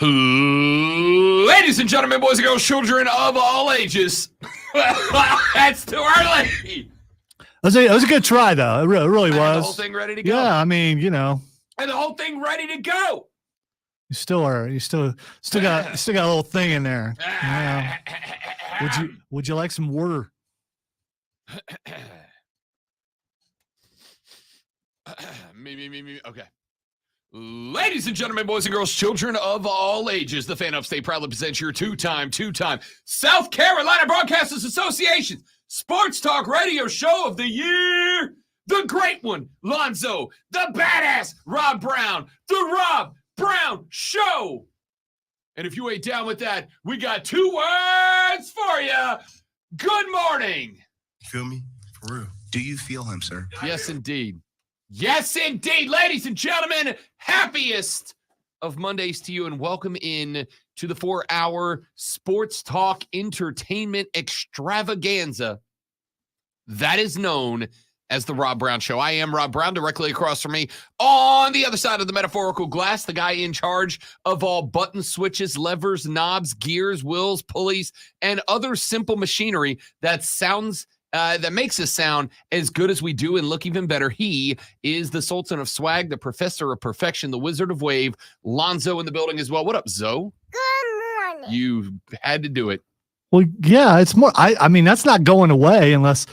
Ladies and gentlemen, boys and girls, children of all ages. That's too early. It was a good try, though. It really was. The whole thing ready to go. Yeah, I mean, And the whole thing ready to go. You still got a little thing in there. Yeah. Would you like some water? Me. Okay. Ladies and gentlemen, boys and girls, children of all ages, the Fan Upstate proudly presents your two-time South Carolina Broadcasters Association Sports Talk Radio Show of the Year. The great one, Lonzo, the badass Rob Brown, the Rob Brown Show. And if you ain't down with that, we got two words for you. Good morning. Feel me? For real. Do you feel him, sir? Yes, indeed. Yes, indeed. Ladies and gentlemen, happiest of Mondays to you, and welcome in to the 4-hour sports talk entertainment extravaganza that is known as the Rob Brown Show. I am Rob Brown. Directly across from me on the other side of the metaphorical glass, the guy in charge of all button switches, levers, knobs, gears, wheels, pulleys, and other simple machinery that makes us sound as good as we do and look even better. He is the Sultan of Swag, the Professor of Perfection, the Wizard of Wave, Lonzo in the building as well. What up, Zoe? Good morning. You had to do it. Well, yeah, it's more. I mean, that's not going away unless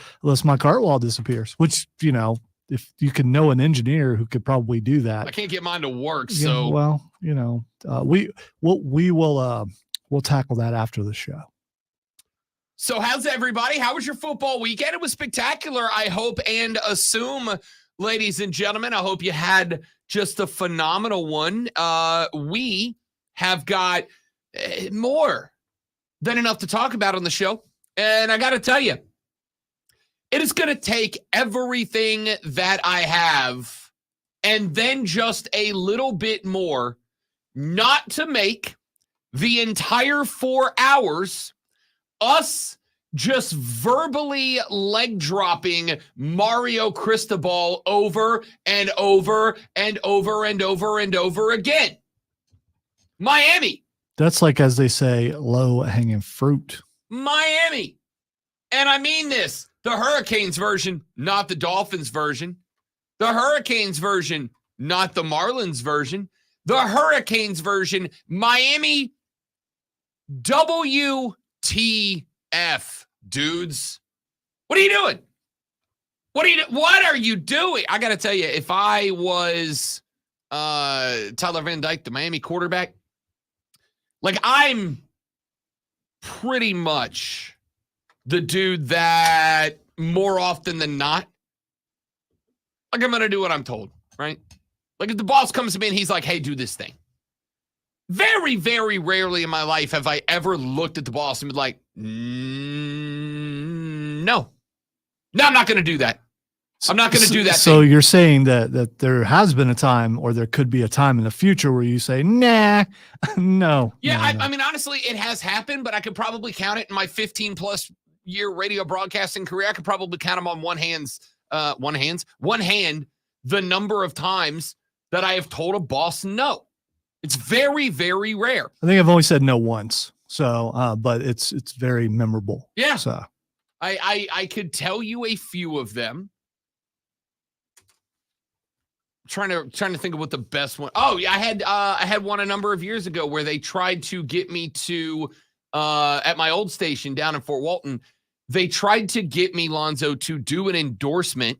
my cart wall disappears. Which if you can know an engineer who could probably do that. I can't get mine to work, Yeah, so well, we'll tackle that after the show. So how's everybody? How was your football weekend? It was spectacular, I hope and assume, ladies and gentlemen. I hope you had just a phenomenal one. We have got more than enough to talk about on the show. And I got to tell you, it is going to take everything that I have and then just a little bit more not to make the entire 4 hours us just verbally leg dropping Mario Cristobal over and over and over and over and over again. Miami. That's like, as they say, low hanging fruit. Miami. And I mean this, the Hurricanes version, not the Dolphins version. The Hurricanes version, not the Marlins version. The Hurricanes version, Miami WTF, dudes. What are you doing? What are you doing? I got to tell you, if I was Tyler Van Dyke, the Miami quarterback, like, I'm pretty much the dude that more often than not, like, I'm going to do what I'm told, right? Like, if the boss comes to me and he's like, hey, do this thing. Very, very rarely in my life have I ever looked at the boss and been like, no, I'm not going to do that. I'm not going to do that. So you're saying that there has been a time, or there could be a time in the future where you say, nah, no. Yeah, no. I mean, honestly, it has happened, but I could probably count it in my 15-plus year radio broadcasting career. I could probably count them on one hand the number of times that I have told a boss no. It's very, very rare. I think I've only said no once. So, but it's very memorable. Yeah. So I could tell you a few of them. Trying to think of what the best one. Oh, yeah, I had one a number of years ago where they tried to get me to at my old station down in Fort Walton. They tried to get me, Lonzo, to do an endorsement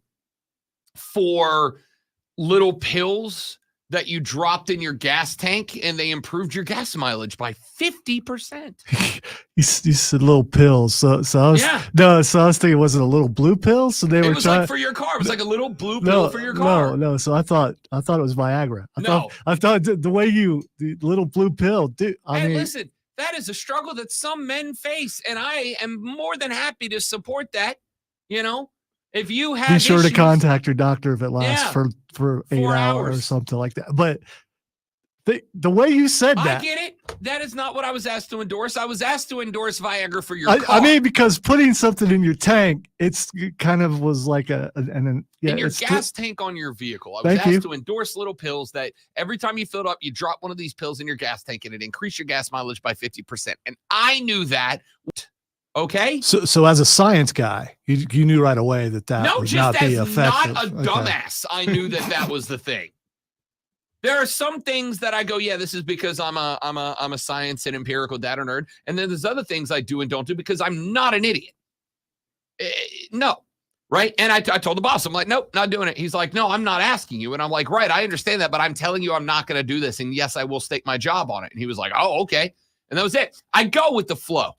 for little pills that you dropped in your gas tank, and they improved your gas mileage by 50%. you said little pills. So I was, yeah. No, so I was thinking, was it a little blue pill? So they it were was trying like for your car. It was like a little blue pill for your car. No. So I thought it was Viagra. I thought the way the little blue pill, dude. I mean, listen, that is a struggle that some men face, and I am more than happy to support that. If you have be sure issues, to contact your doctor if it lasts for 8 4 hours or something like that. But The way you said that. I get it. That is not what I was asked to endorse. I was asked to endorse Viagra for your car. I mean, because putting something in your tank, it kind of was like in your gas tank on your vehicle. I was asked to endorse little pills that every time you filled up, you drop one of these pills in your gas tank and it increased your gas mileage by 50%. And I knew that. Okay. So as a science guy, you knew right away that would not be effective. Not a dumbass. I knew that was the thing. There are some things that I go, yeah, this is because I'm a science and empirical data nerd. And then there's other things I do and don't do because I'm not an idiot. No. Right. And I told the boss, I'm like, nope, not doing it. He's like, no, I'm not asking you. And I'm like, right, I understand that, but I'm telling you I'm not going to do this. And yes, I will stake my job on it. And he was like, oh, okay. And that was it. I go with the flow.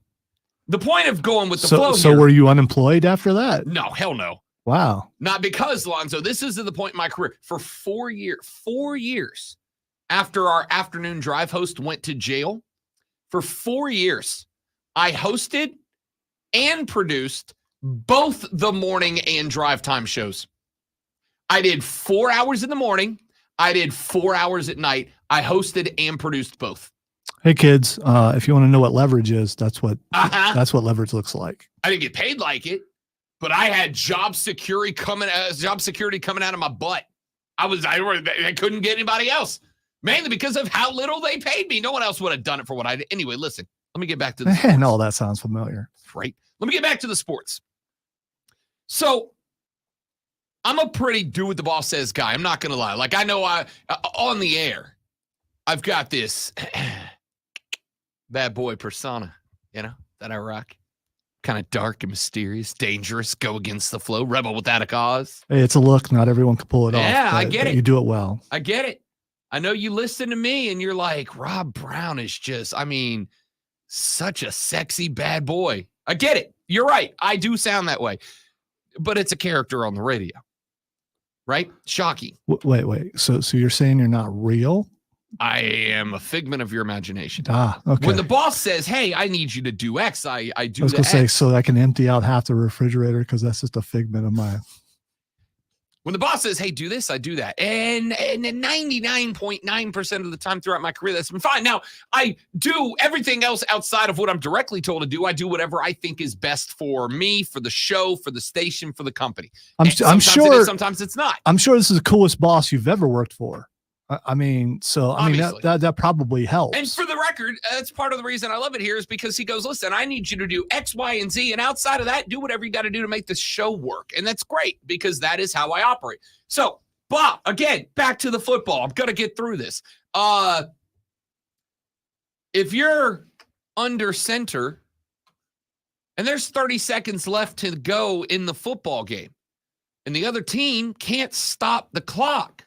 The point of going with the flow. So were you unemployed after that? No, hell no. Wow. Not because, Lonzo, this is the point in my career. For 4 years after our afternoon drive host went to jail, for 4 years, I hosted and produced both the morning and drive time shows. I did 4 hours in the morning. I did 4 hours at night. I hosted and produced both. Hey kids, if you want to know what leverage is, that's what leverage looks like. I didn't get paid like it, but I had job security coming out of my butt. I couldn't get anybody else, mainly because of how little they paid me. No one else would have done it for what I did. Anyway, listen, let me get back to the sports. No, that sounds familiar. Right. Let me get back to the sports. So I'm a pretty do what the boss says guy. I'm not going to lie. Like, I know on the air, I've got this bad boy persona, that I rock. Kind of dark and mysterious, dangerous, go against the flow, rebel without a cause. Hey, it's a look. Not everyone can pull it off. Yeah, I get it. You do it well. I get it. I know you listen to me and you're like, Rob Brown is just, such a sexy bad boy. I get it. You're right. I do sound that way. But it's a character on the radio. Right? Shocking. Wait. So you're saying you're not real? I am a figment of your imagination. Okay. When the boss says, hey, I need you to do X, I do that. I was going to say, so I can empty out half the refrigerator because that's just a figment of mine. When the boss says, hey, do this, I do that. And 99.9% of the time throughout my career, that's been fine. Now, I do everything else outside of what I'm directly told to do. I do whatever I think is best for me, for the show, for the station, for the company. I'm sure. It is, sometimes it's not. I'm sure this is the coolest boss you've ever worked for. That probably helps. And for the record, that's part of the reason I love it here is because he goes, listen, I need you to do X, Y, and Z. And outside of that, do whatever you got to do to make the show work. And that's great because that is how I operate. So, Bob, again, back to the football. I'm going to get through this. If you're under center and there's 30 seconds left to go in the football game and the other team can't stop the clock.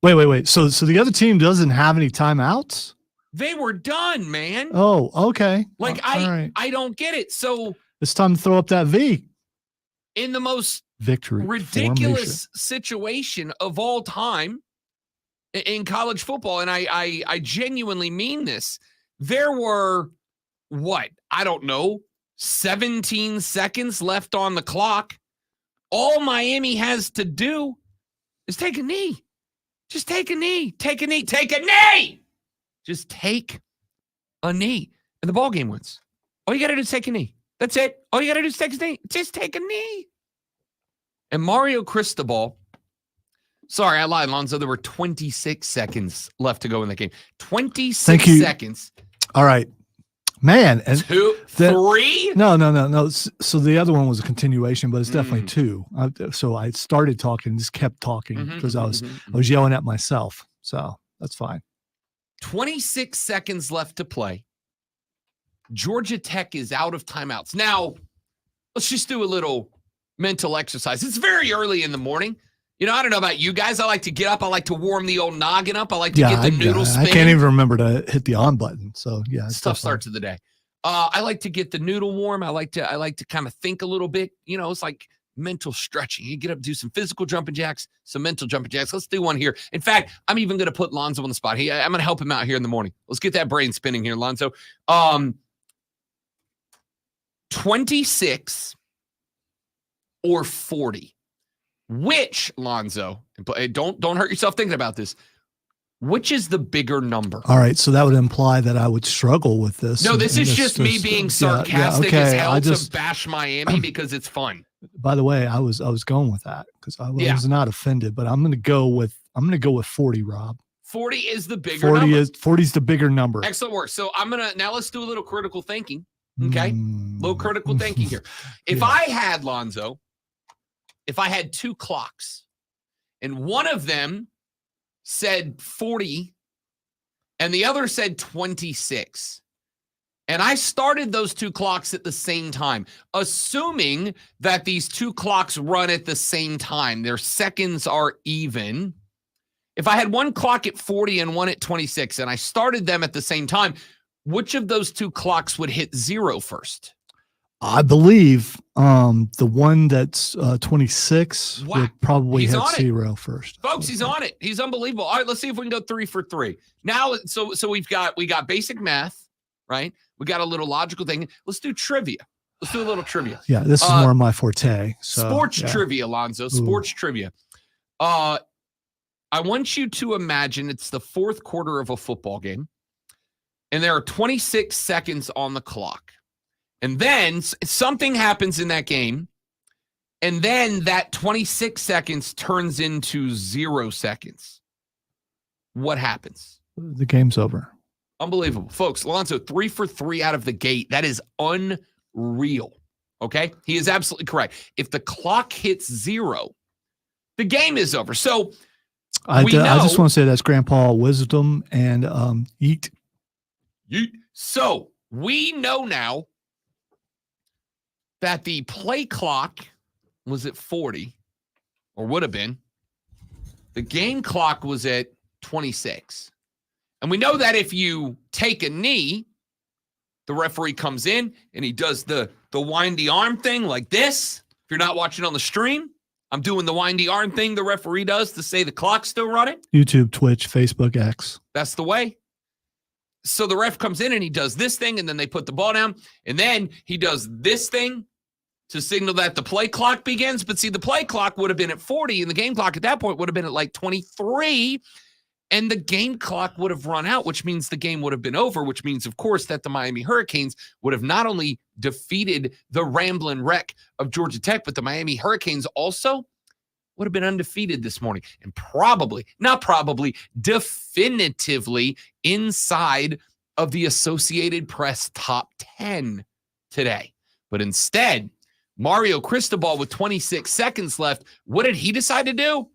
Wait. So the other team doesn't have any timeouts? They were done, man. Oh, okay. I don't get it. So it's time to throw up that V. In the most formation. ridiculous situation of all time in college football, and I genuinely mean this, there were, 17 seconds left on the clock. All Miami has to do is take a knee. Just take a knee. Take a knee. Take a knee. Just take a knee. And the ball game wins. All you got to do is take a knee. That's it. All you got to do is take a knee. Just take a knee. And Mario Cristobal, sorry, I lied, Lonzo. There were 26 seconds left to go in the game. 26 seconds. All right. Man. And 3? No. So the other one was a continuation, but it's definitely 2. So I started talking, just kept talking because I was yelling at myself. So that's fine. 26 seconds left to play. Georgia Tech is out of timeouts. Now, let's just do a little mental exercise. It's very early in the morning. I don't know about you guys. I like to get up. I like to warm the old noggin up. I like to get the noodles spinning. I can't even remember to hit the on button. So yeah, it's tough start to the day. I like to get the noodle warm. I like to kind of think a little bit. It's like mental stretching. You get up, do some physical jumping jacks, some mental jumping jacks. Let's do one here. In fact, I'm even going to put Lonzo on the spot. I'm going to help him out here in the morning. Let's get that brain spinning here, Lonzo. 26 or 40. Which, Lonzo, don't hurt yourself thinking about this. Which is the bigger number? All right, so that would imply that I would struggle with this. No, this is just me being sarcastic as hell to bash Miami because it's fun. By the way, I was going with that because I was not offended, but I'm going to go with 40, Rob. 40 is the bigger number. 40 is the bigger number. Excellent work. So now let's do a little critical thinking. Okay, little critical thinking here. If I had Lonzo, if I had two clocks, and one of them said 40 and the other said 26. And I started those two clocks at the same time, assuming that these two clocks run at the same time. Their seconds are even. If I had one clock at 40 and one at 26 and I started them at the same time, which of those two clocks would hit zero first? I believe the one that's 26 would probably hit zero first. Folks, he's on it. He's unbelievable. All right, let's see if we can go 3 for 3. Now, so we got basic math, right? We got a little logical thing. Let's do trivia. Let's do a little trivia. Yeah, this is more of my forte. So, sports trivia, Alonzo. Sports trivia. I want you to imagine it's the fourth quarter of a football game, and there are 26 seconds on the clock. And then something happens in that game, and then that 26 seconds turns into 0 seconds. What happens? The game's over. Unbelievable. Folks, Alonzo, 3 for 3 out of the gate. That is unreal. Okay? He is absolutely correct. If the clock hits 0, the game is over. So I just want to say that's Grandpa wisdom and yeet. Yeet. So we know now that the play clock was at 40, or would have been. The game clock was at 26. And we know that if you take a knee, the referee comes in and he does the windy arm thing like this. If you're not watching on the stream, I'm doing the windy arm thing the referee does to say the clock's still running. YouTube, Twitch, Facebook, X. That's the way. So the ref comes in and he does this thing, and then they put the ball down, and then he does this thing to signal that the play clock begins. But see, the play clock would have been at 40, and the game clock at that point would have been at like 23, and the game clock would have run out, which means the game would have been over, which means, of course, that the Miami Hurricanes would have not only defeated the Ramblin' Wreck of Georgia Tech, but the Miami Hurricanes also would have been undefeated this morning, and definitively inside of the Associated Press top 10 today. But instead, Mario Cristobal with 26 seconds left, what did he decide to do?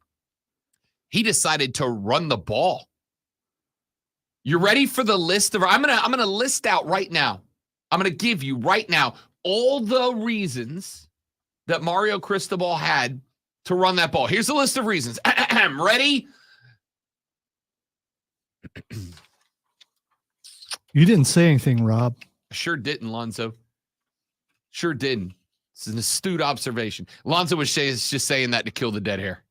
He decided to run the ball. You ready for the list of I'm gonna list out right now. I'm gonna give you right now all the reasons that Mario Cristobal had to run that ball. Here's the list of reasons. Ready? You didn't say anything, Rob. I sure didn't, Lonzo. Sure didn't. It's an astute observation. Lonzo was just saying that to kill the dead hair.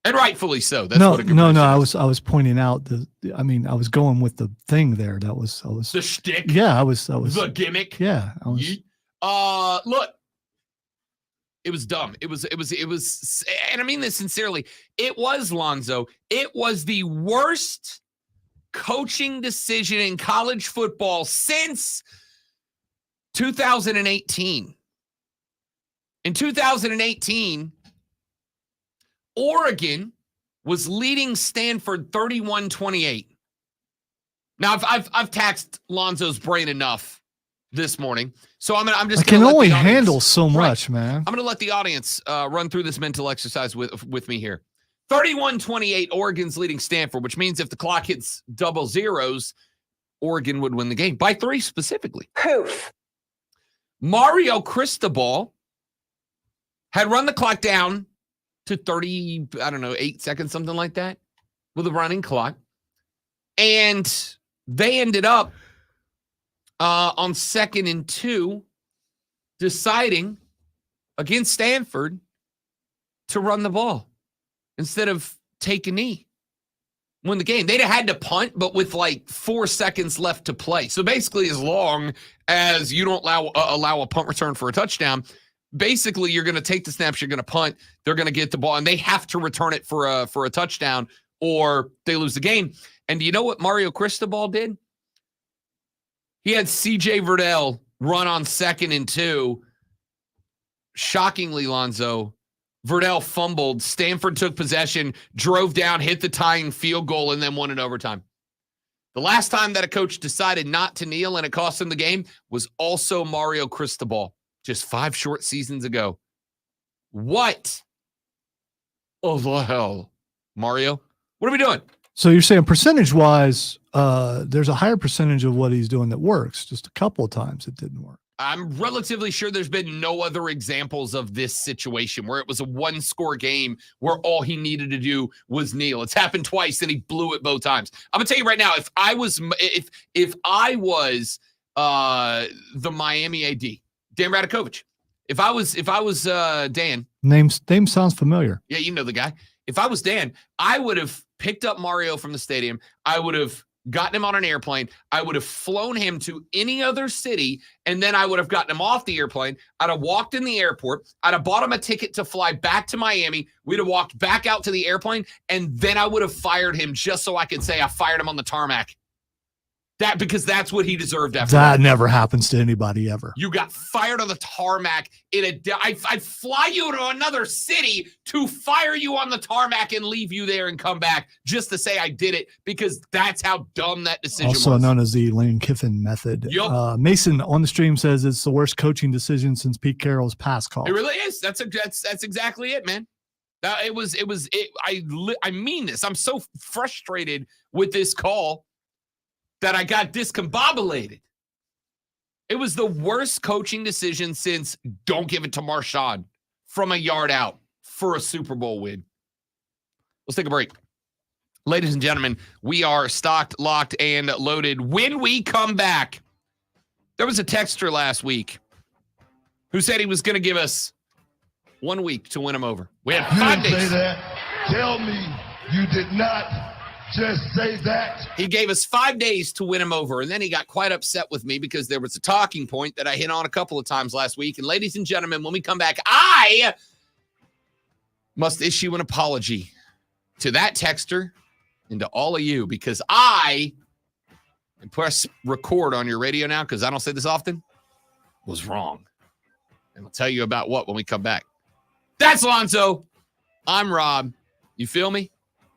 And rightfully so. That's what a good person is. I was pointing out I was going with the thing there. I was the shtick. Yeah, I was the gimmick. Yeah. Look. It was dumb. It was, and I mean this sincerely. It was, Lonzo. It was the worst coaching decision in college football since 2018. In 2018, Oregon was leading Stanford 31-28. Now I've taxed Lonzo's brain enough this morning, so I can only handle so much, man. I'm going to let the audience run through this mental exercise with me here. 31-28, Oregon's leading Stanford, which means if the clock hits double zeros, Oregon would win the game by 3 specifically. Poof. Mario Cristobal had run the clock down to 8 seconds, something like that, with a running clock. And they ended up on 2nd and 2 deciding against Stanford to run the ball instead of take a knee. Win the game. They'd have had to punt, but with like 4 seconds left to play. So basically, as long as you don't allow a punt return for a touchdown, basically you're going to take the snaps, you're going to punt, they're going to get the ball, and they have to return it for a touchdown, or they lose the game. And do you know what Mario Cristobal did? He had C.J. Verdell run on 2nd and 2. Shockingly, Lonzo, Verdell fumbled. Stanford took possession, drove down, hit the tying field goal, and then won in overtime. The last time that a coach decided not to kneel and it cost him the game was also Mario Cristobal, just 5 short seasons ago. What? Oh, the hell, Mario? What are we doing? So you're saying percentage-wise, there's a higher percentage of what he's doing that works. Just a couple of times it didn't work. I'm relatively sure there's been no other examples of this situation where it was a 1-score game where all he needed to do was kneel. It's happened twice and he blew it both times. I'm gonna tell you right now, if I was the Miami AD, Dan Radakovich, if I was Dan, Name sounds familiar. Yeah, you know the guy. If I was Dan, I would have picked up Mario from the stadium. I would have gotten him on an airplane. I would have flown him to any other city, and then I would have gotten him off the airplane. I'd have walked in the airport. I'd have bought him a ticket to fly back to Miami. We'd have walked back out to the airplane, and then I would have fired him just so I could say I fired him on the tarmac. Because that's what he deserved after that. Never happens to anybody ever. You got fired on the tarmac. I'd fly you to another city to fire you on the tarmac and leave you there and come back just to say I did it, because that's how dumb that decision was. Also known as the Lane Kiffin method. Yep. Mason on the stream says it's the worst coaching decision since Pete Carroll's pass call. It really is. That's exactly it, man. I mean this. I'm so frustrated with this call that I got discombobulated. It was the worst coaching decision since don't give it to Marshawn from a yard out for a Super Bowl win. Let's take a break. Ladies and gentlemen, we are stocked, locked, and loaded. When we come back, there was a texter last week who said he was going to give us 1 week to win him over. We had 5 days. You didn't say that. Tell me you did not just say that. He gave us 5 days to win him over, and then he got quite upset with me because there was a talking point that I hit on a couple of times last week. And ladies and gentlemen, when we come back, I must issue an apology to that texter and to all of you, because and press record on your radio now because I don't say this often, was wrong. And I'll tell you about what when we come back. That's Lonzo. I'm Rob. You feel me?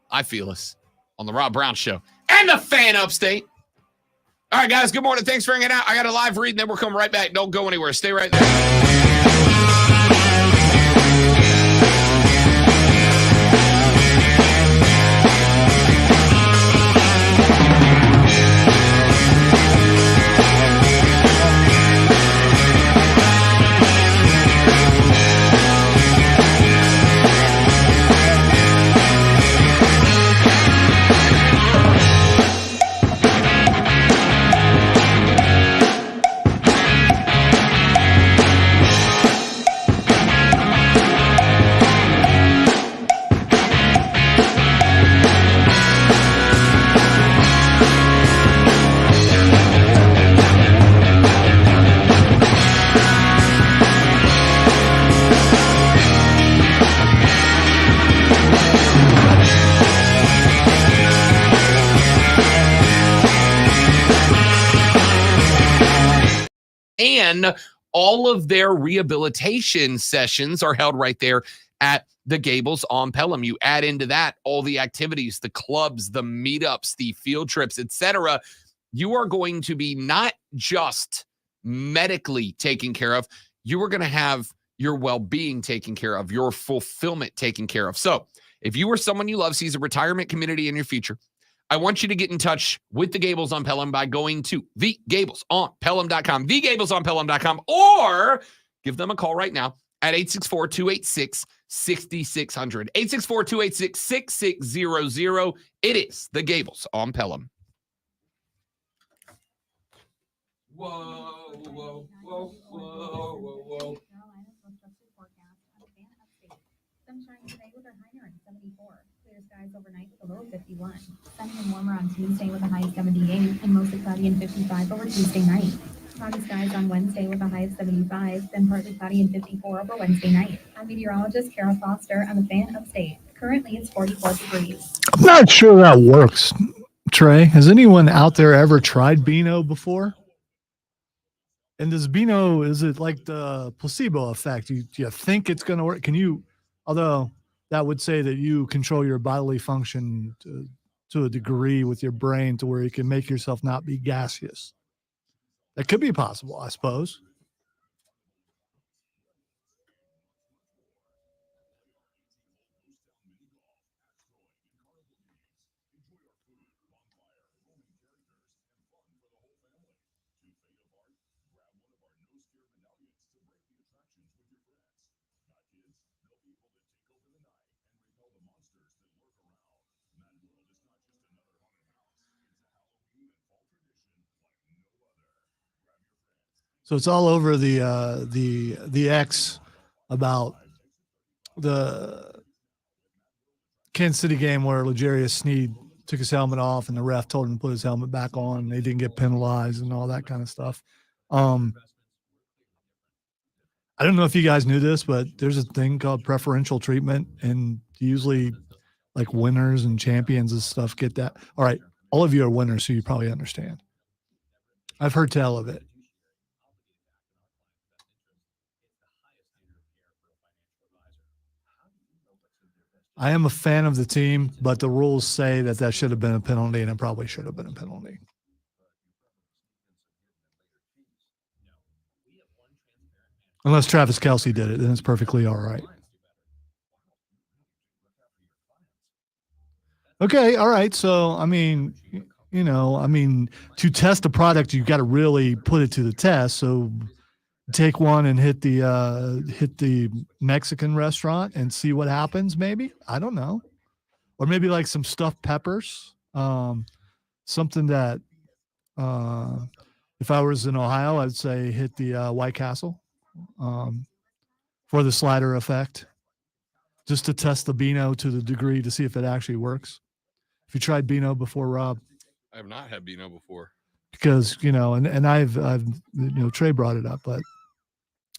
I feel us. On the Rob Brown Show and the Fan Upstate. All right, guys, good morning. Thanks for hanging out. I got a live read, and then we'll come right back. Don't go anywhere. Stay right there. And all of their rehabilitation sessions are held right there at the Gables on Pelham. You add into that all the activities, the clubs, the meetups, the field trips, etc. You are going to be not just medically taken care of, you are going to have your well-being taken care of, your fulfillment taken care of. So if you or someone you love sees a retirement community in your future, I want you to get in touch with the Gables on Pelham by going to thegablesonpelham.com, thegablesonpelham.com, or give them a call right now at 864-286-6600, 864-286-6600. It is the Gables on Pelham. Whoa, whoa, whoa, whoa, whoa, whoa. Sunshine today with a high near 74. Clear skies overnight with a low of 51. Sunny and warmer on Tuesday with a high of 78, and mostly cloudy and 55 over Tuesday night. Cloudy skies on Wednesday with a high of 75, then partly cloudy and 54 over Wednesday night. I'm meteorologist Kara Foster on the Fan Upstate. Currently, it's 44 degrees. I'm not sure that works. Trey, has anyone out there ever tried Beano before? And does Beano, is it like the placebo effect? Do you think it's going to work? Although that would say that you control your bodily function to a degree with your brain to where you can make yourself not be gaseous. That could be possible, I suppose. So it's all over the X about the Kansas City game where L'Jarius Sneed took his helmet off and the ref told him to put his helmet back on. And they didn't get penalized and all that kind of stuff. I don't know if you guys knew this, but there's a thing called preferential treatment, and usually like winners and champions and stuff get that. All right, all of you are winners, so you probably understand. I've heard tell of it. I am a fan of the team, but the rules say that should have been a penalty, and it probably should have been a penalty. Unless Travis Kelce did it, then it's perfectly all right. Okay, all right. So, I mean, to test a product, you've got to really put it to the test. So take one and hit the Mexican restaurant and see what happens, maybe. I don't know. Or maybe like some stuffed peppers, something that if I was in Ohio, I'd say hit the White Castle for the slider effect, just to test the Beano to the degree to see if it actually works. If you tried Beano before, Rob? I have not had Beano before. Because, and I've Trey brought it up, but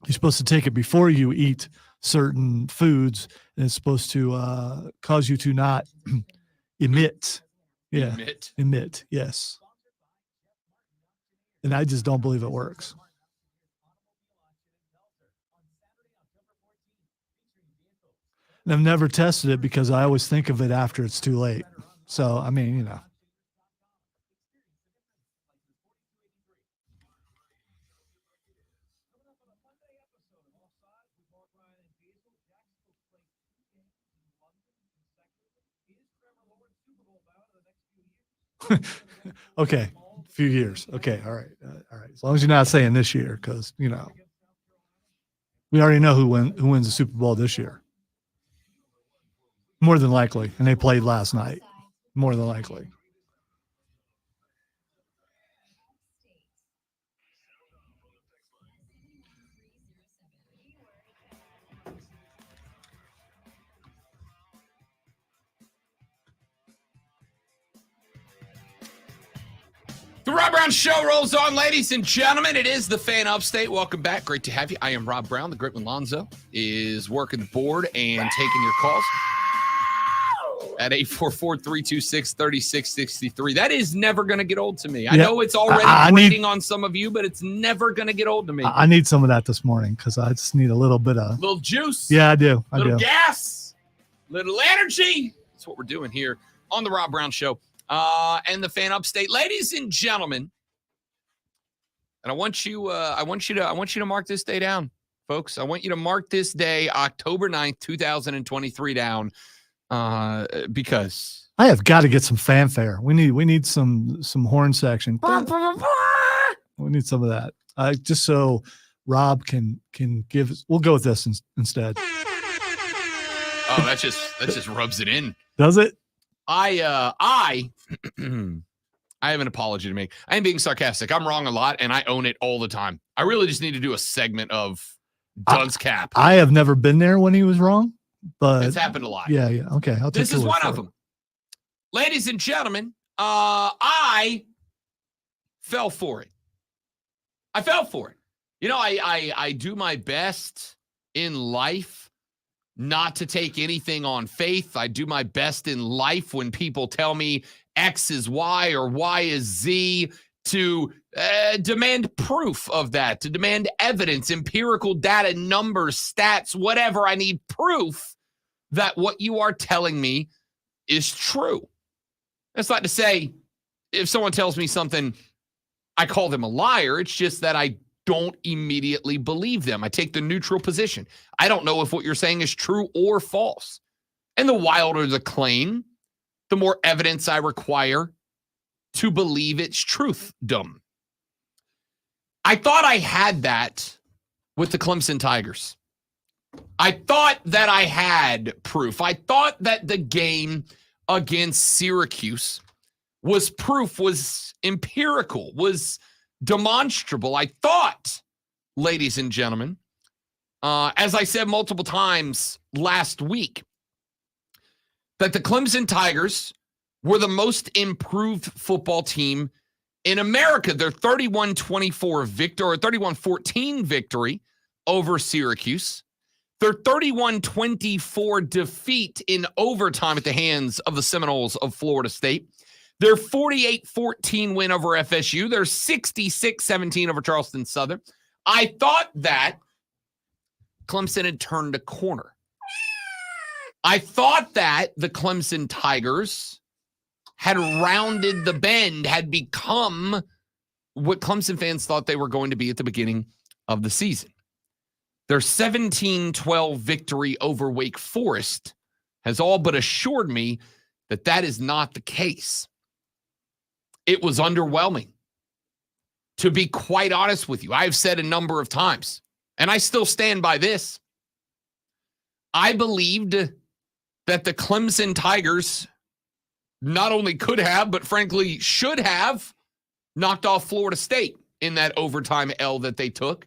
you're supposed to take it before you eat certain foods, and it's supposed to cause you to not emit. Yeah. Emit. Yes. And I just don't believe it works. And I've never tested it because I always think of it after it's too late. So, I mean, Okay, a few years. Okay, all right, all right. As long as you're not saying this year, because we already know who wins the Super Bowl this year. More than likely, and they played last night. More than likely. The Rob Brown Show rolls on, ladies and gentlemen. It is the Fan Upstate. Welcome back. Great to have you. I am Rob Brown. The great one, Lonzo, is working the board and taking your calls at 844-326-3663. That is never going to get old to me. I know it's already grating on some of you, but it's never going to get old to me. I need some of that this morning because I just need a little bit of... little juice. Yeah, I do. Little gas. Little energy. That's what we're doing here on the Rob Brown Show. And the Fan Upstate, ladies and gentlemen, and I want you to mark this day down, folks. I want you to mark this day, October 9th, 2023 down, because I have got to get some fanfare. We need some horn section. We need some of that. Just so Rob can give. We'll go with this instead. Oh, that just rubs it in. Does it? I have an apology to make. I am being sarcastic. I'm wrong a lot, and I own it all the time. I really just need to do a segment of Dunce Cap. I have never been there when he was wrong, but it's happened a lot. Yeah. Okay, I'll take this is one of them. Ladies and gentlemen, I fell for it. I fell for it. I do my best in life not to take anything on faith. I do my best in life when people tell me X is Y or Y is Z, to demand proof of that, to demand evidence, empirical data, numbers, stats, whatever. I need proof that what you are telling me is true. That's not to say if someone tells me something, I call them a liar. It's just that I don't immediately believe them. I take the neutral position. I don't know if what you're saying is true or false. And the wilder the claim, the more evidence I require to believe it's truthdom. I thought I had that with the Clemson Tigers. I thought that I had proof. I thought that the game against Syracuse was proof, was empirical, was demonstrable. I thought, ladies and gentlemen, as I said multiple times last week, that the Clemson Tigers were the most improved football team in America. Their 31-24 victory, or 31-14 victory over Syracuse. Their 31-24 defeat in overtime at the hands of the Seminoles of Florida State. Their 48-14 win over FSU. Their 66-17 over Charleston Southern. I thought that Clemson had turned a corner. I thought that the Clemson Tigers had rounded the bend, had become what Clemson fans thought they were going to be at the beginning of the season. Their 17-12 victory over Wake Forest has all but assured me that that is not the case. It was underwhelming. To be quite honest with you, I've said a number of times, and I still stand by this. I believed that the Clemson Tigers not only could have, but frankly should have knocked off Florida State in that overtime L that they took.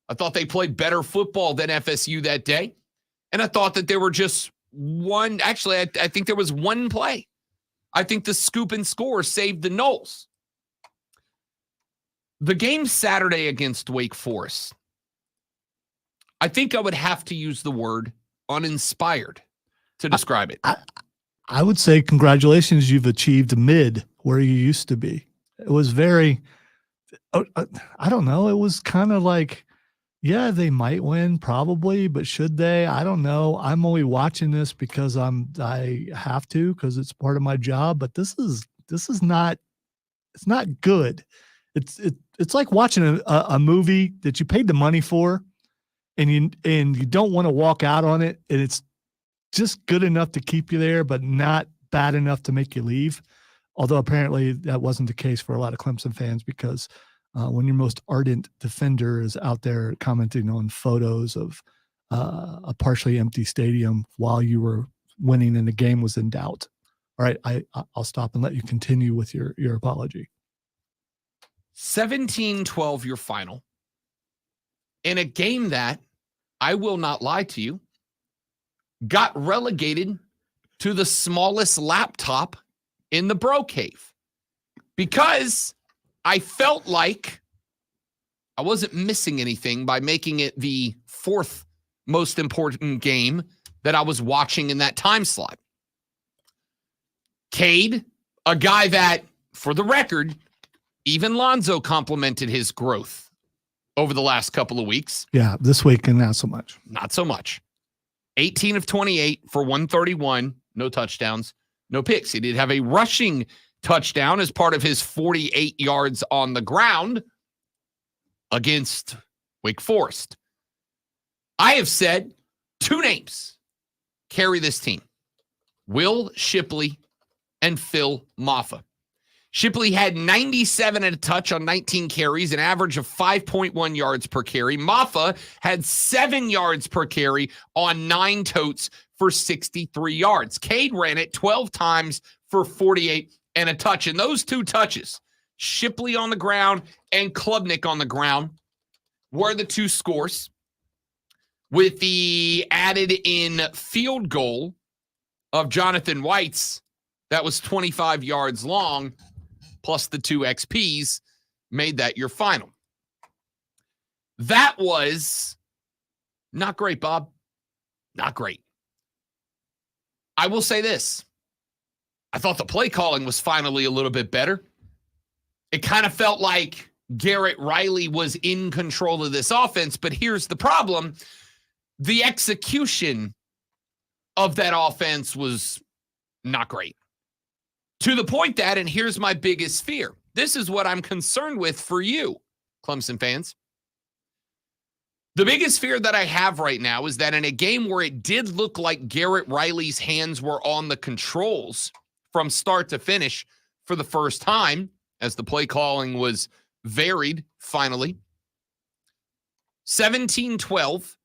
I thought they played better football than FSU that day. And I thought that there were just one, actually, I think there was one play. I think the scoop and score saved the Noles. The game Saturday against Wake Forest, I think I would have to use the word uninspired to describe it. I would say congratulations, you've achieved mid where you used to be. It was very, I don't know, it was kind of like, yeah, they might win probably, but should they? I don't know. I'm only watching this because I have to, because it's part of my job, but this is not, it's not good. It's like watching a movie that you paid the money for and you don't want to walk out on it, and it's just good enough to keep you there, but not bad enough to make you leave. Although apparently that wasn't the case for a lot of Clemson fans, because when your most ardent defender is out there commenting on photos of a partially empty stadium while you were winning and the game was in doubt. All right, I'll stop and let you continue with your apology. 17-12 your final. In a game that, I will not lie to you, got relegated to the smallest laptop in the bro cave, because I felt like I wasn't missing anything by making it the fourth most important game that I was watching in that time slot. Cade, a guy that, for the record, even Lonzo complimented his growth over the last couple of weeks. Yeah, this week and not so much. Not so much. 18 of 28 for 131, no touchdowns, no picks. He did have a rushing touchdown as part of his 48 yards on the ground against Wake Forest. I have said two names carry this team: Will Shipley and Phil Maffa. Shipley had 97 and a touch on 19 carries, an average of 5.1 yards per carry. Maffa had 7 yards per carry on 9 totes for 63 yards. Cade ran it 12 times for 48 and a touch. And those two touches, Shipley on the ground and Klubnik on the ground, were the two scores, with the added in field goal of Jonathan White's that was 25 yards long, plus the 2 XPs, made that your final. That was not great, Bob. Not great. I will say this. I thought the play calling was finally a little bit better. It kind of felt like Garrett Riley was in control of this offense, but here's the problem. The execution of that offense was not great. To the point that, and here's my biggest fear. This is what I'm concerned with for you, Clemson fans. The biggest fear that I have right now is that in a game where it did look like Garrett Riley's hands were on the controls from start to finish for the first time, as the play calling was varied finally, 17-12,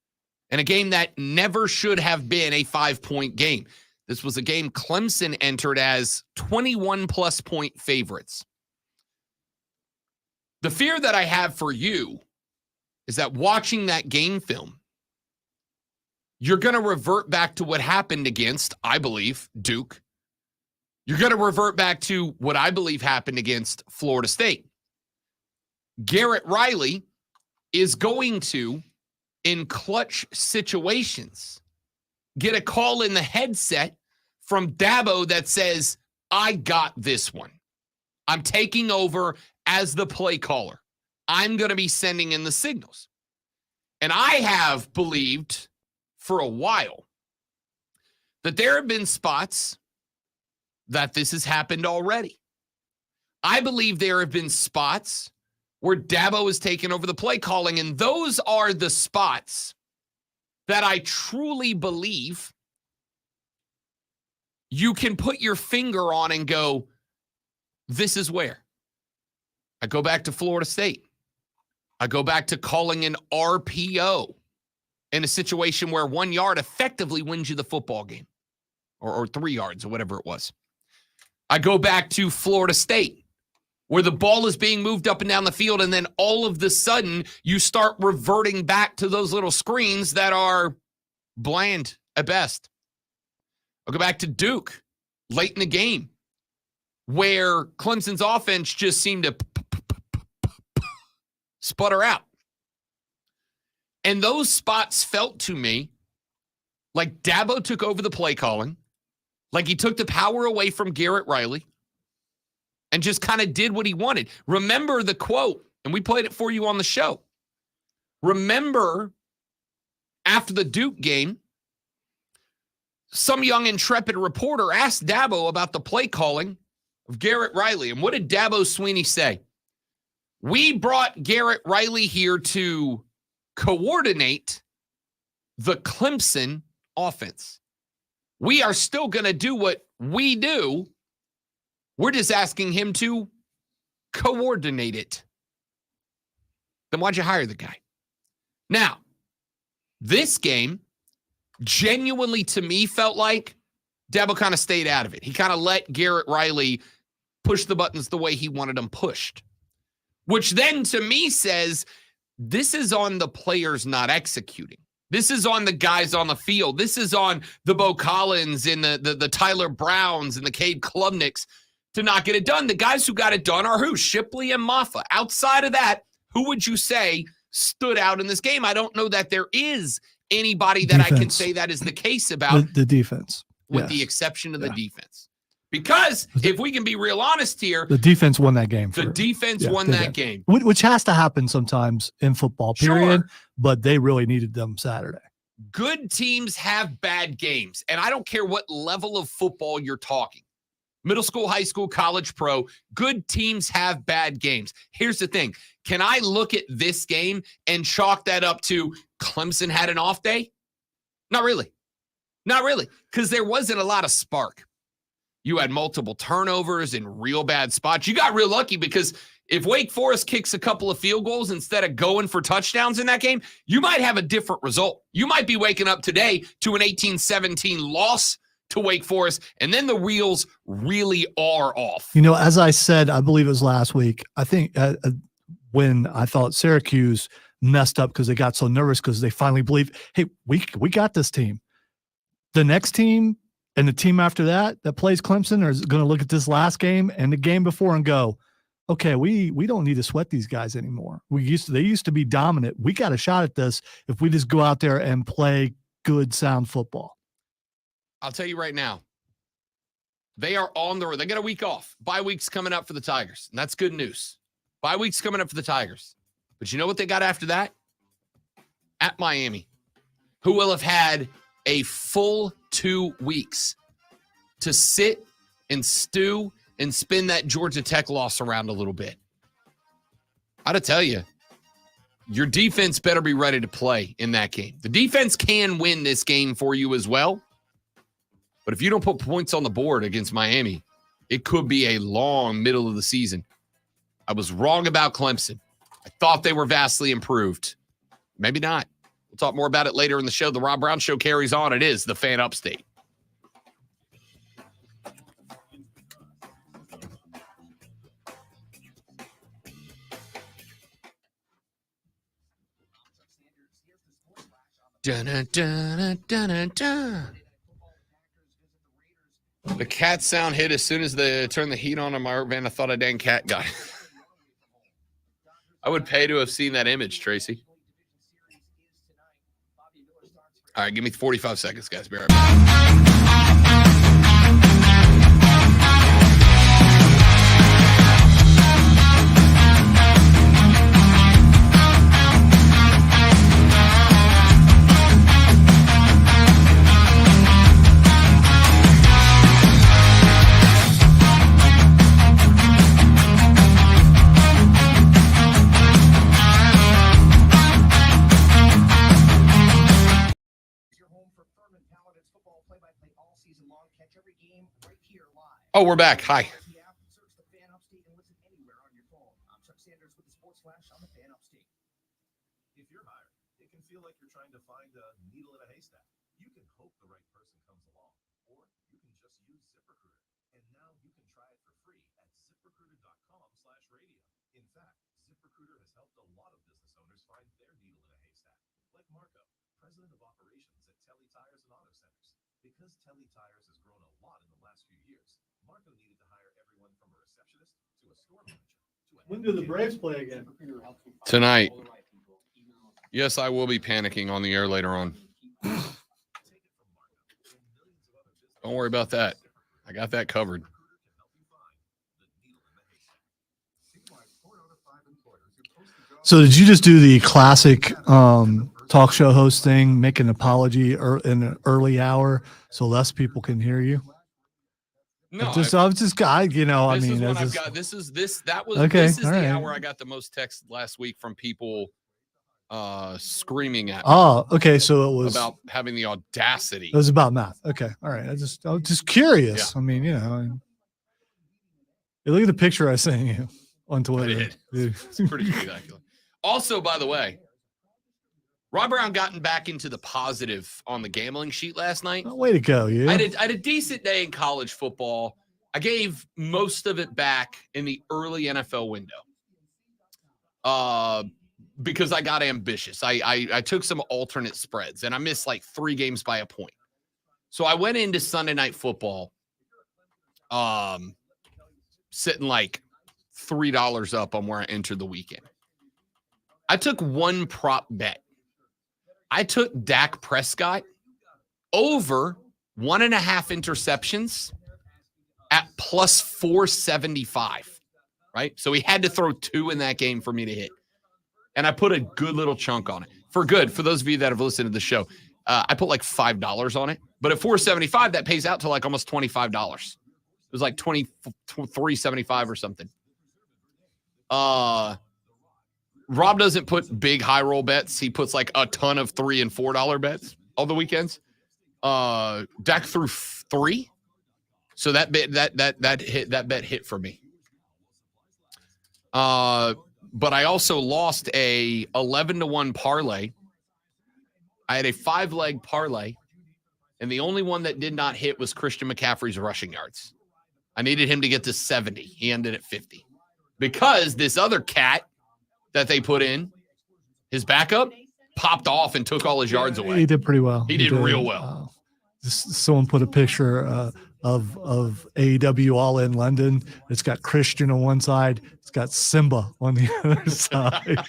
in a game that never should have been a 5-point game. This was a game Clemson entered as 21-plus point favorites. The fear that I have for you is that watching that game film, you're going to revert back to what happened against, I believe, Duke. You're going to revert back to what I believe happened against Florida State. Garrett Riley is going to, in clutch situations, get a call in the headset from Dabo that says, I got this one. I'm taking over as the play caller. I'm going to be sending in the signals. And I have believed for a while that there have been spots that this has happened already. I believe there have been spots where Dabo has taken over the play calling, and those are the spots that I truly believe you can put your finger on and go, this is where. I go back to Florida State. I go back to calling an RPO in a situation where 1 yard effectively wins you the football game, or 3 yards or whatever it was. I go back to Florida State, where the ball is being moved up and down the field, and then all of the sudden you start reverting back to those little screens that are bland at best. I'll go back to Duke late in the game, where Clemson's offense just seemed to sputter out. And those spots felt to me like Dabo took over the play calling, like he took the power away from Garrett Riley, and just kind of did what he wanted. Remember the quote, and we played it for you on the show. Remember, after the Duke game, some young intrepid reporter asked Dabo about the play calling of Garrett Riley. And what did Dabo Sweeney say? We brought Garrett Riley here to coordinate the Clemson offense. We are still going to do what we do. We're just asking him to coordinate it. Then why'd you hire the guy? Now, this game genuinely to me felt like Dabo kind of stayed out of it. He kind of let Garrett Riley push the buttons the way he wanted them pushed, which then to me says this is on the players not executing. This is on the guys on the field. This is on the Bo Collins and the Tyler Browns and the Cade Klubniks to not get it done. The guys who got it done are who? Shipley and Maffa. Outside of that, who would you say stood out in this game? I don't know that there is anybody that defense. I can say that is the case about the defense, with the exception of the defense. Because if we can be real honest here, the defense won that game. The defense won that game. Which has to happen sometimes in football, period. Sure. But they really needed them Saturday. Good teams have bad games. And I don't care what level of football you're talking. Middle school, high school, college, pro. Good teams have bad games. Here's the thing. Can I look at this game and chalk that up to Clemson had an off day? Not really. Not really. Because there wasn't a lot of spark. You had multiple turnovers in real bad spots. You got real lucky because if Wake Forest kicks a couple of field goals instead of going for touchdowns in that game, you might have a different result. You might be waking up today to an 18-17 loss to Wake Forest, and then the wheels really are off. You know, as I said, I believe it was last week, I think when I thought Syracuse messed up because they got so nervous because they finally believed, hey, we got this team. The next team and the team after that plays Clemson is going to look at this last game and the game before and go, okay, we don't need to sweat these guys anymore. They used to be dominant. We got a shot at this if we just go out there and play good, sound football. I'll tell you right now, They are on the road. They got a week off. Bye week's coming up for the Tigers, and that's good news. Bye week's coming up for the Tigers. But you know what they got after that? At Miami, who will have had a full 2 weeks to sit and stew and spin that Georgia Tech loss around a little bit. I gotta tell you, your defense better be ready to play in that game. The defense can win this game for you as well. But if you don't put points on the board against Miami, it could be a long middle of the season. I was wrong about Clemson. I thought they were vastly improved. Maybe not. We'll talk more about it later in the show. The Rob Brown Show carries on. It is the Fan Upstate. Dun-dun-dun-dun-dun-dun. The cat sound hit as soon as they turned the heat on my van. I thought a dang cat got it. I would pay to have seen that image, Tracy. All right, give me 45 seconds, guys. Be right back. Oh, we're back. Hi. If you're hired, it can feel like you're trying to find a needle in a haystack. You can hope the right person comes along, or you can just use ZipRecruiter. And now you can try it for free at ZipRecruiter.com/radio. In fact, ZipRecruiter has helped a lot of business owners find their needle in a haystack, like Marco, president of operations at Telly Tires and Auto Centers. Because Telly Tires has grown a lot in the last few years, Marco needed to hire everyone from a receptionist to a store manager. When do the Braves play again? Tonight. Yes, I will be panicking on the air later on. Don't worry about that. I got that covered. So did you just do the classic talk show host thing, make an apology in an early hour so less people can hear you? No, I was just guy, you know, I this mean, is what that's I've just- got. This is all the right. hour I got the most text last week from people screaming at me Oh, okay. So it was about having the audacity. It was about math. Okay. All right. I was just curious. Yeah. I mean, you know, look at the picture I sent you on Twitter. It's pretty spectacular. Also, by the way, Rob Brown gotten back into the positive on the gambling sheet last night. Oh, way to go, you. I had a decent day in college football. I gave most of it back in the early NFL window. Because I got ambitious. I took some alternate spreads and I missed like 3 games by a point. So I went into Sunday Night Football sitting like $3 up on where I entered the weekend. I took one prop bet. I took Dak Prescott over 1.5 interceptions at plus 475, right? So he had to throw 2 in that game for me to hit. And I put a good little chunk on it. For those of you that have listened to the show, I put like $5 on it. But at 475, that pays out to like almost $25. It was like $23.75 or something. Rob doesn't put big high roll bets. He puts like a ton of $3 and $4 bets all the weekends. Dak threw 3. So that bet hit for me. But I also lost a 11-1 parlay. I had a 5-leg parlay, and the only one that did not hit was Christian McCaffrey's rushing yards. I needed him to get to 70. He ended at 50. Because this other cat that they put in, his backup, popped off and took all his yards away. He did pretty well. He did real well. Someone put a picture of AEW All in London. It's got Christian on one side. It's got Simba on the other side.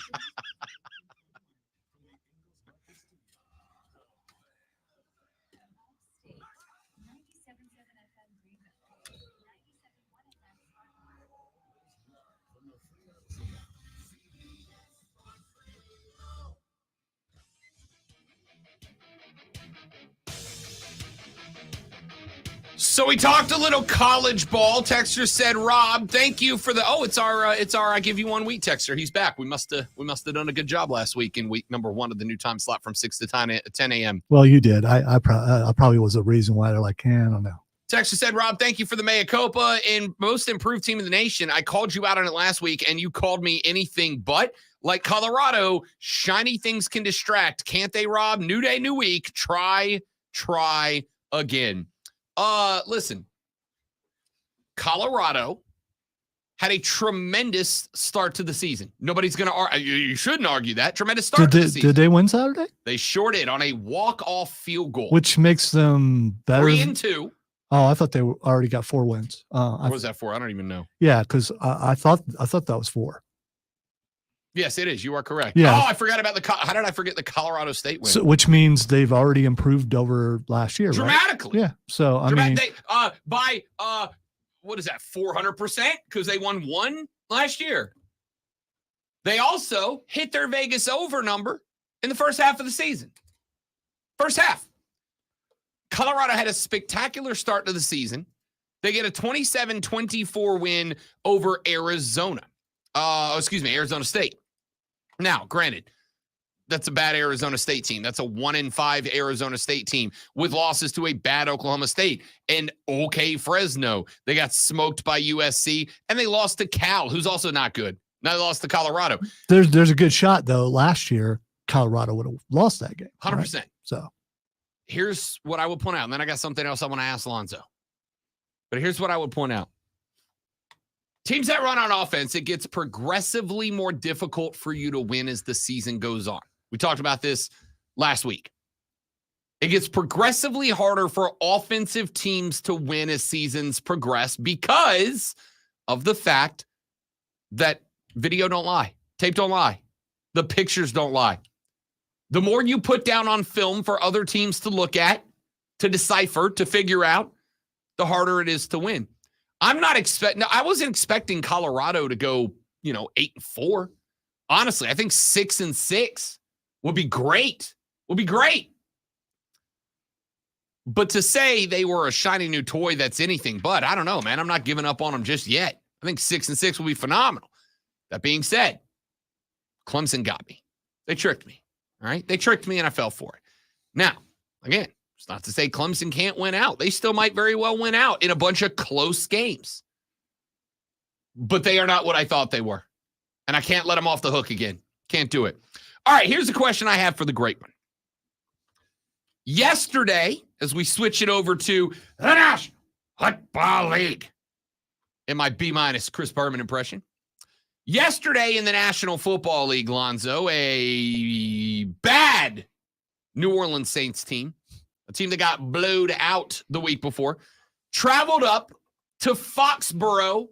So we talked a little college ball. Texter said, "Rob, thank you for the." Oh, it's our I give you 1 week texter. He's back. We must have done a good job last week in week number 1 of the new time slot from 6 to 10 a.m. Well, you did. I probably was a reason why they're like, I don't know. Texter said, "Rob, thank you for the mea culpa and most improved team in the nation. I called you out on it last week, and you called me anything but. Like Colorado, shiny things can distract, can't they, Rob? New day, new week. Try again." Listen, Colorado had a tremendous start to the season. Nobody's going to argue. You shouldn't argue that. Tremendous start to the season. Did they win Saturday? They sure did on a walk-off field goal. Which makes them better. 3-2. Oh, I thought they already got 4 wins. What was that for? I don't even know. Yeah, because I thought that was 4. Yes, it is. You are correct. Yeah. Oh, I forgot about how did I forget the Colorado State win? So, which means they've already improved over last year, dramatically. Right? Yeah. So I mean, they by what is that, 400%? Because they won 1 last year. They also hit their Vegas over number in the first half of the season. First half. Colorado had a spectacular start to the season. They get a 27-24 win over Arizona. Arizona State. Now, granted, that's a bad Arizona State team. That's a 1-5 Arizona State team with losses to a bad Oklahoma State and okay Fresno. They got smoked by USC, and they lost to Cal, who's also not good. Now they lost to Colorado. There's a good shot, though. Last year, Colorado would have lost that game. 100%. Right? So here's what I would point out, and then I got something else I want to ask Lonzo. But here's what I would point out. Teams that run on offense, it gets progressively more difficult for you to win as the season goes on. We talked about this last week. It gets progressively harder for offensive teams to win as seasons progress because of the fact that video don't lie. Tape don't lie. The pictures don't lie. The more you put down on film for other teams to look at, to decipher, to figure out, the harder it is to win. I wasn't expecting Colorado to go, 8-4. Honestly, I think 6-6 would be great. But to say they were a shiny new toy that's anything but, I don't know, man. I'm not giving up on them just yet. I think 6-6 will be phenomenal. That being said, Clemson got me. They tricked me. All right? They tricked me and I fell for it. Now, again, it's not to say Clemson can't win out. They still might very well win out in a bunch of close games. But they are not what I thought they were. And I can't let them off the hook again. Can't do it. All right, here's a question I have for the great one. Yesterday, as we switch it over to the National Football League, in my B- Chris Berman impression, yesterday in the National Football League, Lonzo, a bad New Orleans Saints team, a team that got blowed out the week before, traveled up to Foxborough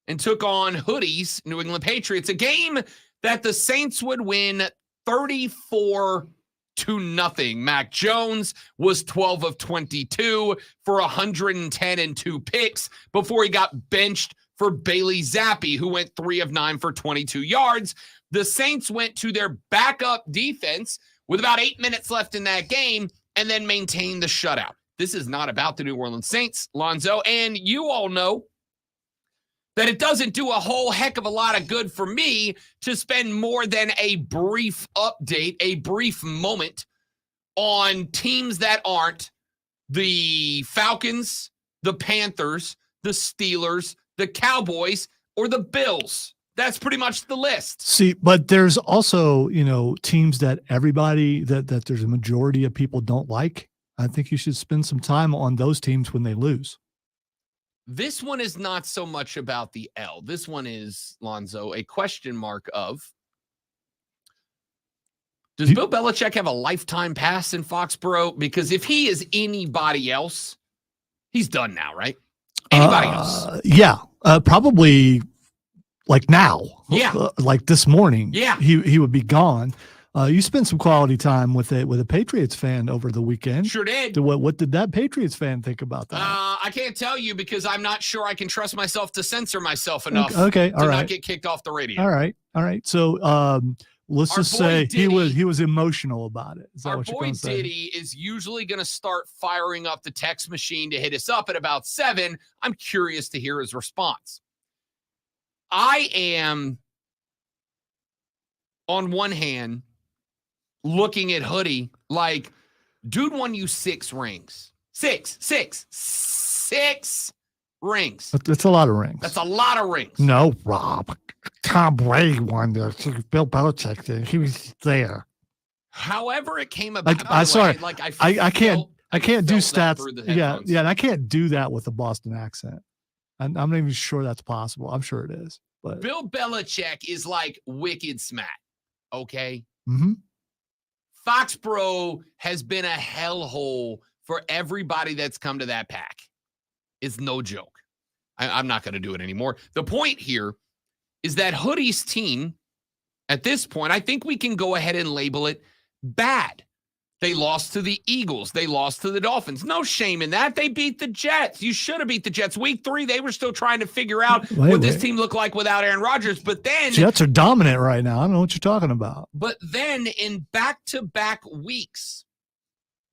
and took on Hoodie's New England Patriots, a game that the Saints would win 34-0. Mac Jones was 12 of 22 for 110 and 2 picks before he got benched for Bailey Zappi, who went 3 of 9 for 22 yards. The Saints went to their backup defense with about 8 minutes left in that game and then maintained the shutout. This is not about the New Orleans Saints, Lonzo, and you all know that it doesn't do a whole heck of a lot of good for me to spend more than a brief update, a brief moment on teams that aren't the Falcons, the Panthers, the Steelers, the Cowboys, or the Bills. That's pretty much the list. See, but there's also, teams that everybody, that there's a majority of people don't like. I think you should spend some time on those teams when they lose. This one is not so much about the L. This one is, Lonzo, a question mark of, does Bill Belichick have a lifetime pass in Foxborough? Because if he is anybody else, he's done now, right? Anybody else? Yeah, probably like now. Yeah. Like this morning. Yeah. He would be gone. You spent some quality time with a Patriots fan over the weekend. Sure did. What did that Patriots fan think about that? I can't tell you because I'm not sure I can trust myself to censor myself enough okay, all to right. not get kicked off the radio. All right. So let's Our just boy say Diddy- he was emotional about it. Is that Our what you're boy going to say? Diddy is usually going to start firing up the text machine to hit us up at about 7. I'm curious to hear his response. I am, on one hand, looking at Hoodie like, dude won you 6 rings. Six rings. That's a lot of rings. That's a lot of rings. No, Rob. Tom Brady won this. Bill Belichick did. He was there. However it came about. Like, by the sorry, way, like I can't do felt that stats. through the Yeah, headphones. and I can't do that with a Boston accent. I'm not even sure that's possible. I'm sure it is. But Bill Belichick is like wicked smack. Okay. mhm. Foxborough has been a hellhole for everybody that's come to that pack. It's no joke. I'm not going to do it anymore. The point here is that Hoodie's team, at this point, I think we can go ahead and label it bad. They lost to the Eagles. They lost to the Dolphins. No shame in that. They beat the Jets. You should have beat the Jets. Week 3, they were still trying to figure out what this team looked like without Aaron Rodgers. But then Jets are dominant right now. I don't know what you're talking about. But then in back-to-back weeks,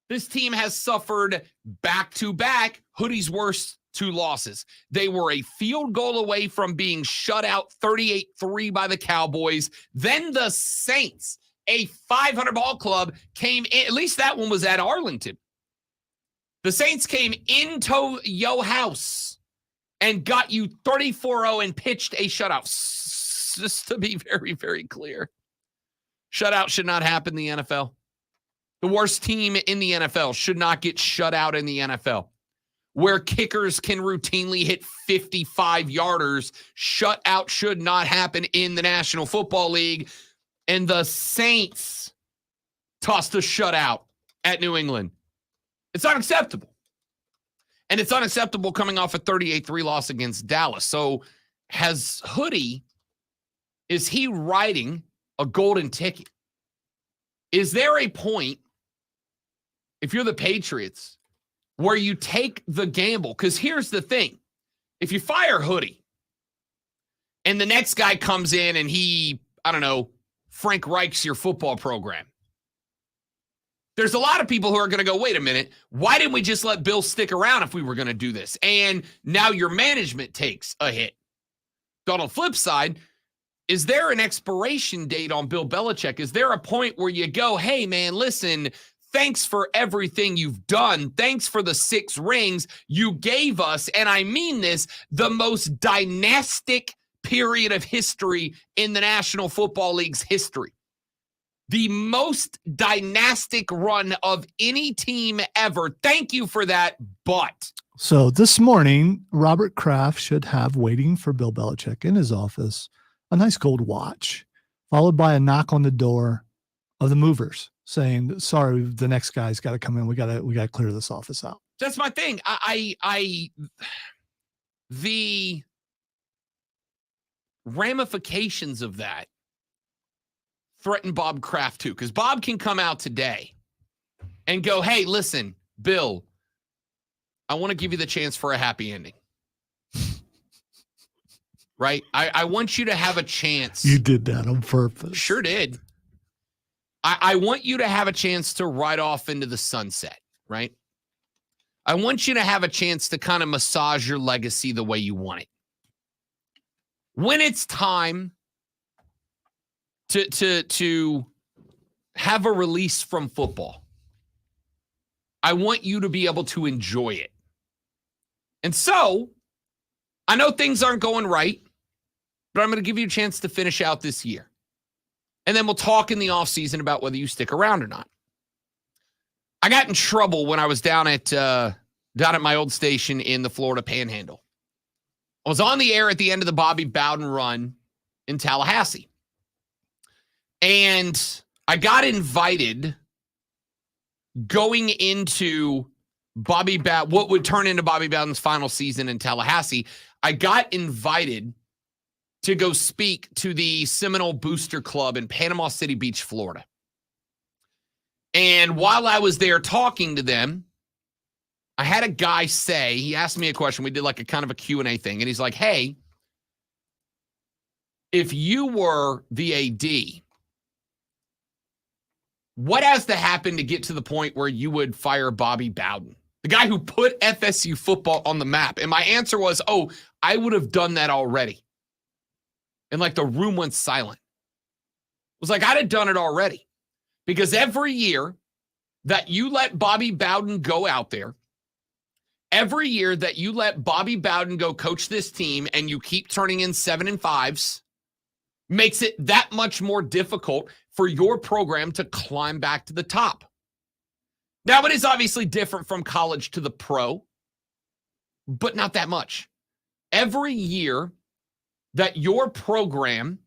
this team has suffered back-to-back Hoodie's worst 2 losses. They were a field goal away from being shut out 38-3 by the Cowboys. Then the Saints, a 500 ball club, came in. At least that one was at Arlington. The Saints came into your house and got you 34-0 and pitched a shutout. Just to be very, very clear. Shutout should not happen in the NFL. The worst team in the NFL should not get shut out in the NFL. Where kickers can routinely hit 55-yarders, shutout should not happen in the National Football League. And the Saints tossed a shutout at New England. It's unacceptable. And it's unacceptable coming off a 38-3 loss against Dallas. So has Hoodie, is he riding a golden ticket? Is there a point, if you're the Patriots, where you take the gamble? Because here's the thing. If you fire Hoodie and the next guy comes in and he, I don't know, Frank Reich's your football program, there's a lot of people who are going to go, wait a minute, why didn't we just let Bill stick around if we were going to do this? And now your management takes a hit. On the flip side, is there an expiration date on Bill Belichick? Is there a point where you go, hey, man, listen, thanks for everything you've done. Thanks for the 6 rings you gave us. And I mean this, the most dynastic period of history in the National Football League's history. The most dynastic run of any team ever. Thank you for that, but. So this morning, Robert Kraft should have waiting for Bill Belichick in his office a nice gold watch, followed by a knock on the door of the movers saying, sorry, the next guy's got to come in. We got to clear this office out. That's my thing. The ramifications of that threaten Bob Kraft too, because Bob can come out today and go, hey, listen, Bill, I want to give you the chance for a happy ending. Right? I want you to have a chance. You did that on purpose. Sure did. I want you to have a chance to ride off into the sunset, right? I want you to have a chance to kind of massage your legacy the way you want it. When it's time to have a release from football, I want you to be able to enjoy it. And so, I know things aren't going right, but I'm going to give you a chance to finish out this year. And then we'll talk in the offseason about whether you stick around or not. I got in trouble when I was down at my old station in the Florida Panhandle. I was on the air at the end of the Bobby Bowden run in Tallahassee. And I got invited going into what would turn into Bobby Bowden's final season in Tallahassee. I got invited to go speak to the Seminole Booster Club in Panama City Beach, Florida. And while I was there talking to them, I had a guy say, he asked me a question. We did like a kind of a Q&A thing. And he's like, hey, if you were the AD what has to happen to get to the point where you would fire Bobby Bowden, the guy who put FSU football on the map? And my answer was, oh, I would have done that already. And like the room went silent. It was like, I'd have done it already. Because every year that you let Bobby Bowden go out there, every year that you let Bobby Bowden go coach this team and you keep turning in 7 and 5s, makes it that much more difficult for your program to climb back to the top. Now, it is obviously different from college to the pro, but not that much. Every year that your program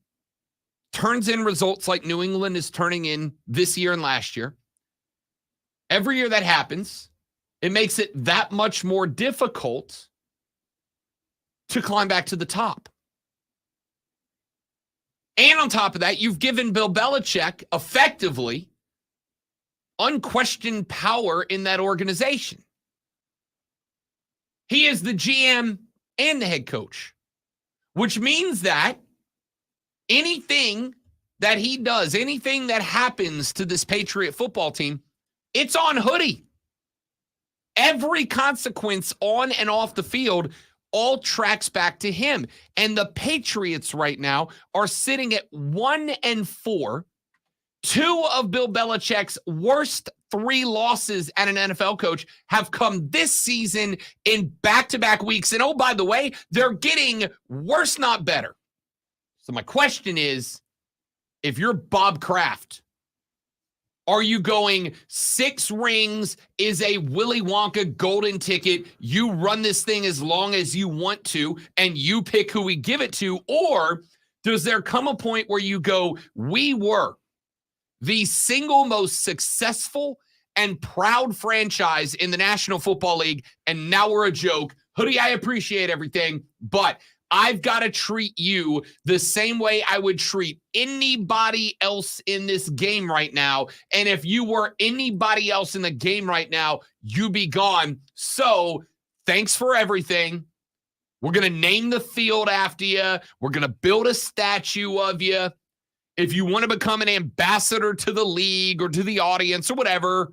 turns in results like New England is turning in this year and last year, every year that happens, it makes it that much more difficult to climb back to the top. And on top of that, you've given Bill Belichick effectively unquestioned power in that organization. He is the GM and the head coach, which means that anything that he does, anything that happens to this Patriot football team, it's on Hoodie. Every consequence on and off the field all tracks back to him. And the Patriots right now are sitting at 1-4. 2 of Bill Belichick's worst 3 losses at an NFL coach have come this season in back-to-back weeks. And oh, by the way, they're getting worse, not better. So my question is, if you're Bob Kraft, are you going 6 rings is a Willy Wonka golden ticket? You run this thing as long as you want to, and you pick who we give it to? Or does there come a point where you go, we were the single most successful and proud franchise in the National Football League, and now we're a joke? Hoodie, I appreciate everything, but I've got to treat you the same way I would treat anybody else in this game right now. And if you were anybody else in the game right now, you'd be gone. So thanks for everything. We're going to name the field after you. We're going to build a statue of you. If you want to become an ambassador to the league or to the audience or whatever,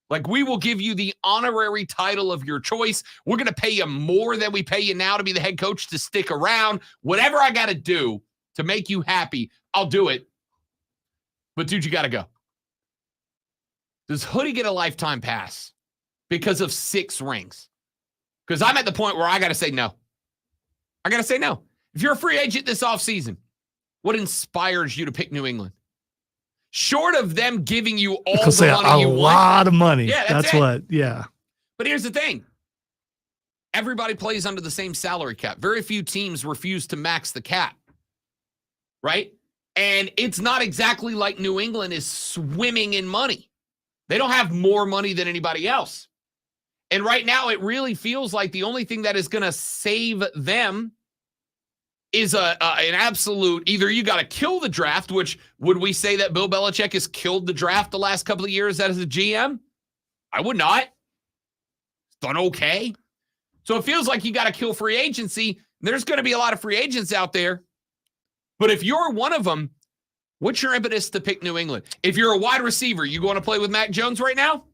like, we will give you the honorary title of your choice. We're going to pay you more than we pay you now to be the head coach to stick around. Whatever I got to do to make you happy, I'll do it. But, dude, you got to go. Does Hoodie get a lifetime pass because of 6 rings? Because I'm at the point where I got to say no. I got to say no. If you're a free agent this offseason, what inspires you to pick New England? Short of them giving you all the money you want. A lot of money. Yeah, that's what, yeah. But here's the thing. Everybody plays under the same salary cap. Very few teams refuse to max the cap, right? And it's not exactly like New England is swimming in money. They don't have more money than anybody else. And right now, it really feels like the only thing that is going to save them is an absolute, either you got to kill the draft, which would we say that Bill Belichick has killed the draft the last couple of years as a GM? I would not. It's done okay. So it feels like you got to kill free agency. There's going to be a lot of free agents out there. But if you're one of them, what's your impetus to pick New England? If you're a wide receiver, you going to play with Mac Jones right now?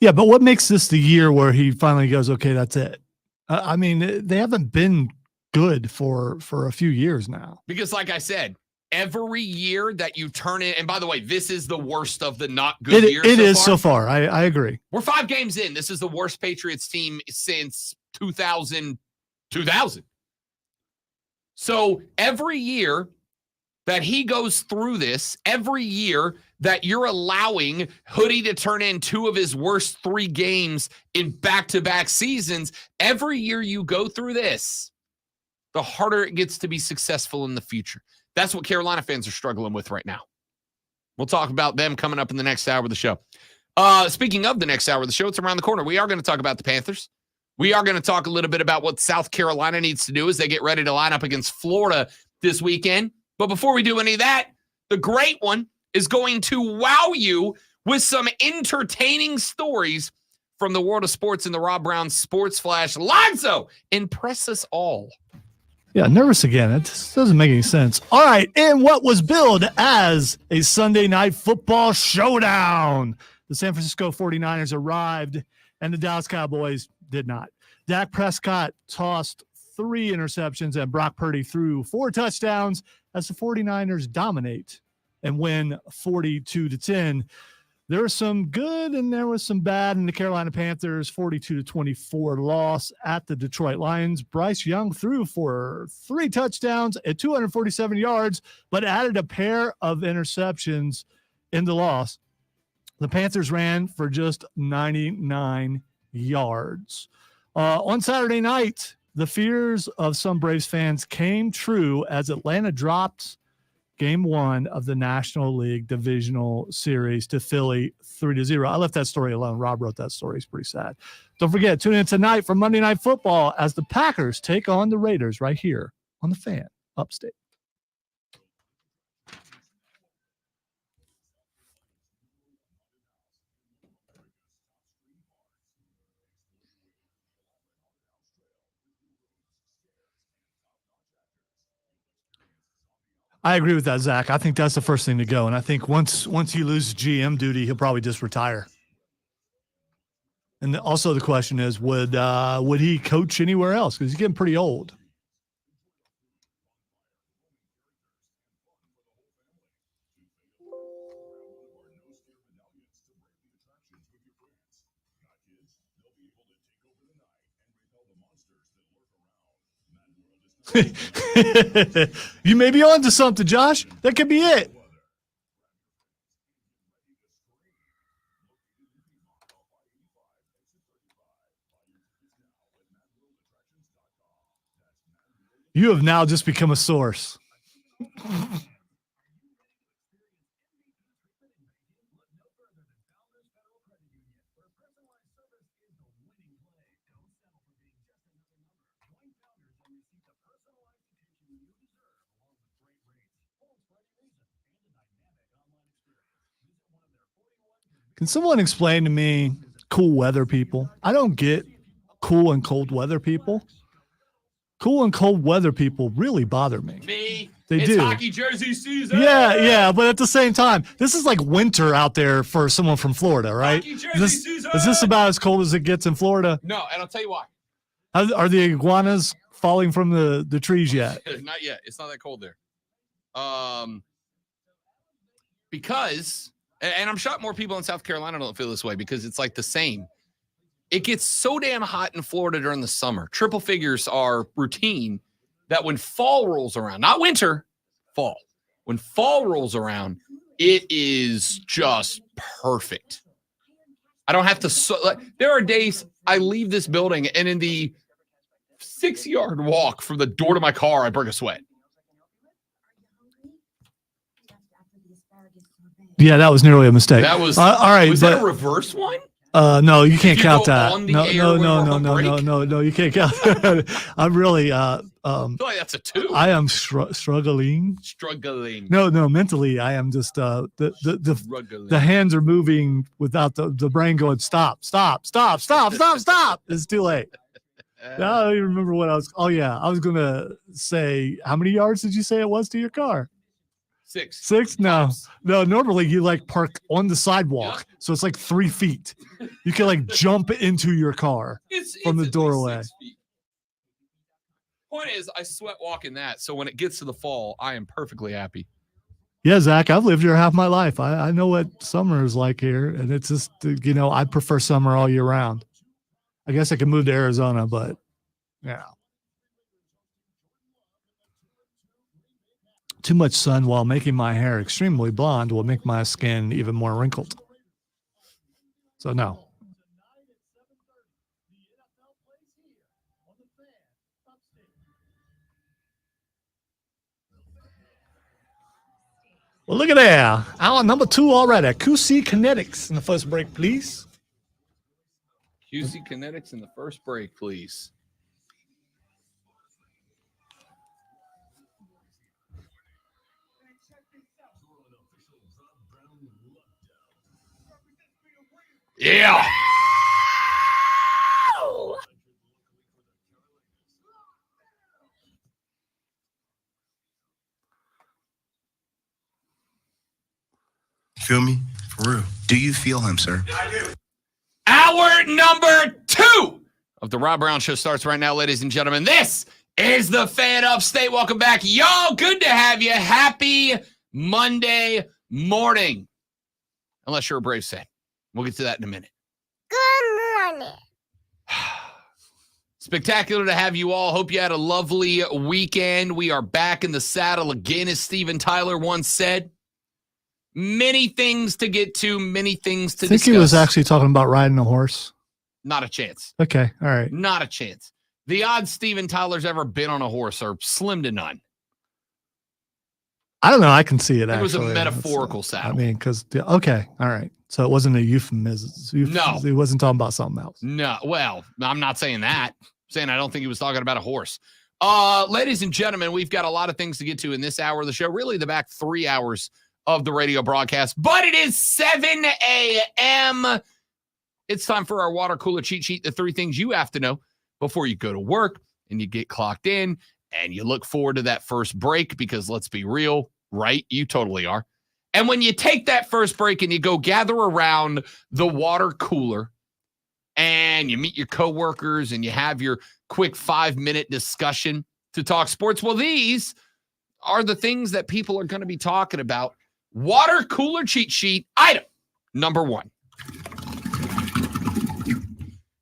Yeah, but what makes this the year where he finally goes, okay, that's it? I mean, they haven't been good for a few years now. Because like I said, every year that you turn in, and by the way, this is the worst of the not good years. It is so far. I agree. We're 5 games in. This is the worst Patriots team since 2000. So every year that he goes through this, every year that you're allowing Hoodie to turn in 2 of his worst 3 games in back-to-back seasons, every year you go through this, the harder it gets to be successful in the future. That's what Carolina fans are struggling with right now. We'll talk about them coming up in the next hour of the show. Speaking of the next hour of the show, it's around the corner. We are going to talk about the Panthers. We are going to talk a little bit about what South Carolina needs to do as they get ready to line up against Florida this weekend. But before we do any of that, the great one is going to wow you with some entertaining stories from the world of sports in the Rob Brown Sports Flash. Lonzo, impress us all. Yeah, nervous again. It just doesn't make any sense. All right, and what was billed as a Sunday night football showdown. The San Francisco 49ers arrived, and the Dallas Cowboys did not. Dak Prescott tossed 3 interceptions, and Brock Purdy threw 4 touchdowns as the 49ers dominate and win 42-10. There was some good and there was some bad in the Carolina Panthers 42-24 loss at the Detroit Lions. Bryce Young threw for 3 touchdowns at 247 yards, but added a pair of interceptions in the loss. The Panthers ran for just 99 yards. On Saturday night, the fears of some Braves fans came true as Atlanta dropped Game 1 of the National League Divisional Series to Philly 3-0. I left that story alone. Rob wrote that story. It's pretty sad. Don't forget, tune in tonight for Monday Night Football as the Packers take on the Raiders right here on the Fan Upstate. I agree with that, Zach. I think that's the first thing to go. And I think once he loses GM duty, he'll probably just retire. And also the question is, would he coach anywhere else? Because he's getting pretty old. You may be on to something, Josh. That could be it. You have now just become a source. Can someone explain to me cool weather people? I don't get cool and cold weather people. Cool and cold weather people really bother me. It's do. Hockey jersey season. Yeah, but at the same time, this is like winter out there for someone from Florida, right? Hockey jersey season. Is this about as cold as it gets in Florida? No, and I'll tell you why. Are the iguanas falling from the trees yet? Not yet. It's not that cold there. Because, and I'm shocked more people in South Carolina don't feel this way because it's like the same. It gets so damn hot in Florida during the summer. Triple figures are routine that when fall rolls around, not winter, fall. When fall rolls around, it is just perfect. I don't have to. There are days I leave this building and in the 6-yard walk from the door to my car, I break a sweat. Yeah, that was nearly a mistake. That was all right. Was that a reverse one? No, you can't count that. No, you can't count that. I'm really I feel like that's a 2. I am struggling. No, mentally I am just the hands are moving without the brain going stop. It's too late. I don't even remember what I was. Oh yeah, I was gonna say how many yards did you say it was to your car? 6? No. Normally you like park on the sidewalk, so it's like 3 feet. You can like jump into your car from the doorway. Point is, I sweat walking that, so when it gets to the fall, I am perfectly happy. Yeah, Zach, I've lived here half my life. I know what summer is like here, and it's just I prefer summer all year round. I guess I could move to Arizona, but yeah. Too much sun while making my hair extremely blonde will make my skin even more wrinkled. So no. Well, look at there. Hour number 2 already. QC Kinetics in the first break, please. QC Kinetics in the first break, please. Yeah. feel me? For real. Do you feel him, sir? Hour number 2 of the Rob Brown Show starts right now, ladies and gentlemen. This is the Fan Upstate. Welcome back. Y'all, good to have you. Happy Monday morning. Unless you're a Braves fan. We'll get to that in a minute. Good morning. Spectacular to have you all. Hope you had a lovely weekend. We are back in the saddle again, as Steven Tyler once said. Many things to get to, many things to discuss. I think he was actually talking about riding a horse. Not a chance. Okay, all right. Not a chance. The odds Steven Tyler's ever been on a horse are slim to none. I don't know. I can see it, It was a actually. metaphorical saddle. I mean, because, okay, all right. So it wasn't a euphemism. No. He wasn't talking about something else. No, well, I'm not saying that. I'm saying I don't think he was talking about a horse. Ladies and gentlemen, we've got a lot of things to get to in this hour of the show, really the back 3 hours of the radio broadcast, but it is 7 a.m. It's time for our water cooler cheat sheet, the 3 things you have to know before you go to work and you get clocked in and you look forward to that first break because let's be real, right? You totally are. And when you take that first break and you go gather around the water cooler and you meet your coworkers and you have your quick 5-minute discussion to talk sports, well, these are the things that people are going to be talking about. Water cooler cheat sheet item number 1.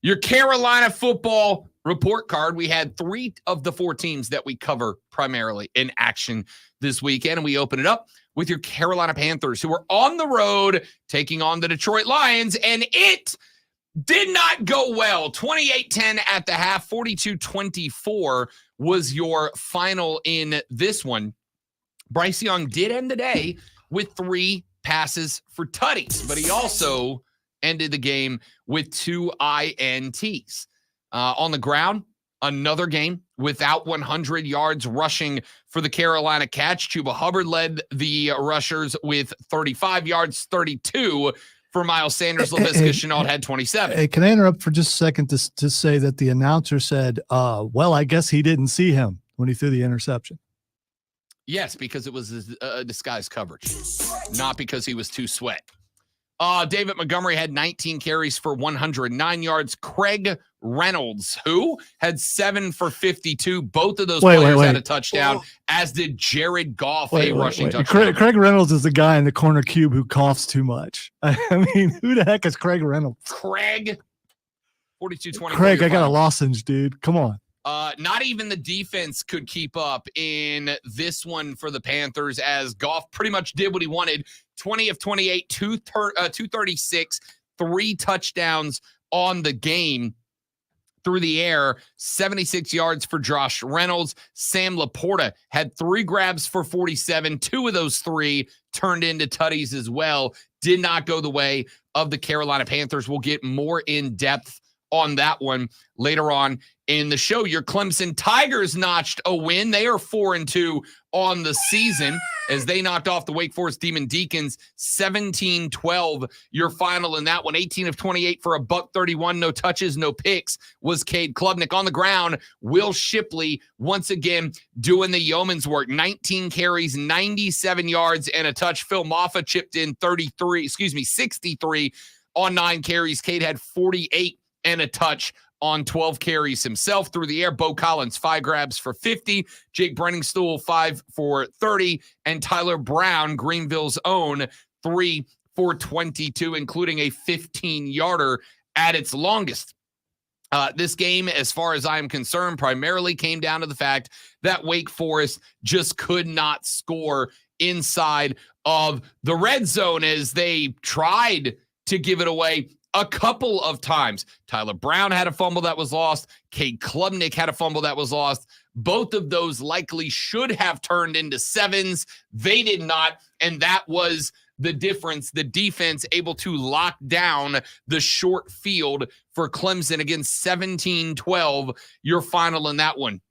Your Carolina football report card. We had 3 of the 4 teams that we cover primarily in action this weekend, and we open it up with your Carolina Panthers, who are on the road taking on the Detroit Lions, and it did not go well. 28-10 at the half, 42-24 was your final in this one. Bryce Young did end the day with 3 passes for tutties, but he also ended the game with 2 INTs. On the ground, another game without 100 yards rushing for the Carolina Cats. Chuba Hubbard led the rushers with 35 yards, 32 for Miles Sanders. LaVisca Chenault had 27. Hey, can I interrupt for just a second to say that the announcer said, well, I guess he didn't see him when he threw the interception. Yes, because it was a disguised coverage, not because he was too sweat. David Montgomery had 19 carries for 109 yards. Craig Reynolds, who had 7 for 52. Both of those players had a touchdown, as did Jared Goff, a rushing touchdown. Craig Reynolds is the guy in the corner cube who coughs too much. I mean, who the heck is Craig Reynolds? Craig, 42-20. Craig, I got a lozenge, dude. Come on. Not even the defense could keep up in this one for the Panthers, as Goff pretty much did what he wanted. 20 of 28, 236, 3 touchdowns on the game through the air, 76 yards for Josh Reynolds. Sam Laporta had 3 grabs for 47. 2 of those 3 turned into tutties as well. Did not go the way of the Carolina Panthers. We'll get more in depth on that one later on in the show. Your Clemson Tigers notched a win. They are 4-2 on the season as they knocked off the Wake Forest Demon Deacons 17-12. Your final in that one, 18 of 28 for a $131. No touches, no picks was Cade Klubnik. On the ground, Will Shipley once again doing the yeoman's work. 19 carries, 97 yards, and a touch. Phil Maffa chipped in 63 on 9 carries. Cade had 48 and a touch on 12 carries himself. Through the air, Bo Collins, 5 grabs for 50. Jake Brenningstool, 5 for 30. And Tyler Brown, Greenville's own, 3 for 22, including a 15-yarder at its longest. This game, as far as I'm concerned, primarily came down to the fact that Wake Forest just could not score inside of the red zone as they tried to give it away a couple of times. Tyler Brown had a fumble that was lost. Cade Klubnik had a fumble that was lost. Both of those likely should have turned into 7s. They did not, and that was the difference. The defense able to lock down the short field for Clemson against 17-12, your final in that one.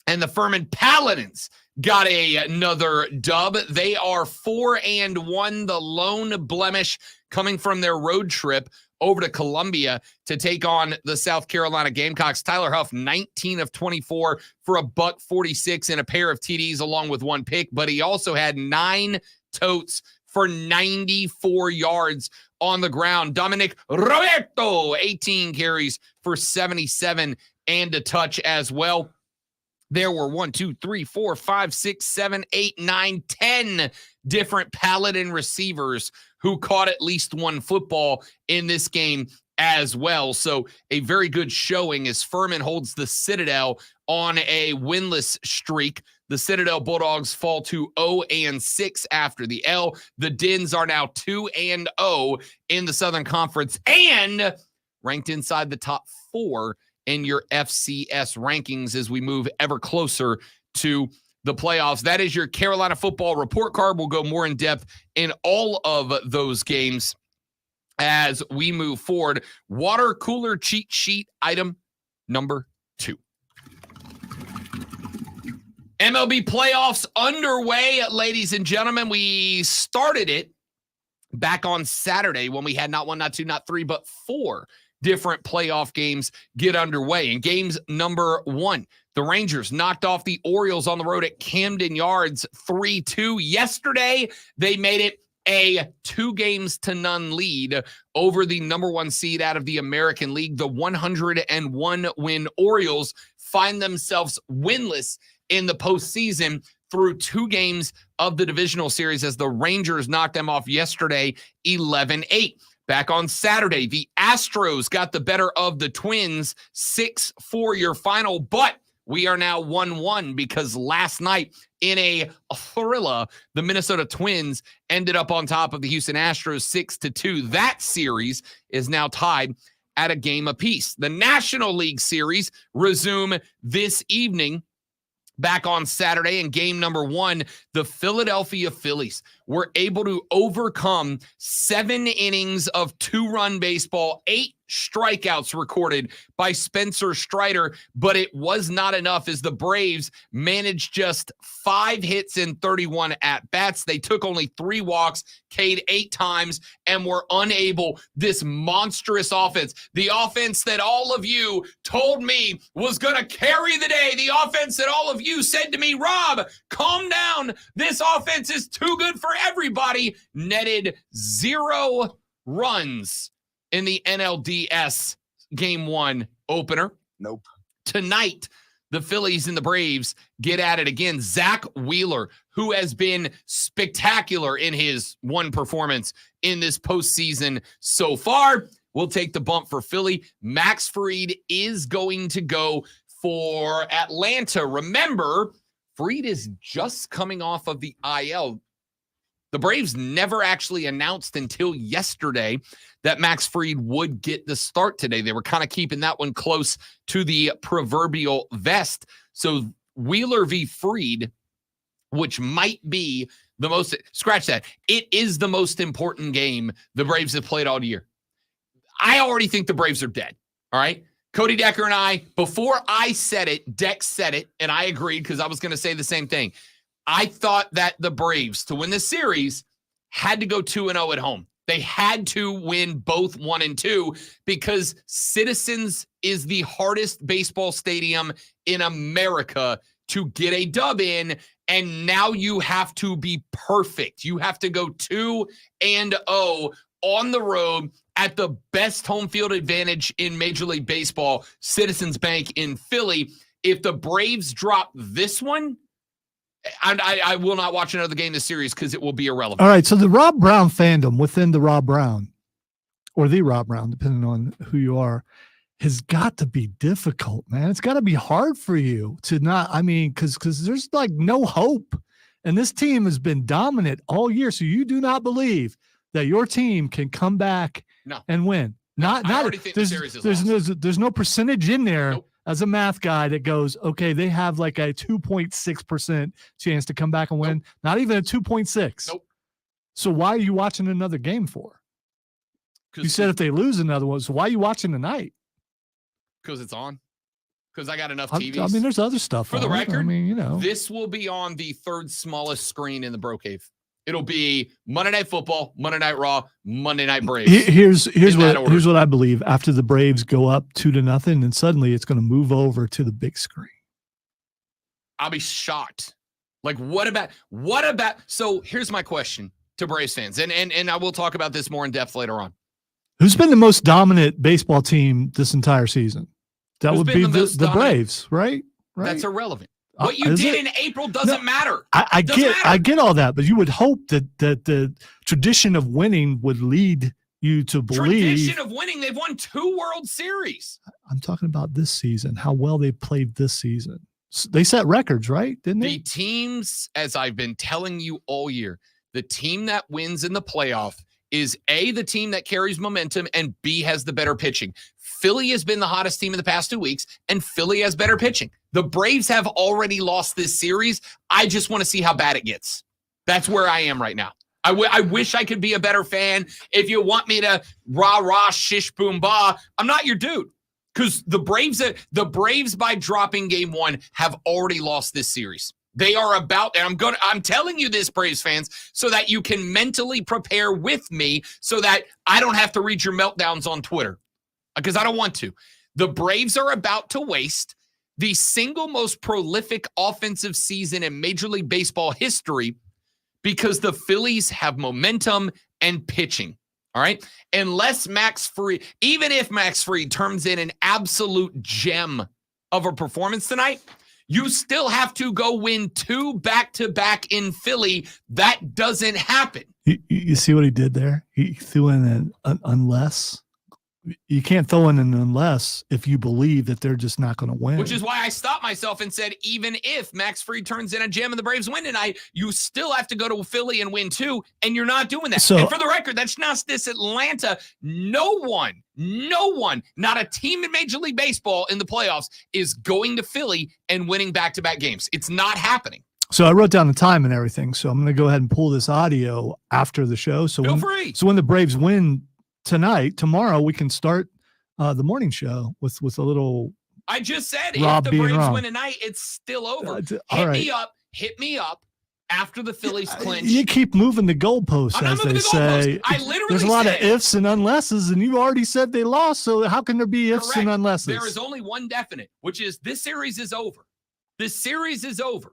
And the Furman Paladins got another dub. They are 4-1, the lone blemish coming from their road trip over to Columbia to take on the South Carolina Gamecocks. Tyler Huff, 19 of 24 for a $146 and a pair of TDs along with 1 pick, but he also had 9 totes for 94 yards on the ground. Dominic Roberto, 18 carries for 77 and a touch as well. There were 1, 2, 3, 4, 5, 6, 7, 8, 9, 10 different Paladin receivers who caught at least one football in this game as well. So a very good showing as Furman holds the Citadel on a winless streak. The Citadel Bulldogs fall to 0-6 after the L. The Dins are now 2-0 in the Southern Conference and ranked inside the top 4 in your FCS rankings as we move ever closer to the playoffs. That is your Carolina football report card. We'll go more in depth in all of those games as we move forward. Water cooler cheat sheet item number 2. MLB playoffs underway, ladies and gentlemen. We started it back on Saturday when we had not 1, not 2, not 3, but 4 different playoff games get underway. In games number 1, the Rangers knocked off the Orioles on the road at Camden Yards 3-2. Yesterday, they made it a 2-0 lead over the number 1 seed out of the American League. The 101-win Orioles find themselves winless in the postseason through 2 games of the divisional series as the Rangers knocked them off yesterday 11-8. Back on Saturday, the Astros got the better of the Twins 6-4 your final, but we are now 1-1 because last night in a thriller, the Minnesota Twins ended up on top of the Houston Astros 6-2. That series is now tied at a game apiece. The National League Series resume this evening. Back on Saturday in game number 1, the Philadelphia Phillies were able to overcome 7 innings of 2-run baseball, 8 strikeouts recorded by Spencer Strider, but it was not enough as the Braves managed just 5 hits in 31 at-bats. They took only 3 walks, K'd 8 times, and were unable. This monstrous offense, the offense that all of you told me was going to carry the day, the offense that all of you said to me, Rob, calm down, this offense is too good for everybody, netted 0 runs in the NLDS Game 1 opener. Nope. Tonight, the Phillies and the Braves get at it again. Zach Wheeler, who has been spectacular in his one performance in this postseason so far, will take the bump for Philly. Max Fried is going to go for Atlanta. Remember, Fried is just coming off of the IL. The Braves never actually announced until yesterday that Max Fried would get the start today. They were kind of keeping that one close to the proverbial vest. So Wheeler v. Fried, which might be the most, scratch that, it is the most important game the Braves have played all year. I already think the Braves are dead, all right? Cody Decker and I, before I said it, Deck said it, and I agreed because I was going to say the same thing. I thought that the Braves, to win the series, had to go 2-0 at home. They had to win both 1 and 2 because Citizens is the hardest baseball stadium in America to get a dub in, and now you have to be perfect. You have to go 2-0 on the road at the best home field advantage in Major League Baseball, Citizens Bank in Philly. If the Braves drop this one, I will not watch another game this series because it will be irrelevant. All right, so the Rob Brown fandom within the Rob Brown, or the Rob Brown, depending on who you are, has got to be difficult, man. It's got to be hard for you to not, I mean, because there's like no hope. And this team has been dominant all year, so you do not believe that your team can come back and win. I already think the series is lost. There's no percentage in there. Nope. As a math guy that goes, okay, they have like a 2.6% chance to come back and win. Nope. Not even a 2.6. Nope. So why are you watching another game for? You said if they lose another one, so why are you watching tonight? Because it's on. Because I got enough TVs. I mean, there's other stuff. For the record, I mean, you know, this will be on the 3rd smallest screen in the Bro Cave. It'll be Monday Night Football, Monday Night Raw, Monday Night Braves. Here's what I believe. After the Braves go up 2-0, and suddenly it's going to move over to the big screen. I'll be shocked. Like, what about? So here's my question to Braves fans. And I will talk about this more in depth later on. Who's been the most dominant baseball team this entire season? That would be the Braves, right? That's irrelevant. What you Is did it? in April doesn't matter. I get all that, but you would hope that the tradition of winning would lead you to believe. Tradition of winning. They've won 2 World Series. I'm talking about this season, how well they played this season. They set records, right? Didn't they? The teams, as I've been telling you all year, the team that wins in the playoff is A, the team that carries momentum, and B, has the better pitching. Philly has been the hottest team in the past 2 weeks, and Philly has better pitching. The Braves have already lost this series. I just want to see how bad it gets. That's where I am right now. I wish I could be a better fan. If you want me to rah-rah, shish, boom, bah, I'm not your dude. Because the Braves, by dropping game 1, have already lost this series. They are about, and I'm telling you this, Braves fans, so that you can mentally prepare with me so that I don't have to read your meltdowns on Twitter. Because I don't want to. The Braves are about to waste the single most prolific offensive season in Major League Baseball history because the Phillies have momentum and pitching. All right. Unless Max Fried, even if Max Fried turns in an absolute gem of a performance tonight, you still have to go win 2 back-to-back in Philly. That doesn't happen. You see what he did there? He threw in an unless. You can't throw in an unless if you believe that they're just not going to win. Which is why I stopped myself and said, even if Max Fried turns in a gem and the Braves win tonight, you still have to go to Philly and win 2, and you're not doing that. So, and for the record, that's not this Atlanta. No one, not a team in Major League Baseball in the playoffs is going to Philly and winning back-to-back games. It's not happening. So I wrote down the time and everything, so I'm going to go ahead and pull this audio after the show. So Feel free. So when the Braves win tomorrow we can start the morning show with a little. I just said Rob if the Braves wrong. win tonight, it's still over. Hit me up after the Phillies clinch. You keep moving the goalposts, as they say. I literally There's a lot of ifs and unlesses, and you already said they lost. So how can there be ifs and unlesses? There is only one definite, which is this series is over. This series is over.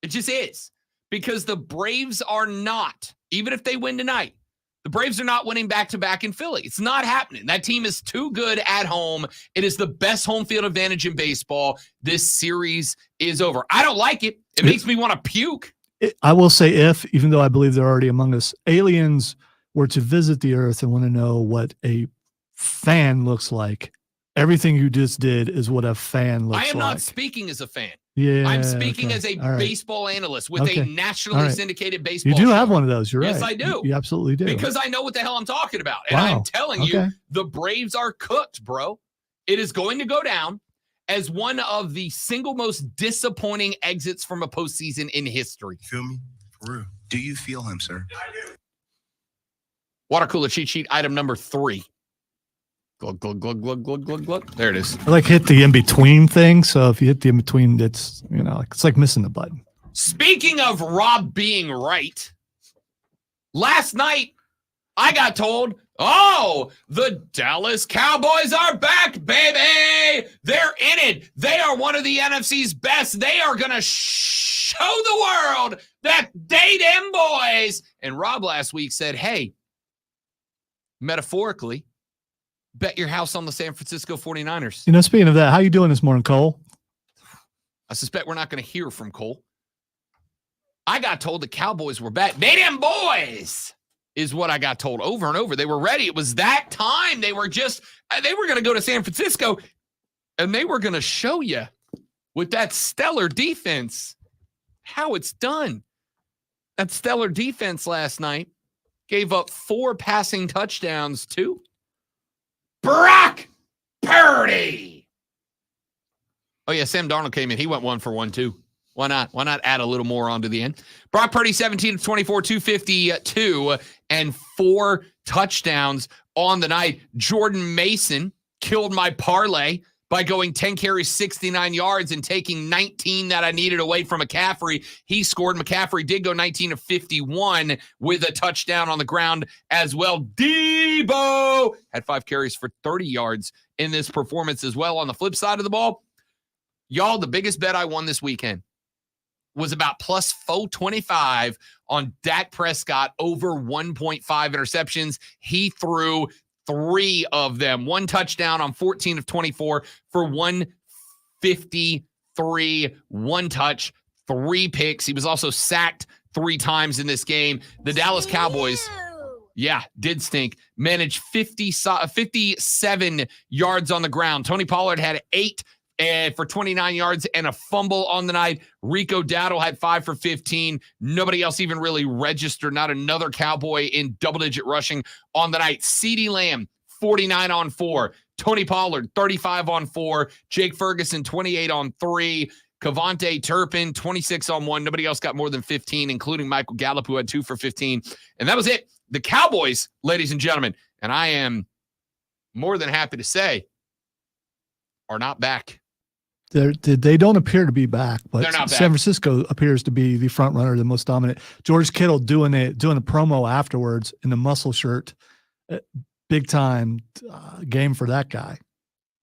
It just is, because the Braves are not, even if they win tonight, the Braves are not winning back-to-back in Philly. It's not happening. That team is too good at home. It is the best home field advantage in baseball. This series is over. I don't like it. It makes me want to puke. I will say even though I believe they're already among us, aliens were to visit the earth and want to know what a fan looks like, everything you just did is what a fan looks like. I am not speaking as a fan. Yeah, I'm speaking as a baseball analyst with a nationally syndicated baseball You do show. have one of those. You're right. Yes, I do. You absolutely do. Because I know what the hell I'm talking about. And I'm telling you, the Braves are cooked, bro. It is going to go down as one of the single most disappointing exits from a postseason in history. Feel me? For real. Do you feel him, sir? I do. Water cooler cheat sheet item number 3. Glug, glug, glug, glug, glug, glug, glug. There it is. I like hit the in-between thing. So if you hit the in-between, it's, it's like missing the button. Speaking of Rob being right, last night I got told, the Dallas Cowboys are back, baby. They're in it. They are one of the NFC's best. They are going to show the world that they them boys. And Rob last week said, hey, metaphorically, bet your house on the San Francisco 49ers. Speaking of that, how you doing this morning, Cole? I suspect we're not going to hear from Cole. I got told the Cowboys were back. They them boys is what I got told over and over. They were ready. It was that time. They were going to go to San Francisco, and they were going to show you with that stellar defense how it's done. That stellar defense last night gave up 4 passing touchdowns to Brock Purdy. Oh, yeah, Sam Darnold came in. He went 1 for 1, too. Why not? Why not add a little more onto the end? Brock Purdy, 17 of 24, 252, and 4 touchdowns on the night. Jordan Mason killed my parlay by going 10 carries, 69 yards, and taking 19 that I needed away from McCaffrey. He scored. McCaffrey did go 19 of 51 with a touchdown on the ground as well. Debo had 5 carries for 30 yards in this performance as well. On the flip side of the ball, y'all, the biggest bet I won this weekend, was about plus 425 on Dak Prescott over 1.5 interceptions. He threw 3 of them. 1 touchdown on 14 of 24 for 153, 1 touch, 3 picks. He was also sacked 3 times in this game. The Dallas Cowboys, did stink. Managed 57 yards on the ground. Tony Pollard had 8 for 29 yards and a fumble on the night. Rico Dowdle had 5 for 15. Nobody else even really registered. Not another Cowboy in double-digit rushing on the night. CeeDee Lamb, 49 on 4. Tony Pollard, 35 on 4. Jake Ferguson, 28 on 3. Kavonte Turpin, 26 on 1. Nobody else got more than 15, including Michael Gallup, who had 2 for 15. And that was it. The Cowboys, ladies and gentlemen, and I am more than happy to say, are not back. They don't appear to be back, but They're not back. San Francisco appears to be the front runner, the most dominant. George Kittle doing a promo afterwards in the muscle shirt. Big time game for that guy.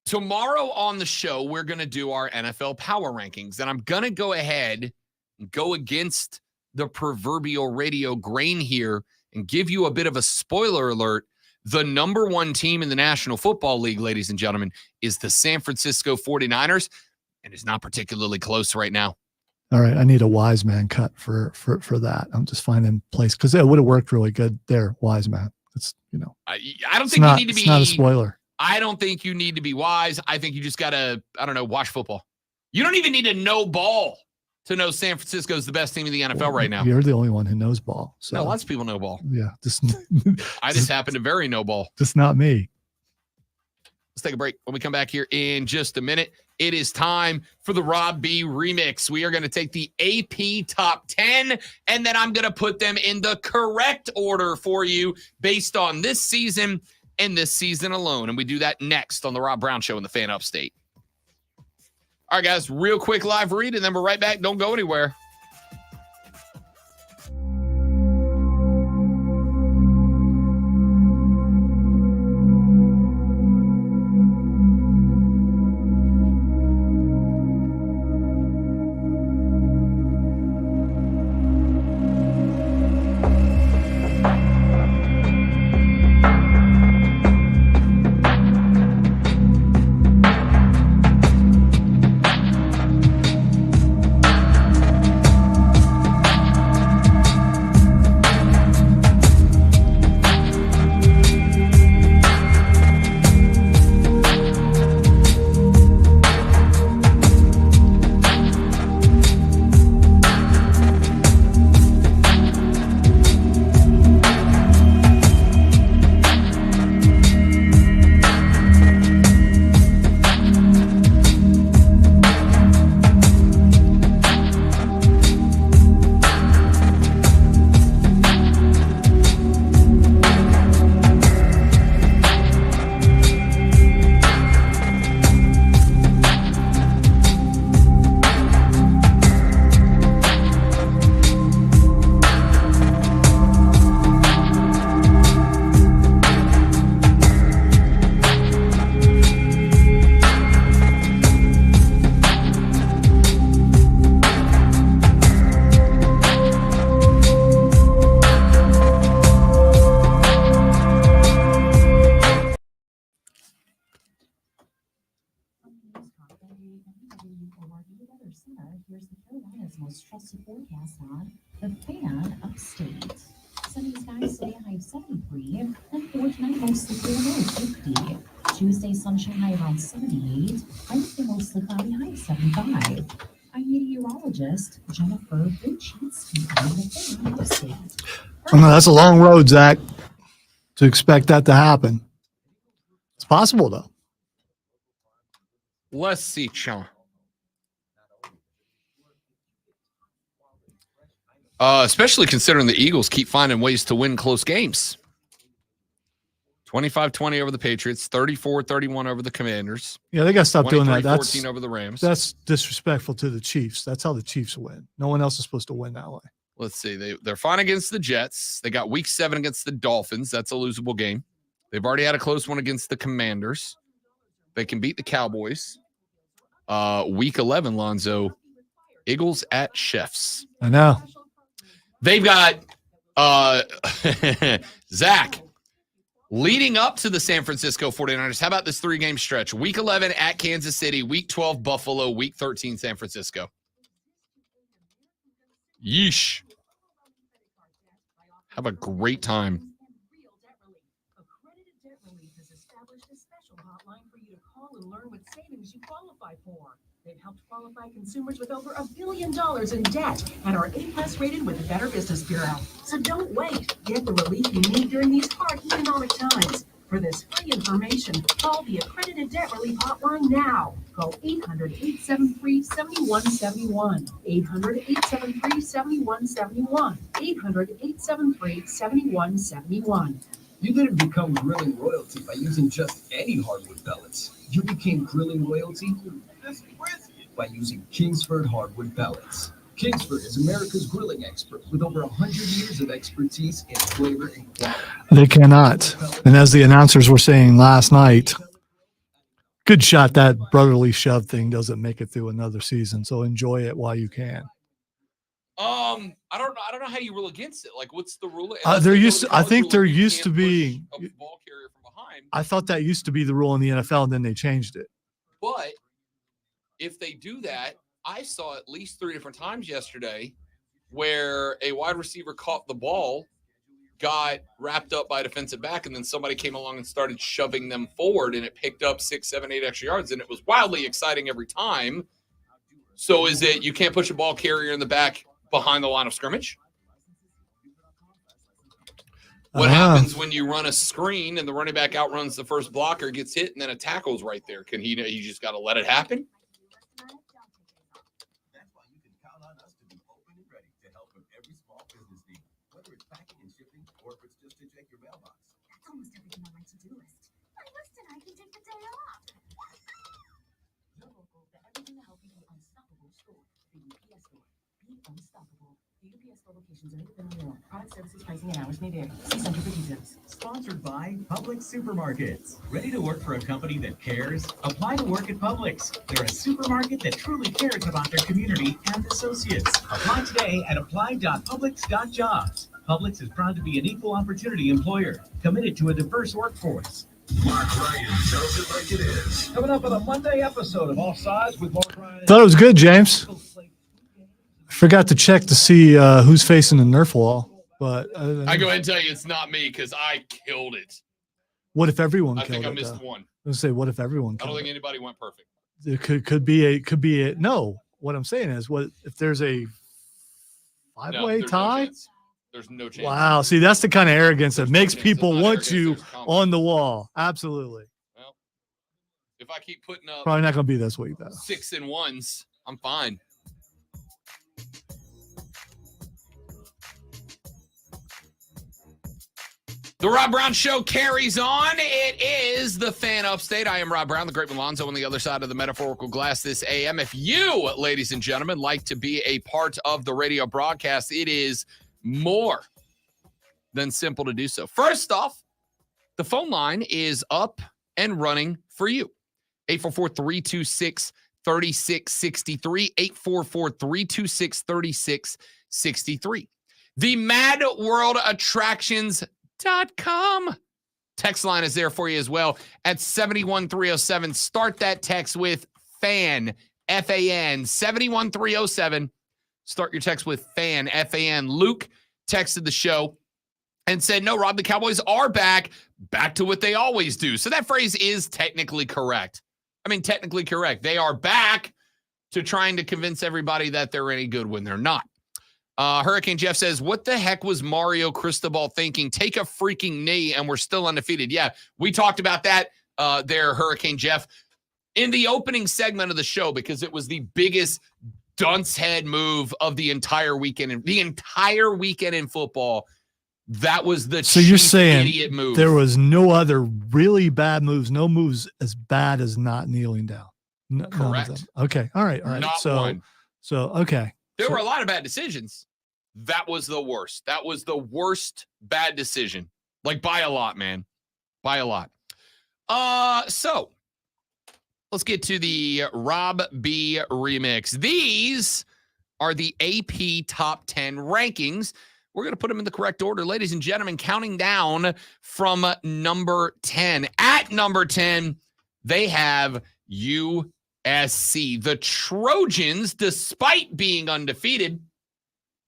Tomorrow on the show, we're going to do our NFL power rankings, and I'm going to go ahead and go against the proverbial radio grain here and give you a bit of a spoiler alert. The number 1 team in the National Football League, ladies and gentlemen, is the San Francisco 49ers, and it's not particularly close right now. All right, I need a wise man cut for that. I'm just finding place because it would have worked really good there, wise man. It's I don't think you need to be. It's not a spoiler. I don't think you need to be wise. I think you just got to, watch football. You don't even need to know ball to know San Francisco is the best team in the NFL right now. You're the only one who knows ball. So No, lots of people know ball. yeah, I just happen to very know ball. just not me. Let's take a break. When we come back here in just a minute, it is time for the Rob B remix. We are going to take the AP top 10, and then I'm going to put them in the correct order for you based on this season and this season alone. And we do that next on the Rob Brown Show in the Fan Upstate. All right, guys, real quick live read, and then we're right back. Don't go anywhere. Here's the Carolina's most trusted forecast on the Fan Upstate. Sunny skies today, high of 73, and for tonight, mostly clear, low of 50. Tuesday, sunshine high around 78. Wednesday, mostly cloudy, high of 75. I'm meteorologist Jennifer Buczynski on the Fan Upstate. I know that's a long road, Zach, to expect that to happen. It's possible, though. Let's see, Sean. Especially considering the Eagles keep finding ways to win close games. 25-20 over the Patriots, 34-31 over the Commanders. Yeah, they got to stop doing that. 23-14 over the Rams. That's disrespectful to the Chiefs. That's how the Chiefs win. No one else is supposed to win that way. Let's see. They're fine against the Jets. They got week 7 against the Dolphins. That's a losable game. They've already had a close one against the Commanders. They can beat the Cowboys. Week 11, Lonzo, Eagles at Chefs. I know. They've got Zach leading up to the San Francisco 49ers. How about this 3-game stretch? Week 11 at Kansas City, Week 12 Buffalo, Week 13 San Francisco. Yeesh. Have a great time. Accredited Debt Relief has established a special hotline for you to call and learn what savings you qualify for. They've helped qualify consumers with over $1 billion in debt and are A+ rated with the Better Business Bureau. So don't wait. Get the relief you need during these hard economic times. For this free information, call the Accredited Debt Relief Hotline now. Call 800-873-7171. 800-873-7171. 800-873-7171. You didn't become grilling royalty by using just any hardwood pellets. You became grilling royalty by using Kingsford hardwood pellets. Kingsford is America's grilling expert with over 100 years of expertise in flavor and quality. They cannot. And as the announcers were saying last night, good shot that brotherly shove thing doesn't make it through another season. So enjoy it while you can. I don't know how you rule against it. Like, what's the rule? I think there used to be. A ball carrier from behind. I thought that used to be the rule in the NFL, and then they changed it. But if they do that, I saw at least 3 different times yesterday where a wide receiver caught the ball, got wrapped up by a defensive back, and then somebody came along and started shoving them forward, and it picked up 6, 7, 8 extra yards, and it was wildly exciting every time. So is it you can't push a ball carrier in the back behind the line of scrimmage? What happens when you run a screen and the running back outruns the first blocker, gets hit, and then a tackle's right there? Can he just got to let it happen? That's why you can count on us to be open and ready to help with every small business need, whether it's packing and shipping or if it's just to check your mailbox. That's almost everything on my to-do list. My list and I can take the day off. Your local, the everything to help you be unstoppable store. The UPS store. Be unstoppable. The UPS store locations are within New York. Product services, pricing, and hours may vary. See Center for details. Sponsored by Publix Supermarkets. Ready to work for a company that cares? Apply to work at Publix. They're a supermarket that truly cares about their community and associates. Apply today at apply.publix.jobs. Publix is proud to be an equal opportunity employer, committed to a diverse workforce. Mark Ryan tells it like it is. Coming up on a Monday episode of Offsides with Mark Ryan. Thought it was good, James. I forgot to check to see who's facing the Nerf wall. But I go ahead and tell you it's not me because I killed it. What if everyone I killed think I it? missed Though? one. I was gonna say, what if everyone I killed don't think it? anybody went perfect. It could be a no. What I'm saying is, what if there's a No, five-way there's tie? No chance. There's no chance. Wow. See, that's the kind of arrogance that There's no makes chance. people There's not want arrogance, you there's confidence. on the wall. Absolutely. Well, if I keep putting up Probably not going to be this week, though. 6 and 1s, I'm fine. The Rob Brown Show carries on. It is the Fan Upstate. I am Rob Brown, the great Malonzo on the other side of the metaphorical glass this AM. If you, ladies and gentlemen, like to be a part of the radio broadcast, it is more than simple to do so. First off, the phone line is up and running for you. 844-326-3663, 844-326-3663. The Mad World Attractions.com. Text line is there for you as well at 71307. Start that text with FAN, F-A-N, 71307. Start your text with FAN, F-A-N. Luke texted the show and said, no, Rob, the Cowboys are back to what they always do. So that phrase is technically correct. I mean, technically correct. They are back to trying to convince everybody that they're any good when they're not. Hurricane Jeff says, what the heck was Mario Cristobal thinking? Take a freaking knee and we're still undefeated. Yeah, we talked about that there, Hurricane Jeff, in the opening segment of the show because it was the biggest dunce head move of the entire weekend. In football, that was the So you're saying idiot move. there was no other really bad moves, no moves as bad as not kneeling down. None of Correct. them. Okay. All right. Not So, one. Okay. There were a lot of bad decisions. That was the worst. That was the worst bad decision. Like by a lot, man. By a lot. So let's get to the Rob B remix. These are the AP top 10 rankings. We're going to put them in the correct order. Ladies and gentlemen, counting down from number 10. At number 10, they have USC. The Trojans, despite being undefeated,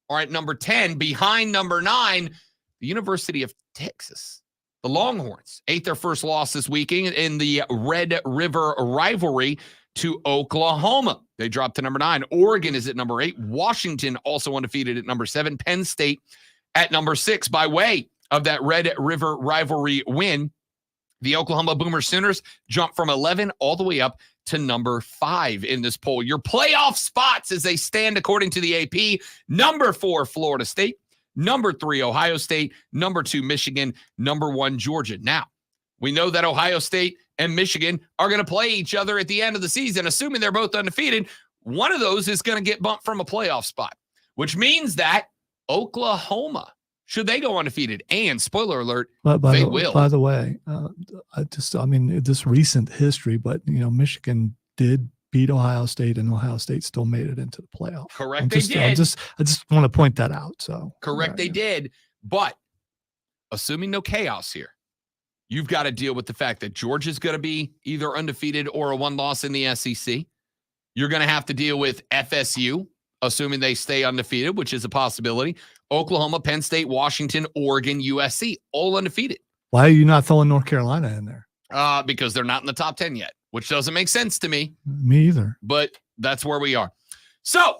are at number 10. Behind number 9, the University of Texas. The Longhorns ate their first loss this weekend in the Red River rivalry to Oklahoma. They dropped to number 9. Oregon is at number 8. Washington also undefeated at number 7. Penn State at number 6 by way of that Red River rivalry win. The Oklahoma Boomer Sooners jumped from 11 all the way up to number 5 in this poll. Your playoff spots as they stand according to the AP: number 4, Florida State; number 3, Ohio State; number 2, Michigan; number 1, Georgia. Now, we know that Ohio State and Michigan are going to play each other at the end of the season. Assuming they're both undefeated, one of those is going to get bumped from a playoff spot, which means that Oklahoma, should they go undefeated, and spoiler alert, they will. By the way, this recent history, but Michigan did beat Ohio State, and Ohio State still made it into the playoff. Correct, they did. I just want to point that out. So correct, they did. But assuming no chaos here, you've got to deal with the fact that Georgia's going to be either undefeated or a one loss in the SEC. You're going to have to deal with FSU, assuming they stay undefeated, which is a possibility. Oklahoma, Penn State, Washington, Oregon, USC, all undefeated. Why are you not throwing North Carolina in there? Because they're not in the top 10 yet, which doesn't make sense to me. Me either. But that's where we are. So,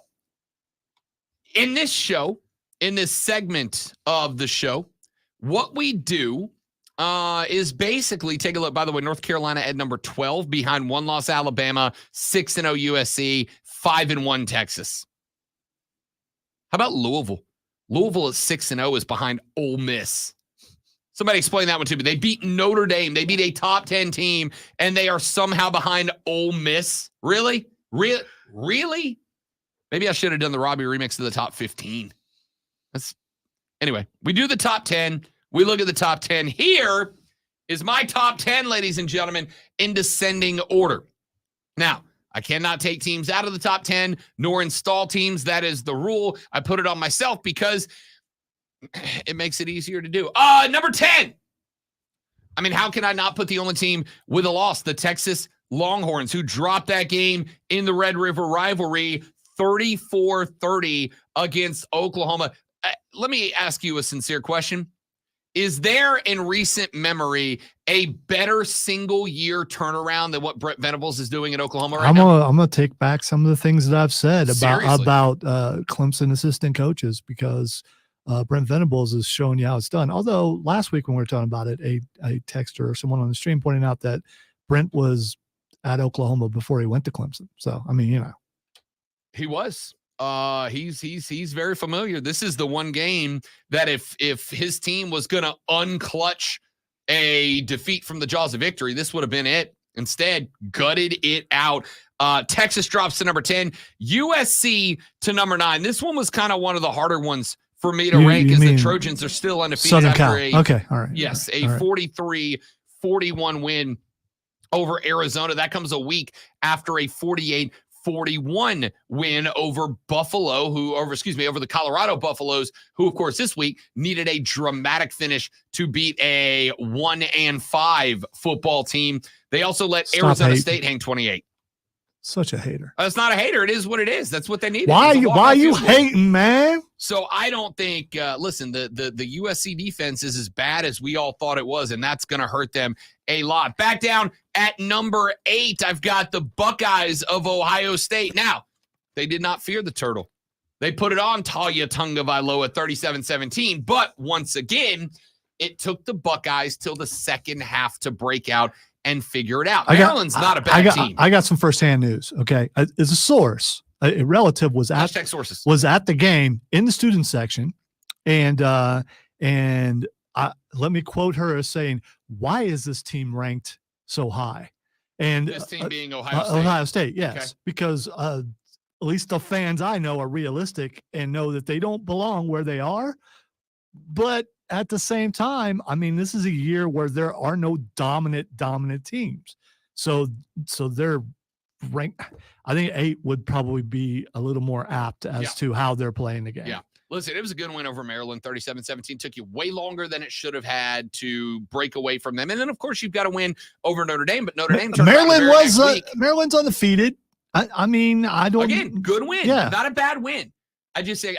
in this show, in this segment of the show, what we do is basically take a look. By the way, North Carolina at number 12, behind 1-loss Alabama, 6-0 USC, 5-1 Texas. How about Louisville? Louisville at 6-0 is behind Ole Miss. Somebody explain that one to me. They beat Notre Dame. They beat a top 10 team, and they are somehow behind Ole Miss. Really? Really? Maybe I should have done the Robbie remix of the top 15. Anyway, we do the top 10. We look at the top 10. Here is my top 10, ladies and gentlemen, in descending order. Now, I cannot take teams out of the top 10 nor install teams. That is the rule. I put it on myself because it makes it easier to do. Number 10. I mean, how can I not put the only team with a loss? The Texas Longhorns, who dropped that game in the Red River rivalry 34-30 against Oklahoma. Let me ask you a sincere question. Is there in recent memory a better single-year turnaround than what Brent Venables is doing at Oklahoma right now? I'm gonna take back some of the things that I've said Seriously? about Clemson assistant coaches, because Brent Venables is showing you how it's done. Although last week when we were talking about it, a texter or someone on the stream pointing out that Brent was at Oklahoma before he went to Clemson. So I mean, He was. He's very familiar. This is the one game that if his team was going to unclutch a defeat from the jaws of victory, this would have been it. Instead, gutted it out. Texas drops to number 10. USC to number 9. This one was kind of one of the harder ones for me to rank, as the Trojans are still undefeated Southern after Cal. Okay, all right. Yes, all right. a 43-41 win over Arizona. That comes a week after a 48-41 win over over the Colorado Buffaloes, who, of course, this week needed a dramatic finish to beat a 1-5 football team. They also let Arizona State hang 28. Such a hater. That's not a hater. It is what it is. That's what they needed. Why are you hating, man? So I don't think, listen, the USC defense is as bad as we all thought it was, and that's going to hurt them a lot. Back down at number 8, I've got the Buckeyes of Ohio State. Now, they did not fear the turtle. They put it on Talia Tagovailoa 37-17, but once again, it took the Buckeyes till the second half to break out and figure it out. Maryland's not a bad team. I got some firsthand news. Okay, as a source, a relative was at the game in the student section, and let me quote her as saying, "Why is this team ranked so high?" And this team being Ohio State. Ohio State, yes, Okay. because at least the fans I know are realistic and know that they don't belong where they are, but at the same time, I mean, this is a year where there are no dominant teams. So they're rank. I think 8 would probably be a little more apt as to how they're playing the game. Yeah. Listen, it was a good win over Maryland, 37-17. Took you way longer than it should have had to break away from them. And then, of course, you've got to win over Notre Dame. But Notre Dame turned around the very next week. Maryland's undefeated. I mean, I don't. Again, good win. Yeah. Not a bad win. I just say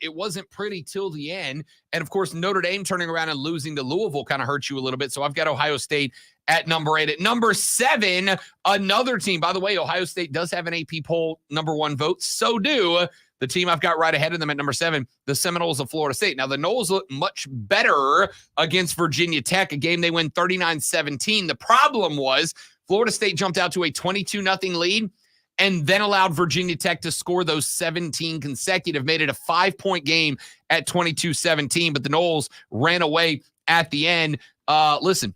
it wasn't pretty till the end. And, of course, Notre Dame turning around and losing to Louisville kind of hurt you a little bit. So I've got Ohio State at number 8. At number 7, another team. By the way, Ohio State does have an AP poll number 1 vote. So do the team I've got right ahead of them at number 7, the Seminoles of Florida State. Now, the Noles look much better against Virginia Tech, a game they win 39-17. The problem was Florida State jumped out to a 22-0 lead and then allowed Virginia Tech to score those 17 consecutive, made it a 5-point game at 22-17, but the Noles ran away at the end. Listen,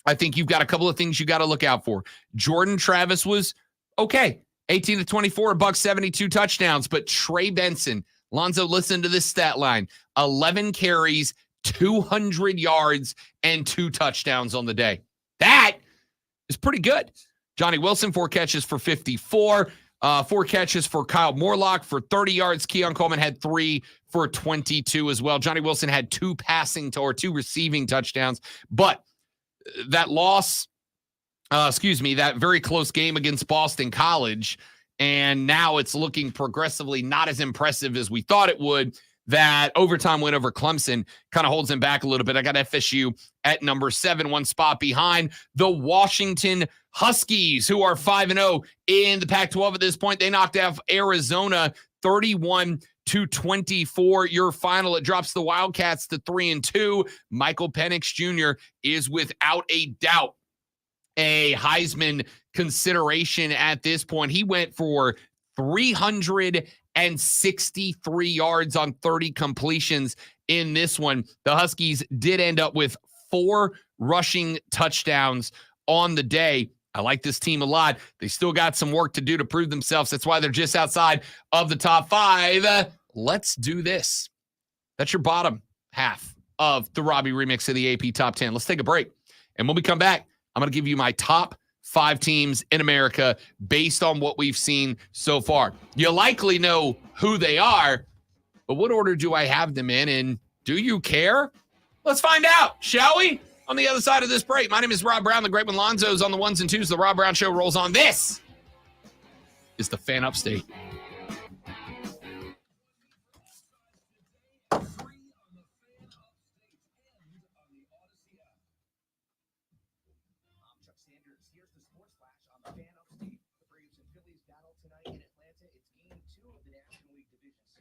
I think you've got a couple of things you got to look out for. Jordan Travis was okay. 18-24, $172 touchdowns. But Trey Benson, Lonzo, listen to this stat line. 11 carries, 200 yards, and 2 touchdowns on the day. That is pretty good. Johnny Wilson, 4 catches for 54. 4 catches for Kyle Morlock for 30 yards. Keon Coleman had 3 for 22 as well. Johnny Wilson had 2 receiving touchdowns. But that loss, that very close game against Boston College, and now it's looking progressively not as impressive as we thought it would. That overtime win over Clemson kind of holds him back a little bit. I got FSU at number 7, 1 spot behind the Washington Huskies, who are 5-0 in the Pac-12 at this point. They knocked off Arizona 31-24. Your final, it drops the Wildcats to 3-2. Michael Penix Jr. is without a doubt a Heisman consideration at this point. He went for 363 yards on 30 completions in this one. The Huskies did end up with 4 rushing touchdowns on the day. I like this team a lot. They still got some work to do to prove themselves. That's why they're just outside of the top 5. Let's do this. That's your bottom half of the Robbie remix of the AP Top 10. Let's take a break. And when we come back, I'm going to give you my top 5 teams in America based on what we've seen so far. You likely know who they are, but what order do I have them in? And do you care? Let's find out, shall we? On the other side of this break. My name is Rob Brown. The great one Lonzo's on the 1s and 2s. The Rob Brown Show rolls on. This is the Fan Upstate.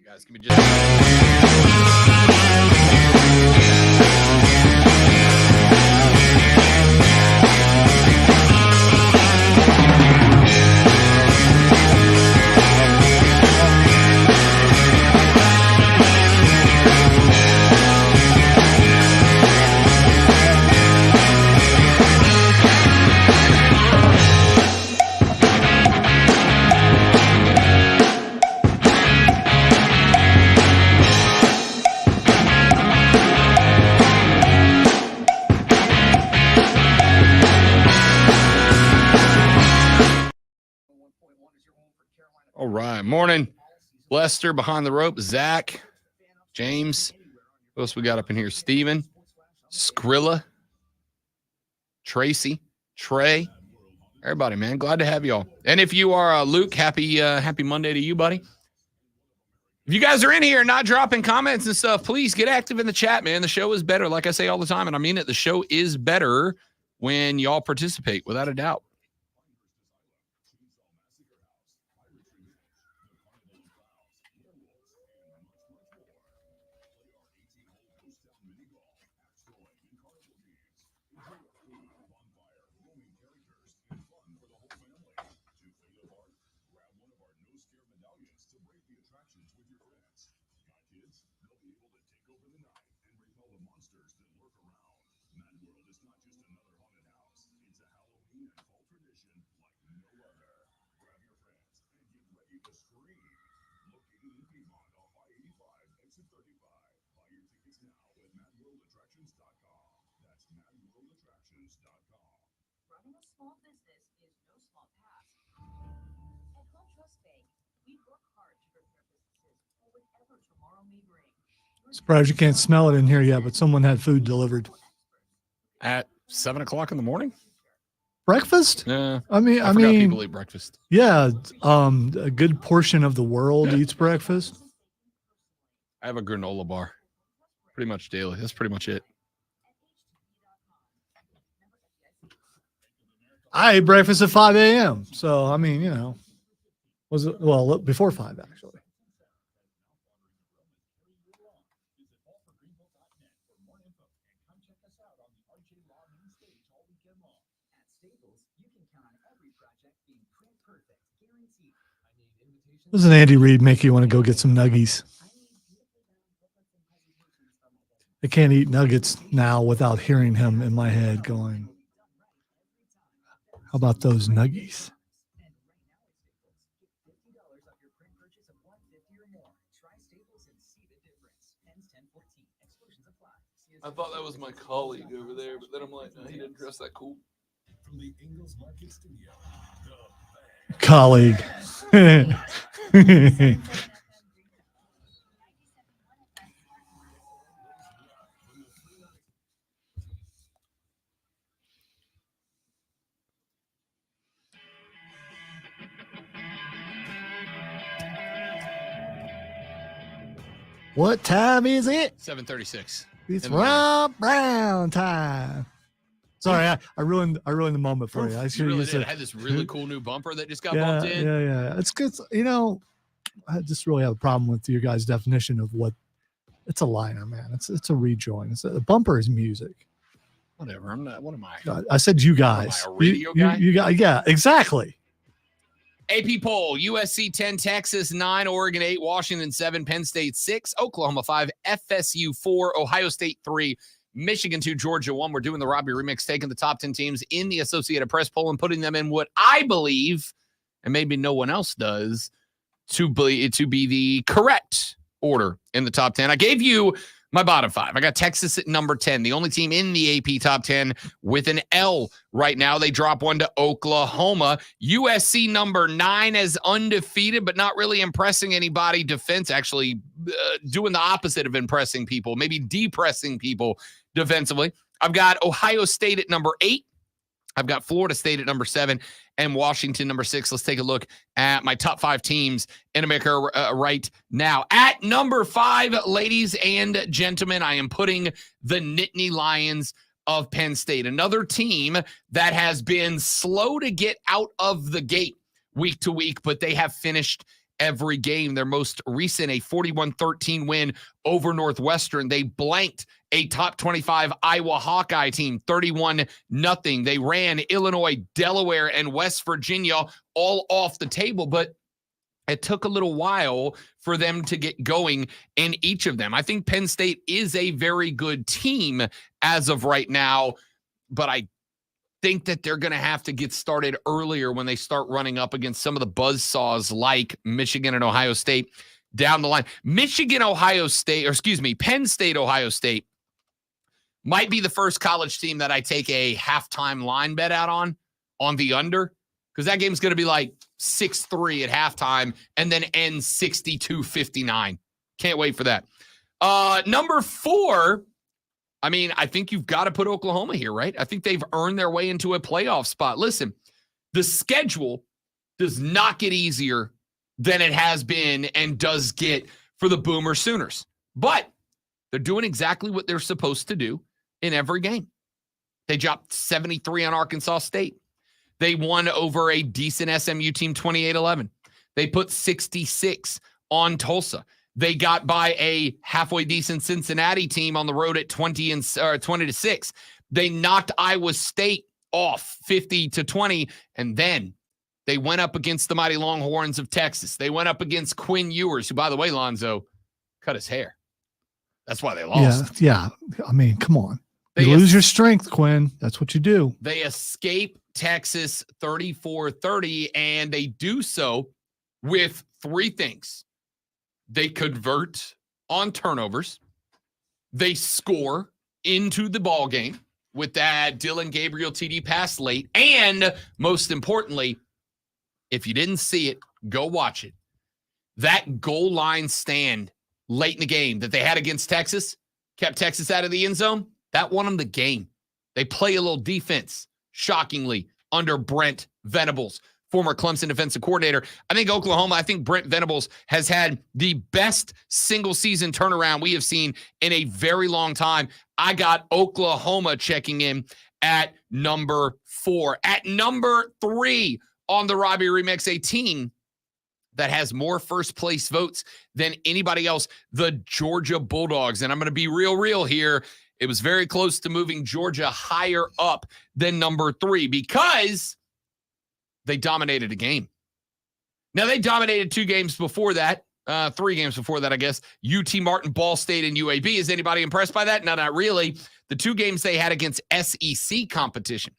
Guys, give me just all right. Morning. Lester behind the rope. Zach, James. Who else we got up in here? Steven, Skrilla, Tracy, Trey. Everybody, man. Glad to have y'all. And if you are Luke, happy Monday to you, buddy. If you guys are in here and not dropping comments and stuff, please get active in the chat, man. The show is better. Like I say all the time, and I mean it. The show is better when y'all participate, without a doubt. Running a small business is no small task. Surprised you can't smell it in here yet, but someone had food delivered. At 7 o'clock in the morning? Breakfast? Yeah. I mean, I forgot people eat breakfast. yeah. A good portion of the world eats breakfast. I have a granola bar pretty much daily. That's pretty much it. I ate breakfast at 5 a.m. So, I mean, was it, well, before 5, actually. Doesn't Andy Reid make you want to go get some nuggies? I can't eat nuggets now without hearing him in my head going, how about those nuggies? I thought that was my colleague over there, but then I'm like, no, he didn't dress that cool. From the Ingles Market Studio. Colleague. What time is it? 7:36. It's Rob Brown time. Sorry, I ruined the moment for you. I You really did. I had this really cool new bumper that just got bumped in. Yeah. It's good. I just really have a problem with your guys' definition of what it's a liner, man. It's a rejoin. A bumper is music. Whatever. I'm not. What am I? I said you guys. Am I a radio guy? You got, yeah, exactly. AP poll: USC 10, Texas 9, Oregon 8, Washington 7, Penn State 6, Oklahoma 5, FSU 4, Ohio State 3, Michigan 2, Georgia 1. We're doing the Robbie Remix, taking the top 10 teams in the Associated Press poll and putting them in what I believe, and maybe no one else does, to be the correct order in the top 10. I gave you my bottom 5. I got Texas at number 10, the only team in the AP top 10 with an L right now. They drop one to Oklahoma. USC number 9 as undefeated, but not really impressing anybody. Defense actually doing the opposite of impressing people, maybe depressing people defensively. I've got Ohio State at number 8. I've got Florida State at number 7 and Washington number 6. Let's take a look at my top 5 teams in America right now. At number 5, ladies and gentlemen, I am putting the Nittany Lions of Penn State, another team that has been slow to get out of the gate week to week, but they have finished every game. Their most recent, a 41-13 win over Northwestern. They blanked a top 25 Iowa Hawkeye team, 31-0. They ran Illinois, Delaware, and West Virginia all off the table, but it took a little while for them to get going in each of them. I think Penn State is a very good team as of right now, but I think that they're going to have to get started earlier when they start running up against some of the buzzsaws like Michigan and Ohio State down the line. Penn State, Ohio State might be the first college team that I take a halftime line bet out on the under, because that game's going to be like 6-3 at halftime and then end 62-59. Can't wait for that. Number 4, I think you've got to put Oklahoma here, right? I think they've earned their way into a playoff spot. Listen, the schedule does not get easier than it has been and does get for the Boomer Sooners. But they're doing exactly what they're supposed to do in every game. They dropped 73 on Arkansas State. They won over a decent SMU team 28-11. They put 66 on Tulsa. They got by a halfway decent Cincinnati team on the road at 20-6. They knocked Iowa State off 50-20, and then they went up against the mighty Longhorns of Texas. They went up against Quinn Ewers, who, by the way, Lonzo, cut his hair. That's why they lost. Yeah. Come on. You lose your strength, Quinn. That's what you do. They escape Texas 34-30, and they do so with 3 things. They convert on turnovers. They score into the ball game with that Dylan Gabriel TD pass late. And most importantly, if you didn't see it, go watch it. That goal line stand late in the game that they had against Texas, kept Texas out of the end zone, that won them the game. They play a little defense, shockingly, under Brent Venables, former Clemson defensive coordinator. I think Brent Venables has had the best single-season turnaround we have seen in a very long time. I got Oklahoma checking in at number 4. At number 3 on the Robbie Remix, a team that has more first-place votes than anybody else, the Georgia Bulldogs. And I'm going to be real here. It was very close to moving Georgia higher up than number 3 because they dominated a game. Now, they dominated 2 games before that, 3 games before that, I guess. UT Martin, Ball State, and UAB. Is anybody impressed by that? No, not really. The 2 games they had against SEC competition,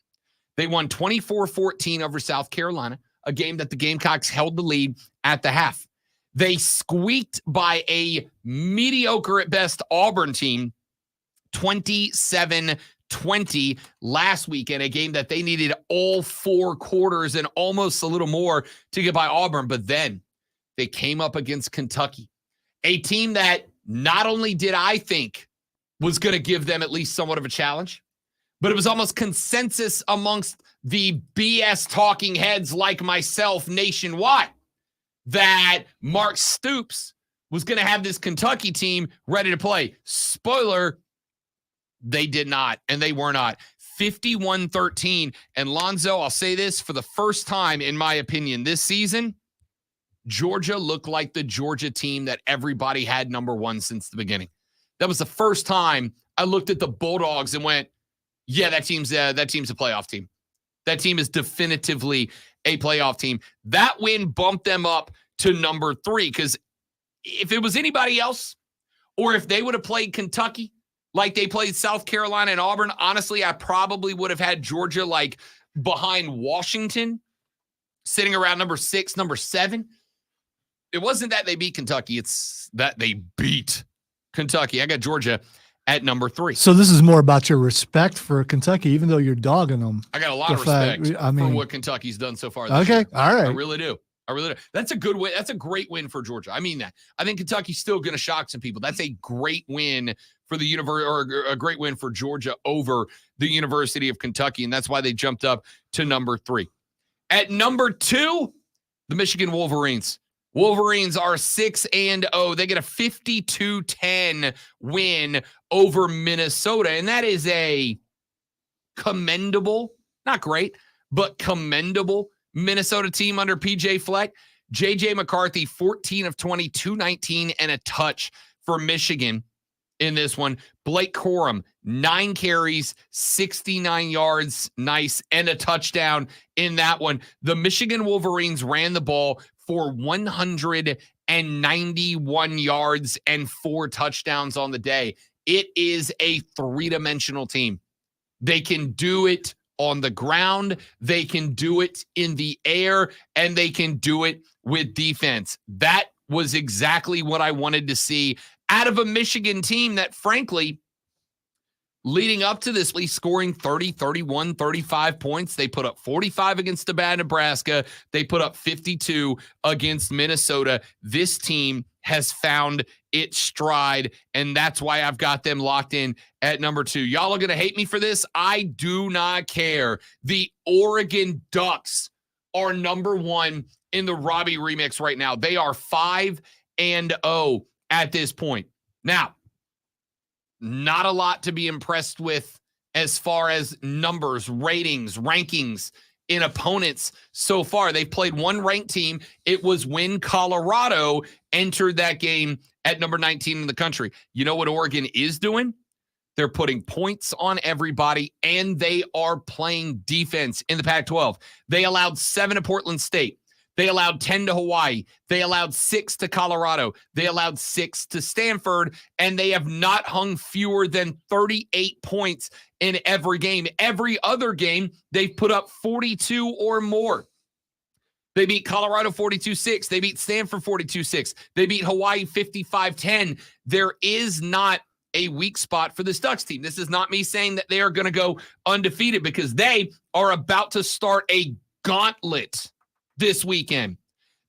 they won 24-14 over South Carolina, a game that the Gamecocks held the lead at the half. They squeaked by a mediocre at best Auburn team 27-20 last week in a game that they needed all 4 quarters and almost a little more to get by Auburn. But then they came up against Kentucky, a team that not only did I think was going to give them at least somewhat of a challenge, but it was almost consensus amongst the BS talking heads like myself nationwide that Mark Stoops was going to have this Kentucky team ready to play. Spoiler, they did not, and they were not. 51-13. And Lonzo, I'll say this for the first time, in my opinion, this season, Georgia looked like the Georgia team that everybody had number 1 since the beginning. That was the first time I looked at the Bulldogs and went, yeah, that team's a playoff team. That team is definitively a playoff team. That win bumped them up to number 3, because if it was anybody else, or if they would have played Kentucky like they played South Carolina and Auburn, honestly, I probably would have had Georgia like behind Washington, sitting around number 6, number 7. It wasn't that they beat Kentucky. It's that they beat Kentucky. I got Georgia at number 3. So this is more about your respect for Kentucky, even though you're dogging them. I got a lot of respect for what Kentucky's done so far this year. All right. I really do. That's a good win. That's a great win for Georgia. I mean that. I think Kentucky's still going to shock some people. That's a great win for the or a great win for Georgia over the University of Kentucky, and that's why they jumped up to number 3. At number 2, the Michigan Wolverines. Wolverines are 6-0. They get a 52-10 win over Minnesota, and that is a commendable, not great, but commendable Minnesota team under PJ Fleck. JJ McCarthy, 14 of 20, 219, and a touch for Michigan in this one. Blake Corum, 9 carries, 69 yards, nice, and a touchdown in that one. The Michigan Wolverines ran the ball for 191 yards and 4 touchdowns on the day. It is a 3-dimensional team. They can do it on the ground, they can do it in the air, and they can do it with defense. That was exactly what I wanted to see out of a Michigan team that, frankly, leading up to this, scoring 30, 31, 35 points. They put up 45 against the bad Nebraska. They put up 52 against Minnesota. This team has found its stride, and that's why I've got them locked in at number 2. Y'all are going to hate me for this. I do not care. The Oregon Ducks are number 1 in the Robbie Remix right now. They are 5-0 at this point. Now, not a lot to be impressed with as far as numbers, ratings, rankings in opponents so far. They've played one ranked team. It was when Colorado entered that game at number 19 in the country. You know what Oregon is doing? They're putting points on everybody, and they are playing defense in the Pac-12. They allowed 7 to Portland State. They allowed 10 to Hawaii. They allowed 6 to Colorado. They allowed 6 to Stanford, and they have not hung fewer than 38 points in every game. Every other game, they've put up 42 or more. They beat Colorado 42-6. They beat Stanford 42-6. They beat Hawaii 55-10. There is not a weak spot for this Ducks team. This is not me saying that they are going to go undefeated, because they are about to start a gauntlet this weekend.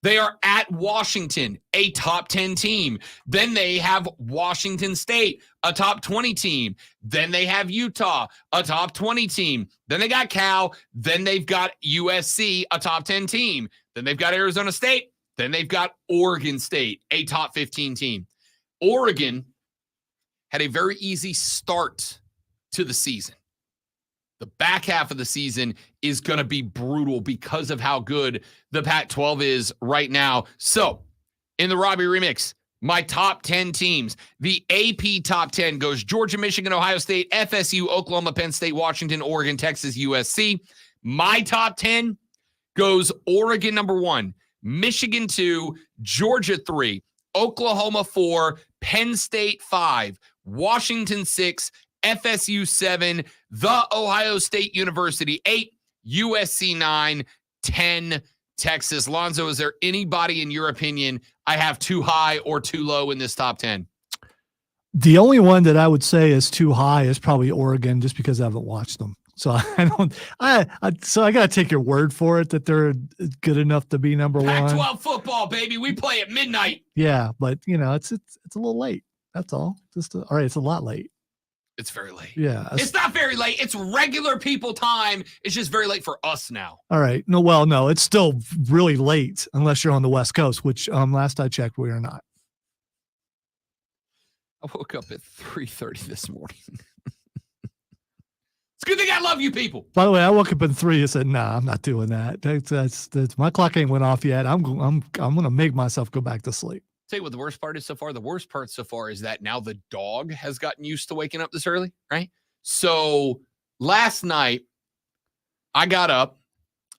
They are at Washington, a top 10 team. Then they have Washington State, a top 20 team. Then they have Utah, a top 20 team. Then they got Cal. Then they've got USC, a top 10 team. Then they've got Arizona State. Then they've got Oregon State, a top 15 team. Oregon had a very easy start to the season. The back half of the season is going to be brutal because of how good the Pac-12 is right now. So, in the Robbie Remix, my top 10 teams. The AP top 10 goes Georgia, Michigan, Ohio State, FSU, Oklahoma, Penn State, Washington, Oregon, Texas, USC. My top 10 goes Oregon number 1, Michigan 2, Georgia 3, Oklahoma 4, Penn State 5, Washington 6, FSU 7, The Ohio State University 8, USC 9, 10, Texas. Lonzo, is there anybody in your opinion I have too high or too low in this top 10? The only one that I would say is too high is probably Oregon, just because I haven't watched them. So I got to take your word for it that they're good enough to be number one. Pac-12 football, baby. We play at midnight. Yeah, but it's a little late. That's all. All right, it's a lot late. It's very late. Yeah. It's not very late. It's regular people time. It's just very late for us now. All right. No, it's still really late unless you're on the West Coast, which last I checked, we are not. I woke up at 3:30 this morning. It's a good thing I love you people. By the way, I woke up at 3 and said, "Nah, I'm not doing that. That's my clock ain't went off yet. I'm gonna make myself go back to sleep." Tell you what the worst part is so far. The worst part so far is that now the dog has gotten used to waking up this early, right? So last night I got up.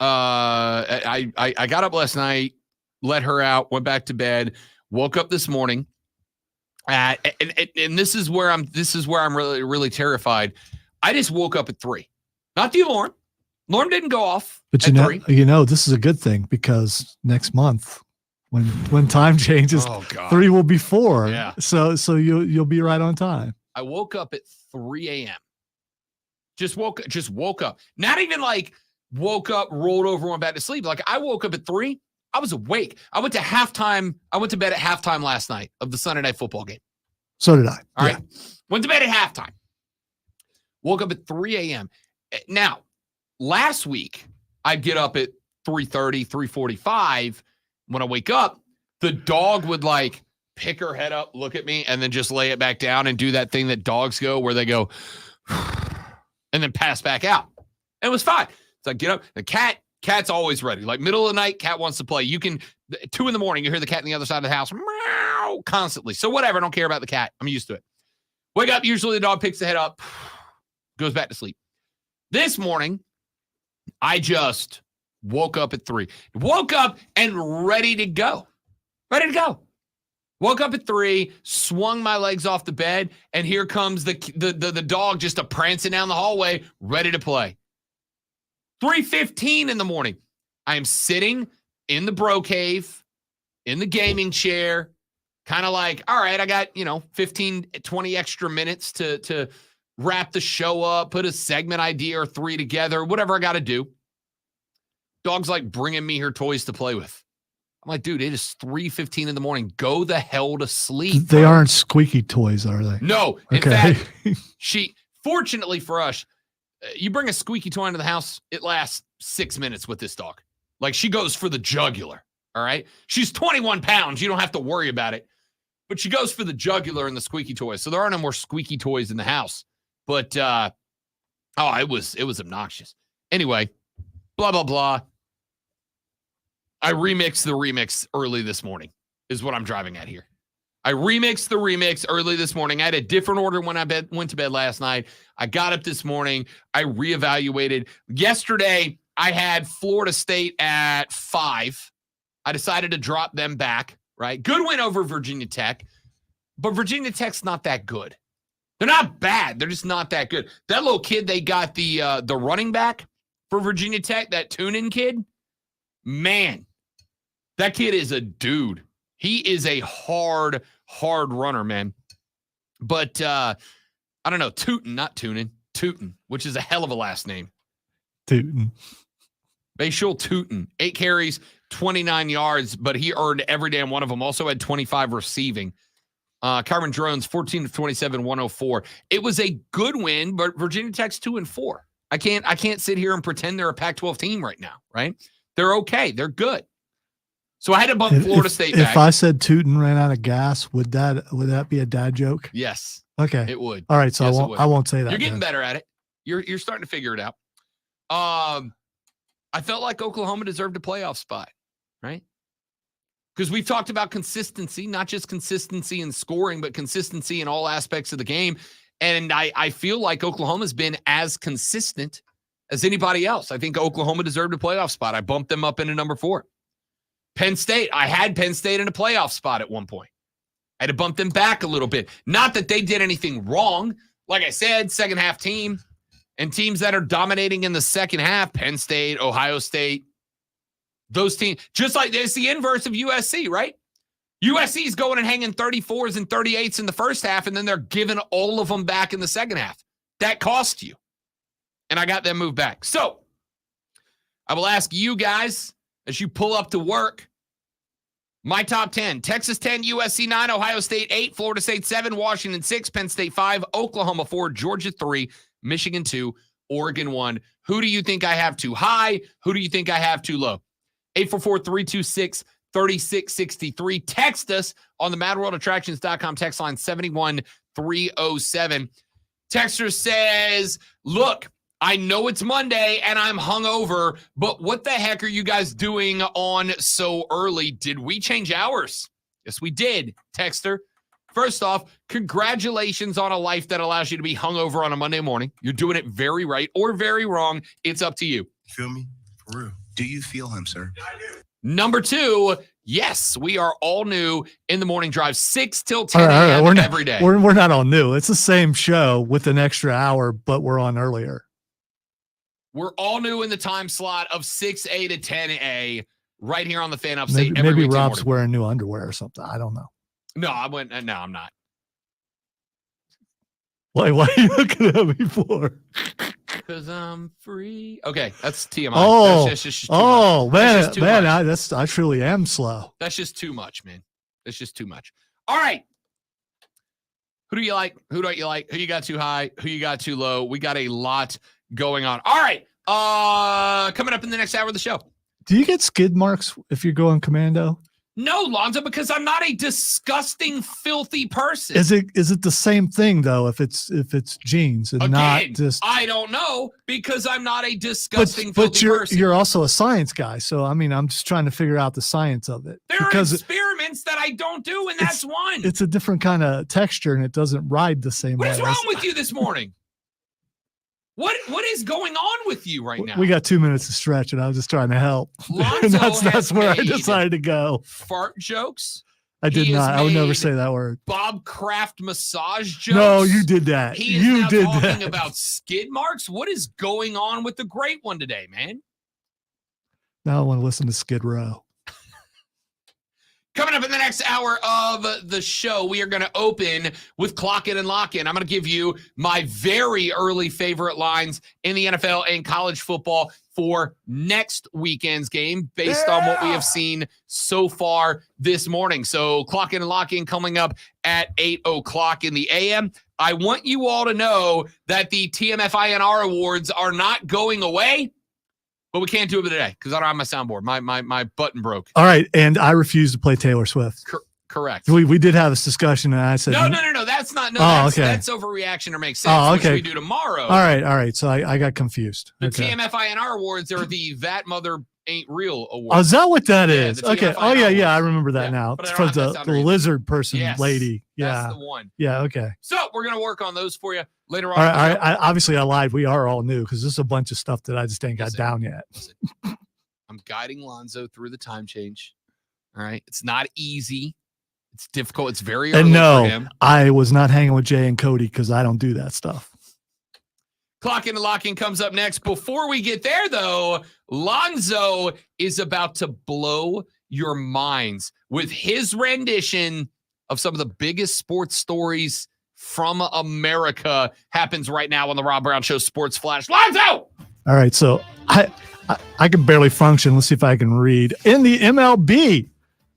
I got up last night, let her out, went back to bed, woke up this morning. And this is where I'm really, really terrified. I just woke up at 3. Not the alarm. Alarm didn't go off. But at 3. this is a good thing, because next month, when time changes, 3 will be 4. Yeah. So you'll be right on time. I woke up at 3 a.m. Just woke up. Not even like woke up, rolled over, went back to sleep. Like, I woke up at 3. I was awake. I went to halftime. I went to bed at halftime last night of the Sunday night football game. So did I. All right. Went to bed at halftime. Woke up at 3 a.m. Now, last week, I'd get up at 3:30, 3:45. When I wake up, the dog would like pick her head up, look at me, and then just lay it back down and do that thing that dogs go where they go and then pass back out. And it was fine. So I get up. The cat's always ready. Like, middle of the night, cat wants to play. You can, 2 a.m, you hear the cat on the other side of the house, meow, constantly. So whatever, I don't care about the cat. I'm used to it. Wake up, usually the dog picks the head up, goes back to sleep. This morning, I just woke up at 3. Woke up and ready to go. Ready to go. Woke up at 3, swung my legs off the bed, and here comes the dog just prancing down the hallway, ready to play. 3:15 in the morning. I am sitting in the bro cave, in the gaming chair, kind of like, all right, I got, 15, 20 extra minutes to wrap the show up, put a segment idea or 3 together, whatever I got to do. Dog's like bringing me her toys to play with. I'm like, dude, it is 3:15 in the morning. Go the hell to sleep. They aren't squeaky toys, are they? No. In fact, fortunately for us, you bring a squeaky toy into the house, it lasts 6 minutes with this dog. Like, she goes for the jugular, all right? She's 21 pounds. You don't have to worry about it. But she goes for the jugular and the squeaky toys. So there are no more squeaky toys in the house. But, it was obnoxious. Anyway, blah, blah, blah. I remixed the remix early this morning is what I'm driving at here. I remixed the remix early this morning. I had a different order when I went to bed last night. I got up this morning. I reevaluated. Yesterday, I had Florida State at 5. I decided to drop them back, right? Good win over Virginia Tech, but Virginia Tech's not that good. They're not bad. They're just not that good. That little kid they got, the running back for Virginia Tech, that tune-in kid, man, that kid is a dude. He is a hard runner, man. But I don't know, Tootin, not Tunin, Tootin, which is a hell of a last name. Tootin. Bashul Tootin, 8 carries, 29 yards, but he earned every damn one of them. Also had 25 receiving. Carmen Drones, 14 of 27, 104. It was a good win, but Virginia Tech's 2-4. I can't sit here and pretend they're a Pac-12 team right now, right? They're okay. They're good. So I had to bump Florida State back. If I said Tootin ran out of gas, would that be a dad joke? Yes. Okay. It would. All right, so yes, I won't say that. You're getting better at it. You're starting to figure it out. I felt like Oklahoma deserved a playoff spot, right? Because we've talked about consistency, not just consistency in scoring, but consistency in all aspects of the game. And I feel like Oklahoma's been as consistent as anybody else. I think Oklahoma deserved a playoff spot. I bumped them up into number 4. Penn State, I had Penn State in a playoff spot at one point. I had to bump them back a little bit. Not that they did anything wrong. Like I said, second half team and teams that are dominating in the second half, Penn State, Ohio State, those teams, just like it's the inverse of USC, right? USC is going and hanging 34s and 38s in the first half, and then they're giving all of them back in the second half. That cost you. And I got them moved back. So I will ask you guys as you pull up to work, my top 10, Texas 10, USC 9, Ohio State 8, Florida State 7, Washington 6, Penn State 5, Oklahoma 4, Georgia 3, Michigan 2, Oregon 1. Who do you think I have too high? Who do you think I have too low? 844-326-3663. Text us on the MadWorldAttractions.com text line 71307. Texter says, look, I know it's Monday and I'm hungover, but what the heck are you guys doing on so early? Did we change hours? Yes, we did, Texter. First off, congratulations on a life that allows you to be hungover on a Monday morning. You're doing it very right or very wrong. It's up to you. Feel me? For real. Do you feel him, sir? I do. Number 2, yes, we are all new in the morning drive, 6 till 10 a.m. every day. We're not all new. It's the same show with an extra hour, but we're on earlier. We're all new in the time slot of 6A to 10A right here on the Fan Upstate. Maybe Rob's wearing new underwear or something. I don't know. No, I'm not. Why are you looking at me for? Because I'm free. Okay, that's TMI. Oh, that's just too much. Man, much. I truly am slow. That's just too much, man. That's just too much. All right. Who do you like? Who don't you like? Who you got too high? Who you got too low? We got a lot going on. All right. Coming up in the next hour of the show. Do you get skid marks if you're going commando? No, Lonzo, because I'm not a disgusting, filthy person. Is it the same thing though? If it's jeans and not just, I don't know because I'm not a disgusting, filthy person. You're also a science guy, so I mean, I'm just trying to figure out the science of it. There are experiments that I don't do, and that's one. It's a different kind of texture, and it doesn't ride the same way. What is wrong with you this morning? What is going on with you right now? We got 2 minutes to stretch, and I was just trying to help. That's where I decided to go. Fart jokes? I did not. I would never say that word. Bob Kraft massage jokes? No, you did that. He is now talking about skid marks? What is going on with the great one today, man? Now I want to listen to Skid Row. Coming up in the next hour of the show, we are going to open with Clock In and Lock In. I'm going to give you my very early favorite lines in the NFL and college football for next weekend's game based on what we have seen so far this morning. So Clock In and Lock In coming up at 8 o'clock in the a.m. I want you all to know that the TMFINR awards are not going away. But we can't do it today because I don't have my soundboard. My button broke. All right, and I refuse to play Taylor Swift. Correct. We did have this discussion, and I said no. That's not. No, that's overreaction or makes sense. Oh, okay. Which we do tomorrow. All right. So I got confused. The TMFINR awards are the That Mother Ain't Real awards. Oh, is that what that is? Okay. Oh yeah. I remember that now. It's for the lizard person lady. Yeah. That's the one. Yeah. Okay. So we're gonna work on those for you later on. All right. Obviously, I lied. We are all new because this is a bunch of stuff that I just ain't got down yet. I'm guiding Lonzo through the time change. All right. It's not easy. It's difficult. It's very early for him. I was not hanging with Jay and Cody because I don't do that stuff. Clock In and Lock In comes up next. Before we get there, though, Lonzo is about to blow your minds with his rendition of some of the biggest sports stories from America. Happens right now on the Rob Brown Show Sports Flash. Lonzo! All right, so I can barely function. Let's see if I can read. In the MLB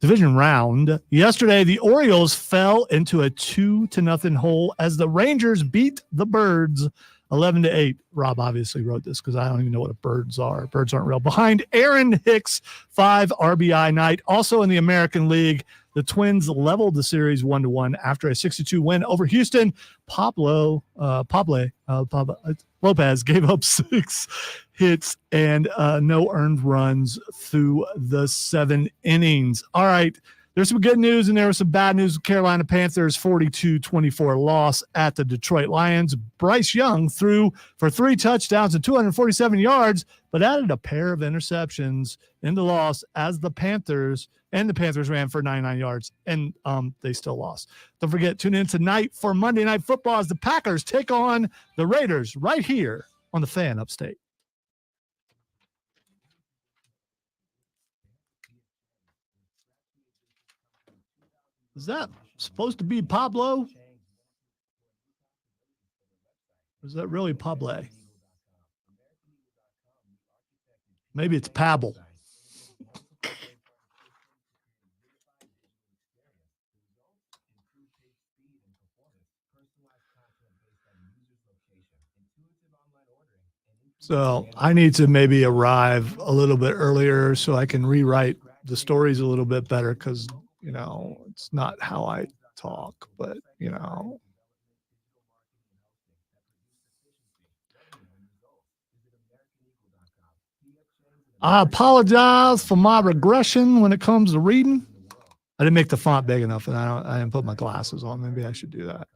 division round yesterday, the Orioles fell into a 2-0 hole as the Rangers beat the Birds 11-8. Rob obviously wrote this because I don't even know what birds are. Birds aren't real. Behind Aaron Hicks' 5 RBI night. Also in the American League, the Twins leveled the series 1-1 after a 6-2 win over Houston. Pablo Lopez gave up 6 hits and no earned runs through the 7 innings. All right. There's some good news and there was some bad news. Carolina Panthers 42-24 loss at the Detroit Lions. Bryce Young threw for 3 touchdowns and 247 yards, but added a pair of interceptions in the loss as the Panthers ran for 99 yards and they still lost. Don't forget, tune in tonight for Monday Night Football as the Packers take on the Raiders right here on the Fan Upstate. Is that supposed to be Pablo? Or is that really Pablo? Maybe it's Pablo. So I need to maybe arrive a little bit earlier so I can rewrite the stories a little bit better because, you know, it's not how I talk, but, you know. I apologize for my regression when it comes to reading. I didn't make the font big enough and I didn't put my glasses on. Maybe I should do that.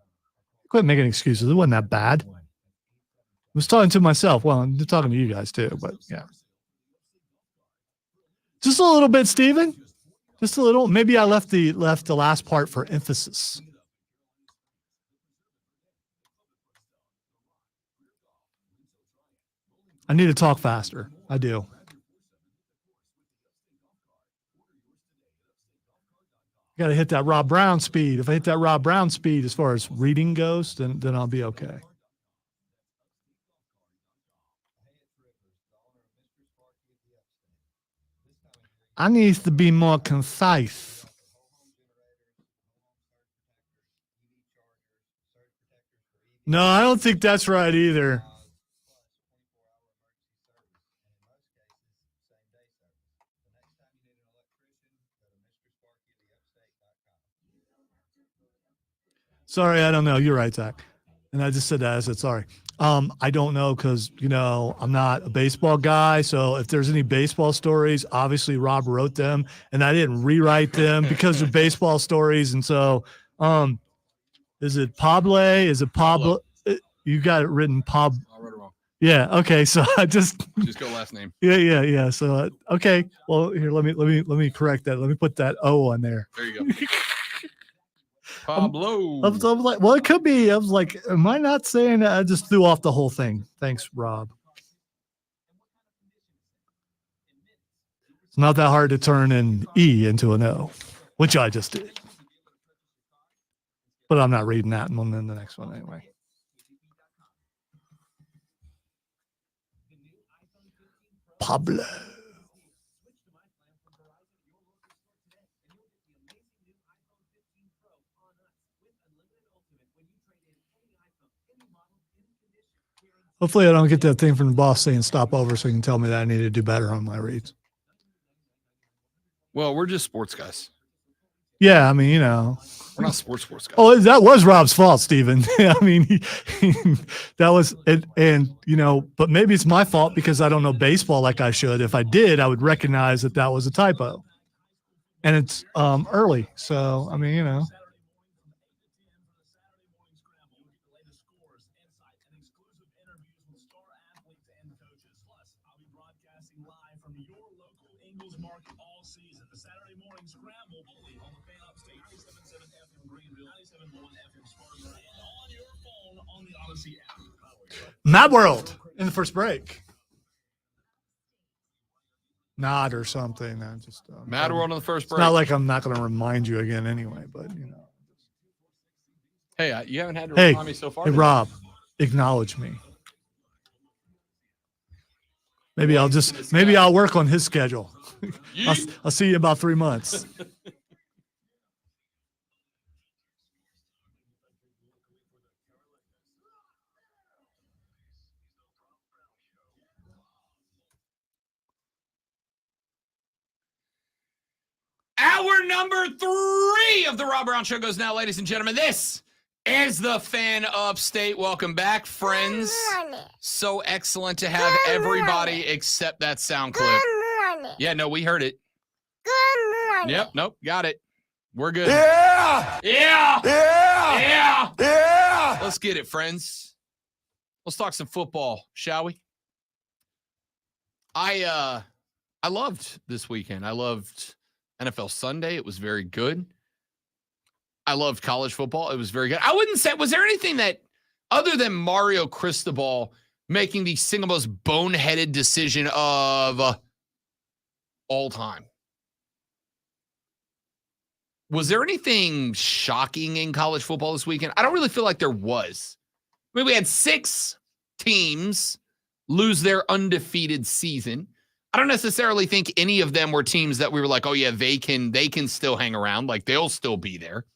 Quit making excuses. It wasn't that bad. I was talking to myself. Well, I'm talking to you guys too, but yeah. Just a little bit, Steven. Just a little. Maybe I left the last part for emphasis. I need to talk faster. I do. Got to hit that Rob Brown speed. If I hit that Rob Brown speed as far as reading goes, then I'll be okay. I need to be more concise. No, I don't think that's right either. Sorry, I don't know. You're right, Zach. And I just said that. I said sorry. I don't know because, you know, I'm not a baseball guy. So if there's any baseball stories, obviously Rob wrote them and I didn't rewrite them because of baseball stories. And so is it Pablo? Is it Pablo? You got it written Pab. I wrote it wrong. Yeah. Okay. So I just go last name. Yeah. So okay. Well, here, let me correct that. Let me put that O on there. There you go. Pablo. I was like, well, it could be. I was like, am I not saying that? I just threw off the whole thing. Thanks, Rob. It's not that hard to turn an E into an O, which I just did. But I'm not reading that one in the next one anyway. Pablo. Hopefully I don't get that thing from the boss saying stop over so you can tell me that I need to do better on my reads. Well, we're just sports guys. Yeah, I mean, you know. We're not sports guys. Oh, that was Rob's fault, Steven. I mean, that was it. And, you know, but maybe it's my fault because I don't know baseball like I should. If I did, I would recognize that that was a typo. And it's early. So, I mean, you know. Mad World in the first break. Nod or something. I just Mad World in the first break. It's not like I'm not going to remind you again anyway, but you know. Hey, you haven't had to remind me so far. Hey, Rob, acknowledge me. Maybe I'll work on his schedule. Yeet. I'll see you in about 3 months. Hour number 3 of the Rob Brown Show goes now, ladies and gentlemen. This is the Fan Upstate. Welcome back, friends. So excellent to have everybody except that sound clip. Yeah, no, we heard it. Good morning. Yep, nope, got it. We're good. Yeah! Yeah! Yeah! Yeah! Yeah! Let's get it, friends. Let's talk some football, shall we? I loved this weekend. I loved NFL Sunday. It was very good. I loved college football. It was very good. I wouldn't say, was there anything that, other than Mario Cristobal making the single most boneheaded decision of all time? Was there anything shocking in college football this weekend? I don't really feel like there was. I mean, we had 6 teams lose their undefeated season. I don't necessarily think any of them were teams that we were like, oh yeah, they can still hang around. Like they'll still be there.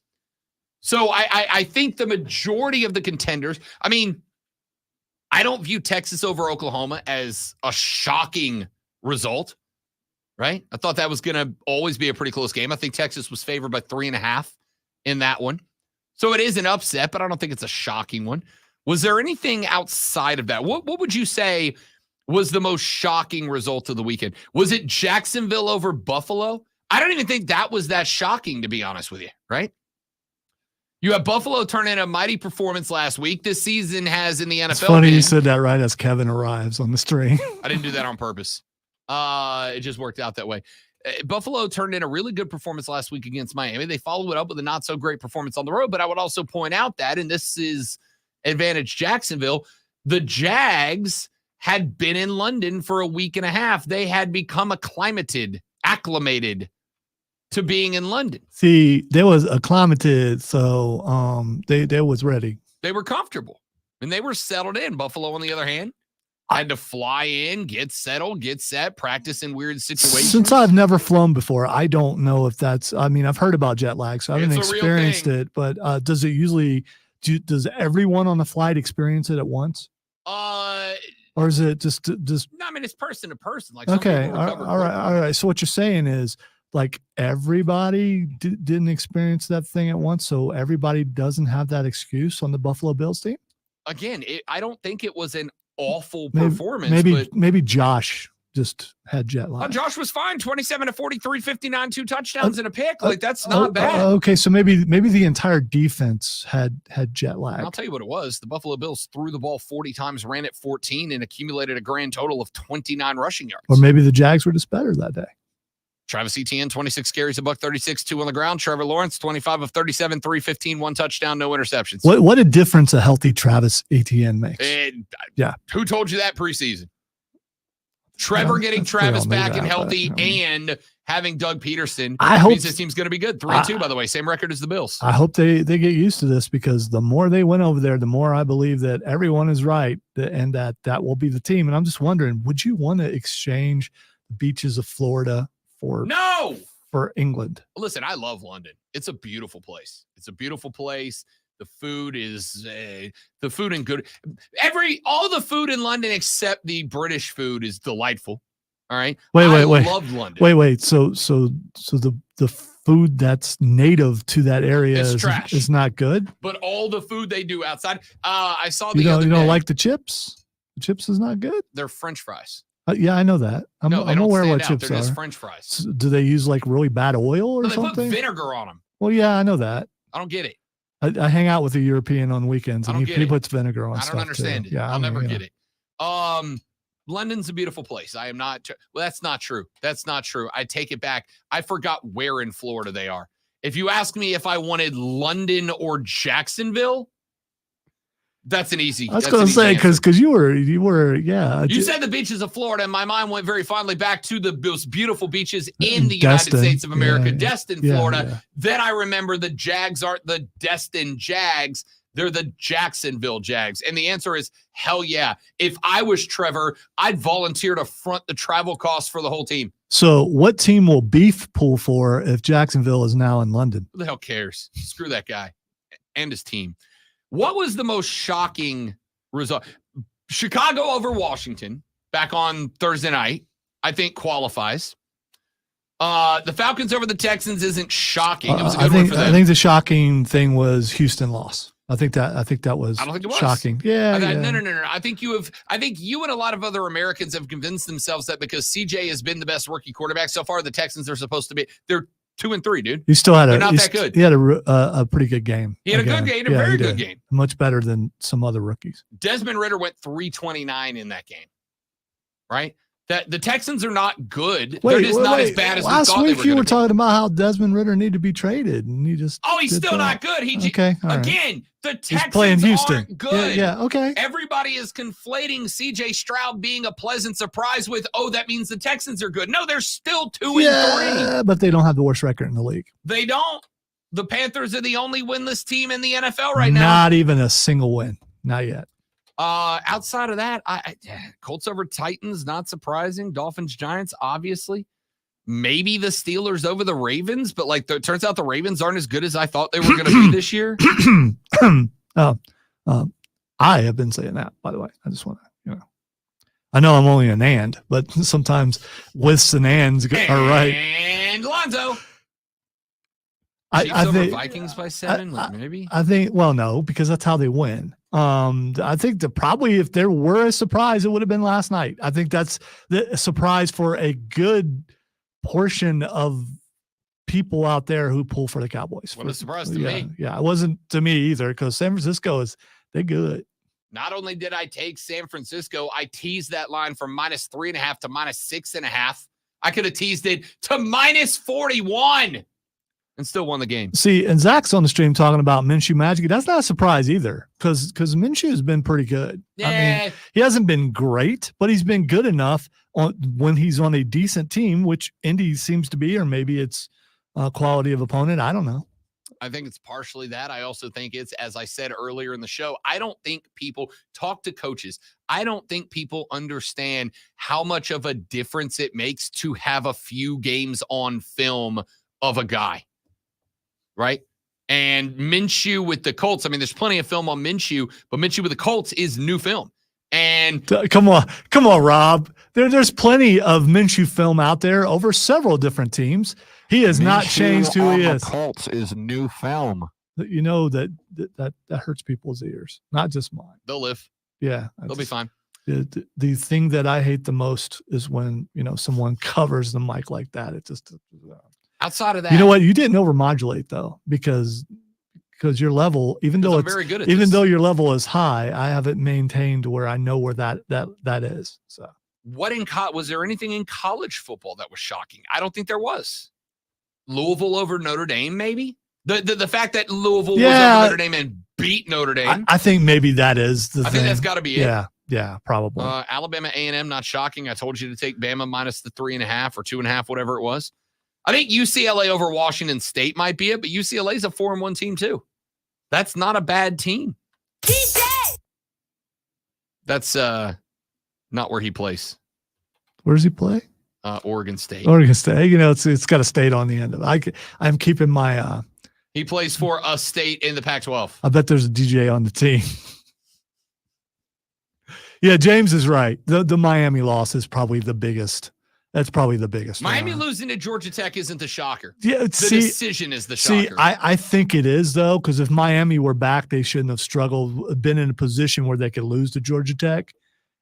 So I think the majority of the contenders, I mean, I don't view Texas over Oklahoma as a shocking result, right? I thought that was going to always be a pretty close game. I think Texas was favored by 3.5 in that one. So it is an upset, but I don't think it's a shocking one. Was there anything outside of that? What would you say was the most shocking result of the weekend? Was it Jacksonville over Buffalo? I don't even think that was that shocking, to be honest with you, right? You have Buffalo turn in a mighty performance last week. This season has in the NFL. It's funny you said that right as Kevin arrives on the string. I didn't do that on purpose. It just worked out that way. Buffalo turned in a really good performance last week against Miami. They followed it up with a not so great performance on the road, but I would also point out that, and this is advantage Jacksonville, the Jags had been in London for a week and a half. They had become acclimated to being in London. See, they was acclimated, so they was ready. They were comfortable, and they were settled in. Buffalo, on the other hand, had to fly in, get settled, get set, practice in weird situations. Since I've never flown before, I don't know if that's, I mean, I've heard about jet lag, so I haven't experienced it, but does it usually, does everyone on the flight experience it at once? Or is it just? No, I mean, it's person to person. Like, okay, all right. So what you're saying is, like, everybody didn't experience that thing at once, so everybody doesn't have that excuse on the Buffalo Bills team? Again, I don't think it was an awful performance. Maybe Josh just had jet lag. Josh was fine. 27 to 43, 59, 2 touchdowns and a pick. Like, that's not bad. Okay, so maybe the entire defense had jet lag. I'll tell you what it was. The Buffalo Bills threw the ball 40 times, ran it 14, and accumulated a grand total of 29 rushing yards. Or maybe the Jags were just better that day. Travis Etienne, 26 carries, $136, 2 on the ground. Trevor Lawrence, 25 of 37, 315, 1 touchdown, no interceptions. What a difference a healthy Travis Etienne makes. Yeah. Who told you that preseason? Trevor getting Travis back and healthy, and having Doug Peterson means this team's going to be good. 3-2, by the way, same record as the Bills. I hope they get used to this, because the more they went over there, the more I believe that everyone is right and that will be the team. And I'm just wondering, would you want to exchange the beaches of Florida for England? Listen, I love London. It's a beautiful place. The food is the food in good. All the food in London except the British food is delightful. All right. Wait. I love London. Wait. So the food that's native to that area is not good. But all the food they do outside, I saw the other day. You don't like the chips? The chips is not good. They're French fries. Yeah, I know that. I'm aware what chips They're are. just French fries. So do they use like really bad oil or something? They put vinegar on them. Well, yeah, I know that. I don't get it. I hang out with a European on weekends, and he puts vinegar on stuff. I don't understand it. Yeah, I'll never get it. London's a beautiful place. I am not. Well, that's not true. That's not true. I take it back. I forgot where in Florida they are. If you ask me if I wanted London or Jacksonville, that's an easy. I was going to say, because you were, yeah. You said the beaches of Florida, and my mind went very fondly back to those beautiful beaches in the United States of America, Destin, Florida. Yeah. Then I remember the Jags aren't the Destin Jags. They're the Jacksonville Jags. And the answer is hell yeah. If I was Trevor, I'd volunteer to front the travel costs for the whole team. So what team will Beef pull for if Jacksonville is now in London? Who the hell cares? Screw that guy and his team. What was the most shocking result? Chicago over Washington back on Thursday night, I think qualifies. The Falcons over the Texans isn't shocking. It was a good one for them. I think the shocking thing was Houston loss. I think that was, I don't think it was shocking. Yeah, No. I think you and a lot of other Americans have convinced themselves that because CJ has been the best rookie quarterback so far, the Texans are supposed to be. They're 2-3, dude. He still had They're not that good. He had a pretty good game. He had a good game, a very good game. Much better than some other rookies. Desmond Ridder went 329 in that game. Right? That the Texans are not good. They're just not as bad as we thought they were. Last week you were talking about how Desmond Ritter needed to be traded, and he just he's still not good. Okay, all right. Again, the Texans playing Houston. aren't good. Yeah, okay. Everybody is conflating CJ Stroud being a pleasant surprise with, that means the Texans are good. No, they're still 2-3. Yeah, but they don't have the worst record in the league. They don't. The Panthers are the only winless team in the NFL right now. Not even a single win. Not yet. Outside of that, Colts over Titans, not surprising. Dolphins, Giants, obviously. Maybe the Steelers over the Ravens, but it turns out the Ravens aren't as good as I thought they were going to be this year. I have been saying that, by the way. I just want to, I know I'm only an and, but sometimes withs and ands are right. And Lonzo. I think Vikings by 7, maybe. I think. Well, no, because that's how they win. I think that probably if there were a surprise, it would have been last night. I think that's the surprise for a good portion of people out there who pull for the Cowboys. What a surprise to me. Yeah, it wasn't to me either because San Francisco they're good. Not only did I take San Francisco, I teased that line from -3.5 to -6.5. I could have teased it to -41. And still won the game. See, and Zach's on the stream talking about Minshew magic. That's not a surprise either, because Minshew has been pretty good. Yeah. I mean, he hasn't been great, but he's been good enough when he's on a decent team, which Indy seems to be, or maybe it's quality of opponent. I don't know. I think it's partially that. I also think it's, as I said earlier in the show, I don't think people talk to coaches. I don't think people understand how much of a difference it makes to have a few games on film of a guy. Right? And Minshew with the Colts, I mean, there's plenty of film on Minshew, but Minshew with the Colts is new film. And come on, Rob. There's plenty of Minshew film out there over several different teams. He has not changed who he is. Colts is new film. You know that hurts people's ears, not just mine. They'll live. Yeah, they'll be fine. The thing that I hate the most is when someone covers the mic like that. It just. Outside of that, you know what? You didn't overmodulate though, because your level, even though it's very good at even though your level is high, I have it maintained where I know where that is. So, was there anything in college football that was shocking? I don't think there was. Louisville over Notre Dame, maybe the fact that Louisville was over Notre Dame and beat Notre Dame. I think maybe that is the thing. I think that's got to be it. Yeah, probably. Alabama A&M, not shocking. I told you to take Bama minus the 3.5 or 2.5, whatever it was. I think UCLA over Washington State might be it, but UCLA is a 4-1 team too. That's not a bad team. That's not where he plays. Where does he play? Oregon State. Oregon State. It's got a state on the end of it. I'm keeping my. He plays for a state in the Pac-12. I bet there's a DJ on the team. Yeah, James is right. The Miami loss is probably the biggest. That's probably the biggest. Miami losing to Georgia Tech isn't the shocker. Yeah, the decision is the shocker. See, I think it is, though, because if Miami were back, they shouldn't have been in a position where they could lose to Georgia Tech.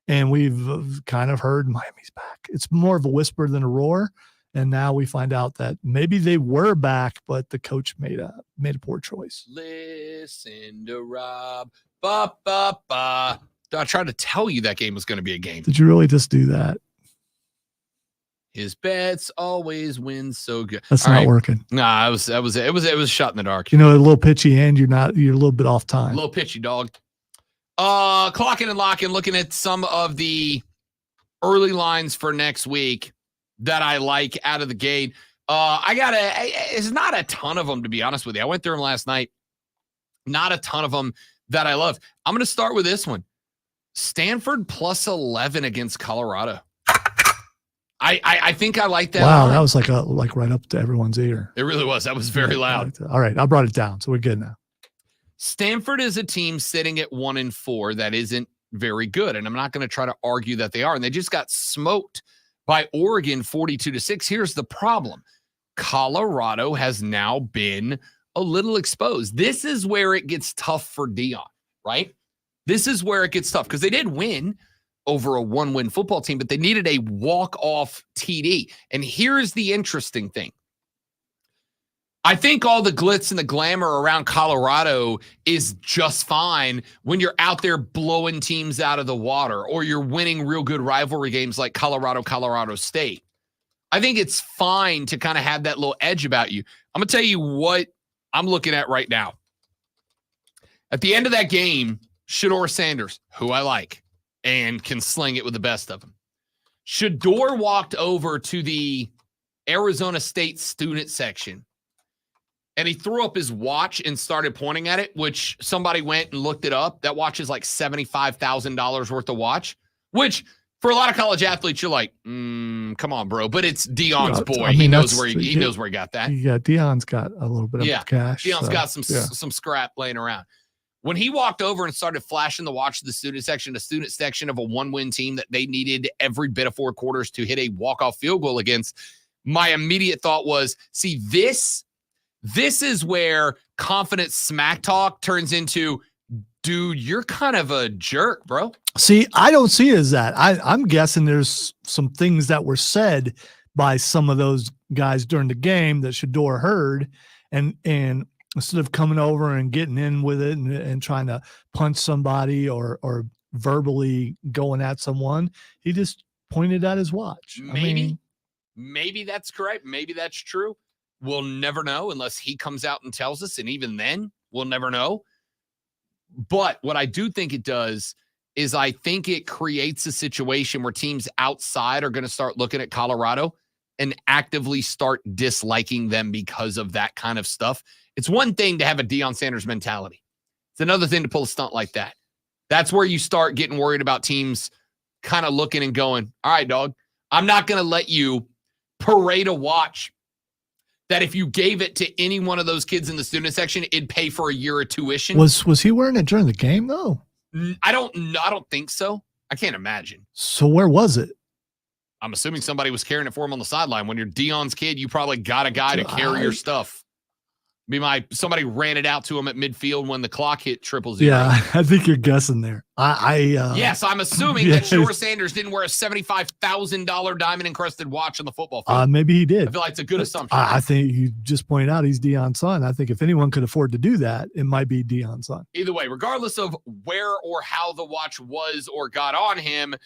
And we've kind of heard Miami's back. It's more of a whisper than a roar. And now we find out that maybe they were back, but the coach made a poor choice. Listen to Rob. Ba, ba, ba. I tried to tell you that game was going to be a game. Did you really just do that? His bets always win so good. That's not working. Nah, it was a shot in the dark. A little pitchy and you're a little bit off time. A little pitchy, dog. Clocking and locking, looking at some of the early lines for next week that I like out of the gate. It's not a ton of them, to be honest with you. I went through them last night. Not a ton of them that I love. I'm going to start with this one. Stanford plus 11 against Colorado. I think I like that. Wow, line. that was like right up to everyone's ear. It really was. That was very loud. All right, I brought it down, so we're good now. Stanford is a team sitting at 1-4 that isn't very good, and I'm not going to try to argue that they are. And they just got smoked by Oregon 42-6. Here's the problem. Colorado has now been a little exposed. This is where it gets tough for Deion, right? This is where it gets tough because they did win over a 1-win football team, but they needed a walk-off TD. And here's the interesting thing. I think all the glitz and the glamour around Colorado is just fine when you're out there blowing teams out of the water or you're winning real good rivalry games like Colorado State. I think it's fine to kind of have that little edge about you. I'm going to tell you what I'm looking at right now. At the end of that game, Shedeur Sanders, who I like and can sling it with the best of them. Shedeur walked over to the Arizona State student section and he threw up his watch and started pointing at it, which somebody went and looked it up. That watch is like $75,000 worth of watch, which for a lot of college athletes, you're like, come on, bro. But it's Deion's boy. I mean, he knows where he knows where he got that. Yeah, Deion's got a little bit of cash. Deion's got some scrap laying around. When he walked over and started flashing the watch to the student section of a 1-win team that they needed every bit of 4 quarters to hit a walk-off field goal against, my immediate thought was, see, this is where confident smack talk turns into, dude, you're kind of a jerk, bro. See, I don't see it as that. I'm guessing there's some things that were said by some of those guys during the game that Shedeur heard, and instead of coming over and getting in with it and trying to punch somebody or verbally going at someone, he just pointed at his watch. Maybe that's correct. Maybe that's true. We'll never know unless he comes out and tells us. And even then, we'll never know. But what I do think it does is I think it creates a situation where teams outside are going to start looking at Colorado and actively start disliking them because of that kind of stuff. It's one thing to have a Deion Sanders mentality. It's another thing to pull a stunt like that. That's where you start getting worried about teams kind of looking and going, all right, dog, I'm not going to let you parade a watch that if you gave it to any one of those kids in the student section, it'd pay for a year of tuition. Was he wearing it during the game, though? I don't think so. I can't imagine. So where was it? I'm assuming somebody was carrying it for him on the sideline. When you're Deion's kid, you probably got a guy to carry your stuff. Somebody ran it out to him at midfield when the clock hit 000. Yeah, I think you're guessing there. Yes, I'm assuming that Shedeur Sanders didn't wear a $75,000 diamond-encrusted watch on the football field. Maybe he did. I feel like it's a good assumption. I think you just pointed out he's Deion's son. I think if anyone could afford to do that, it might be Deion's son. Either way, regardless of where or how the watch was or got on him,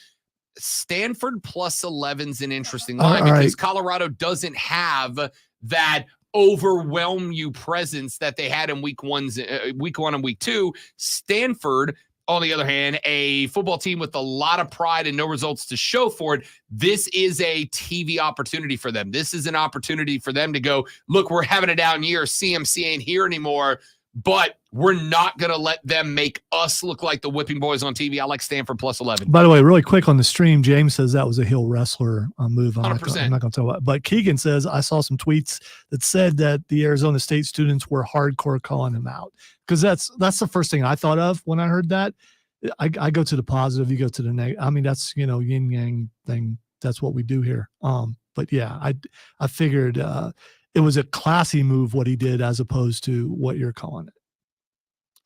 Stanford plus 11's an interesting line because Colorado doesn't have that overwhelm you presence that they had in week 1 and week 2. Stanford, on the other hand, a football team with a lot of pride and no results to show for it. This is a TV opportunity for them. This is an opportunity for them to go, look, we're having a down year. CMC ain't here anymore, but we're not going to let them make us look like the whipping boys on TV. I like Stanford plus 11. By the way, really quick on the stream, James says that was a heel wrestler move. I'm 100%. not going to tell what. But Keegan says, I saw some tweets that said that the Arizona State students were hardcore calling him out. Because that's the first thing I thought of when I heard that. I go to the positive, you go to the negative. I mean, that's, yin yang thing. That's what we do here. But yeah, I figured it was a classy move what he did as opposed to what you're calling it.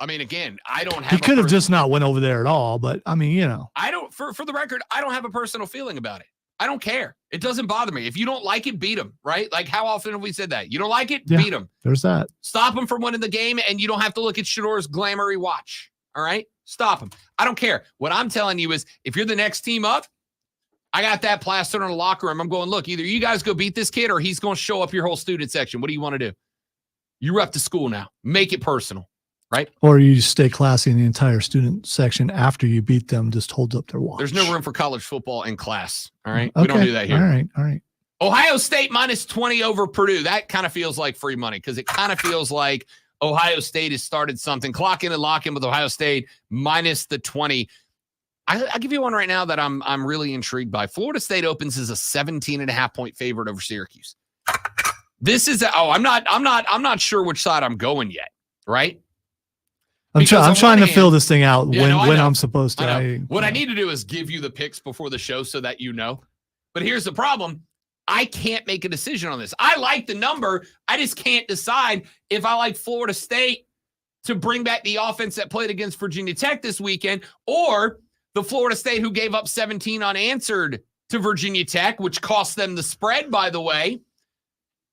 I mean, again, I don't have. He could have just not went over there at all, but I mean, I don't. For the record, I don't have a personal feeling about it. I don't care. It doesn't bother me. If you don't like it, beat them. Right? Like, how often have we said that? You don't like it, beat them. There's that. Stop them from winning the game, and you don't have to look at Shedeur's glamoury watch. All right, stop them. I don't care. What I'm telling you is, if you're the next team up, I got that plastered in the locker room. I'm going, look, either you guys go beat this kid, or he's going to show up your whole student section. What do you want to do? You rep the school now. Make it personal. Right? Or you stay classy in the entire student section after you beat them, just holds up their watch. There's no room for college football in class. All right. Okay. We don't do that here. All right. Ohio State minus 20 over Purdue. That kind of feels like free money because it kind of feels like Ohio State has started something. Clock in and lock in with Ohio State minus the 20. I'll give you one right now that I'm really intrigued by. Florida State opens as a 17.5-point favorite over Syracuse. This is I'm not sure which side I'm going yet, right? I'm trying to fill this thing out when I'm supposed to. I need to do is give you the picks before the show so that you know. But here's the problem. I can't make a decision on this. I like the number. I just can't decide if I like Florida State to bring back the offense that played against Virginia Tech this weekend, or the Florida State who gave up 17 unanswered to Virginia Tech, which cost them the spread, by the way,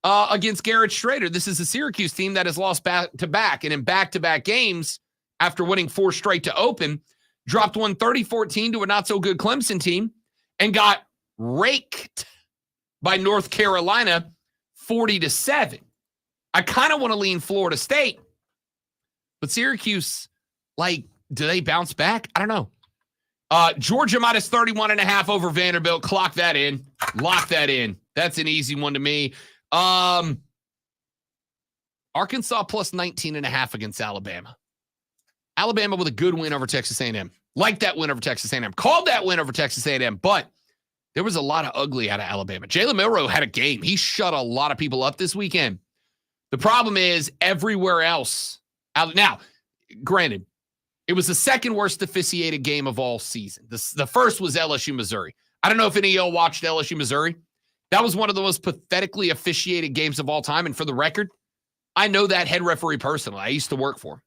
against Garrett Schrader. This is a Syracuse team that has lost back-to-back, and in back-to-back games, after winning 4 straight to open, dropped one 30-14 to a not-so-good Clemson team and got raked by North Carolina 40-7. I kind of want to lean Florida State, but Syracuse, do they bounce back? I don't know. Georgia minus 31.5 over Vanderbilt. Clock that in. Lock that in. That's an easy one to me. Arkansas plus 19.5 against Alabama. Alabama with a good win over Texas A&M. Like that win over Texas A&M. Called that win over Texas A&M, but there was a lot of ugly out of Alabama. Jalen Milroe had a game. He shut a lot of people up this weekend. The problem is everywhere else. Now, granted, it was the second worst officiated game of all season. The first was LSU, Missouri. I don't know if any of y'all watched LSU, Missouri. That was one of the most pathetically officiated games of all time. And for the record, I know that head referee personally. I used to work for him.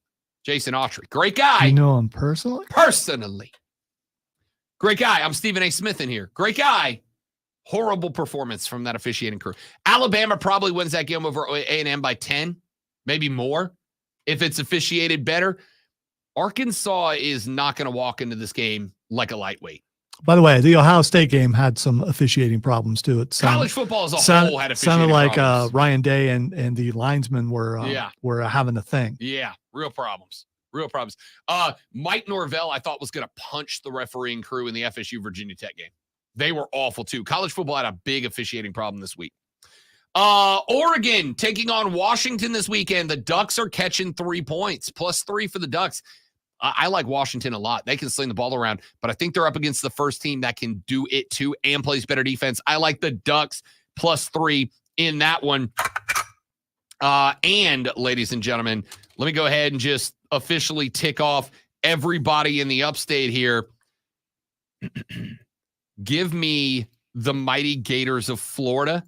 Jason Autry. Great guy. You know him personally? Personally. Great guy. I'm Stephen A. Smith in here. Great guy. Horrible performance from that officiating crew. Alabama probably wins that game over A&M by 10, maybe more, if it's officiated better. Arkansas is not going to walk into this game like a lightweight. By the way, the Ohio State game had some officiating problems too. College football as a whole had officiating sounded like problems. Ryan Day and the linesmen were having a thing. Yeah, real problems. Real problems. Mike Norvell, I thought, was going to punch the refereeing crew in the FSU Virginia Tech game. They were awful too. College football had a big officiating problem this week. Oregon taking on Washington this weekend. The Ducks are catching 3 points, +3 for the Ducks. I like Washington a lot. They can sling the ball around, but I think they're up against the first team that can do it too and plays better defense. I like the Ducks +3 in that one. And ladies and gentlemen, let me go ahead and just officially tick off everybody in the upstate here. Give me the Mighty Gators of Florida.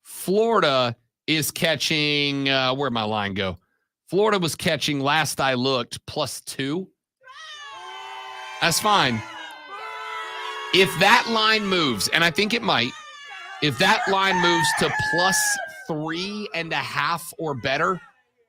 Florida is catching, where'd my line go? Florida was catching, last I looked, +2. That's fine. If that line moves, and I think it might, if that line moves to +3.5 or better,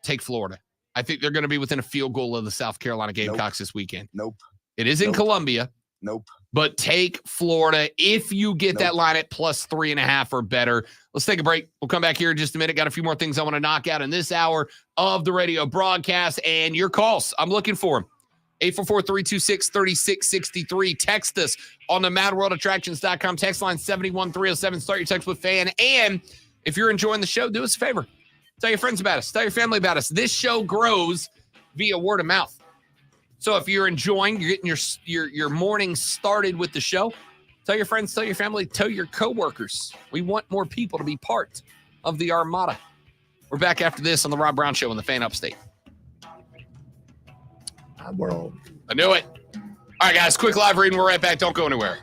take Florida. I think they're going to be within a field goal of the South Carolina Gamecocks this weekend. Nope. It is in Columbia. Nope. But take Florida if you get that line at +3.5 or better. Let's take a break. We'll come back here in just a minute. Got a few more things I want to knock out in this hour of the radio broadcast and your calls. I'm looking for them. 844-326-3663. Text us on the MadWorldAttractions.com. Text line 71307. Start your text with FAN. And if you're enjoying the show, do us a favor. Tell your friends about us. Tell your family about us. This show grows via word of mouth. So if you're enjoying, you're getting your morning started with the show, tell your friends, tell your family, tell your coworkers. We want more people to be part of the Armada. We're back after this on the Rob Brown Show on the Fan Upstate. World. I knew it. All right, guys, quick live reading. We're right back. Don't go anywhere.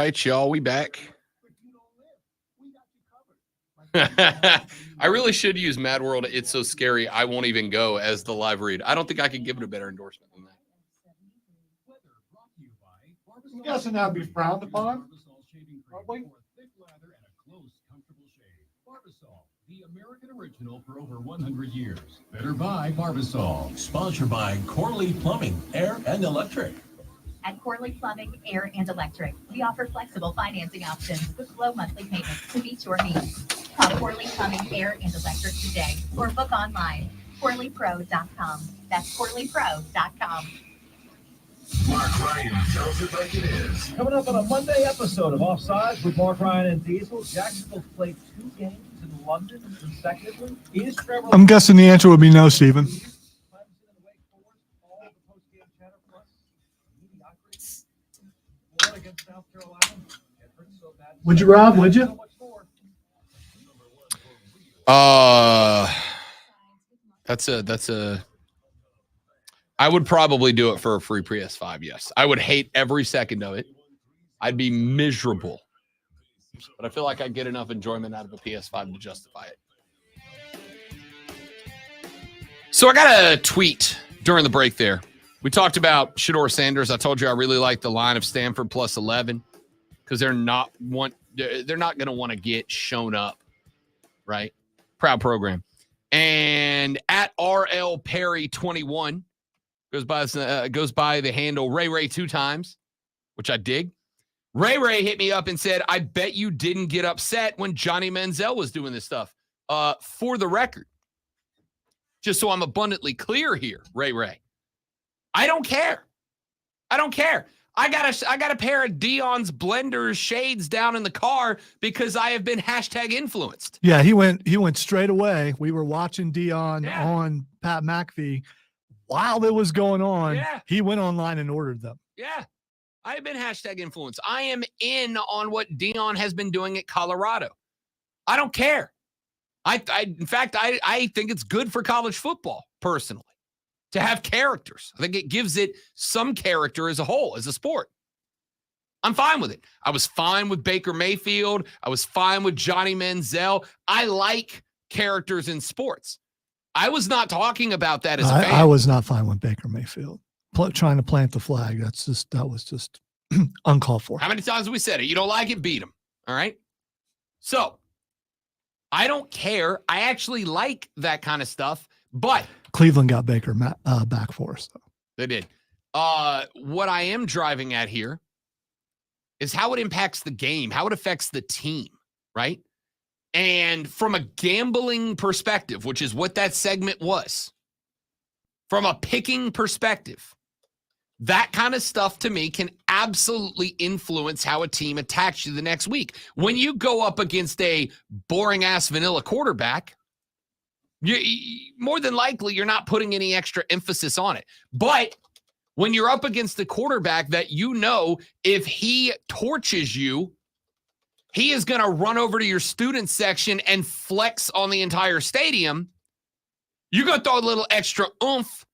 right, y'all. We back. I really should use Mad World. It's so scary. I won't even go as the live read. I don't think I could give it a better endorsement than that. I'm guessing that'd be frowned upon. Probably. The American original for over 100 years. Better buy Barbasol. Sponsored by Corley Plumbing, Air and Electric. At Corley Plumbing, Air and Electric, we offer flexible financing options with low monthly payments to meet your needs. Call Corley Plumbing, Air and Electric today or book online. CorleyPro.com. That's CorleyPro.com. Mark Ryan tells it like it is. Coming up on a Monday episode of Offsides with Mark Ryan and Diesel, Jacksonville played 2 games in London consecutively. Is Trevor? I'm guessing the answer would be no, Stephen. Would you, Rob? Would you? That's a. I would probably do it for a free PS5. Yes, I would hate every second of it. I'd be miserable, but I feel like I get enough enjoyment out of a PS5 to justify it. So I got a tweet during the break there. We talked about Shedeur Sanders. I told you I really like the line of Stanford plus 11 because they're not going to want to get shown up, right? Proud program. And at RL Perry 21 goes by the handle Ray 2 times, which I dig. Ray hit me up and said, I bet you didn't get upset when Johnny Manziel was doing this stuff. For the record, just so I'm abundantly clear here, Ray, I don't care. I got a pair of Dion's blenders shades down in the car because I have been hashtag influenced. Yeah, he went straight away. We were watching Dion on Pat McAfee while it was going on. Yeah. He went online and ordered them. Yeah, I have been hashtag influenced. I am in on what Dion has been doing at Colorado. I don't care. In fact, I think it's good for college football, personally, to have characters. I think it gives it some character as a whole, as a sport. I'm fine with it. I was fine with Baker Mayfield. I was fine with Johnny Manziel. I like characters in sports. I was not talking about that as a fan. I was not fine with Baker Mayfield trying to plant the flag. That was just uncalled for. How many times have we said it? You don't like it, beat him. All right. So I don't care. I actually like that kind of stuff, but Cleveland got Baker back for us, though. They did. What I am driving at here is how it impacts the game, how it affects the team, right? And from a gambling perspective, which is what that segment was, from a picking perspective, that kind of stuff to me can absolutely influence how a team attacks you the next week. When you go up against a boring-ass vanilla quarterback, more than likely, you're not putting any extra emphasis on it. But when you're up against the quarterback that you know, if he torches you, he is going to run over to your student section and flex on the entire stadium, you're going to throw a little extra oomph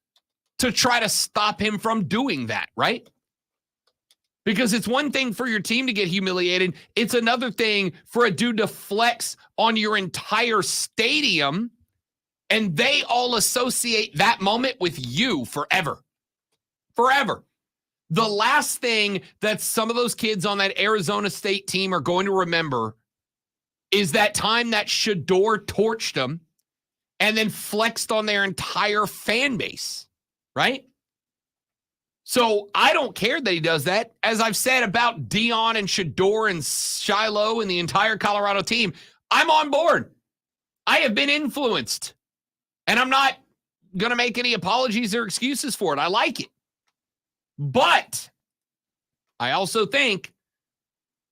to try to stop him from doing that, right? Because it's one thing for your team to get humiliated. It's another thing for a dude to flex on your entire stadium, and they all associate that moment with you forever. Forever. The last thing that some of those kids on that Arizona State team are going to remember is that time that Shedeur torched them and then flexed on their entire fan base, right? So I don't care that he does that. As I've said about Dion and Shedeur and Shiloh and the entire Colorado team, I'm on board. I have been influenced. And I'm not going to make any apologies or excuses for it. I like it. But I also think,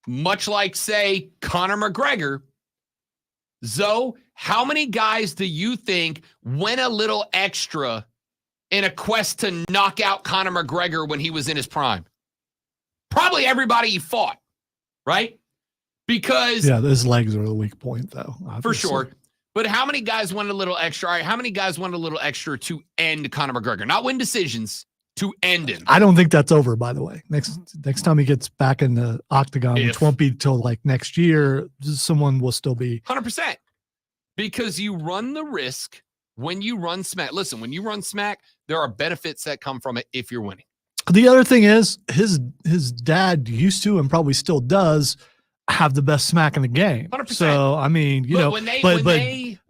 much like, say, Conor McGregor, Zoe, how many guys do you think went a little extra in a quest to knock out Conor McGregor when he was in his prime? Probably everybody he fought, right? Because his legs are the weak point, though. Obviously. For sure. But how many guys went a little extra? All right, how many guys went a little extra to end Conor McGregor? Not win decisions, to end him. I don't think that's over, by the way. Next time he gets back in the octagon, which won't be till like next year, someone will still be 100%. Because you run the risk when you run smack. Listen, when you run smack, there are benefits that come from it if you're winning. The other thing is his dad used to and probably still does have the best smack in the game. 100%. So, I mean,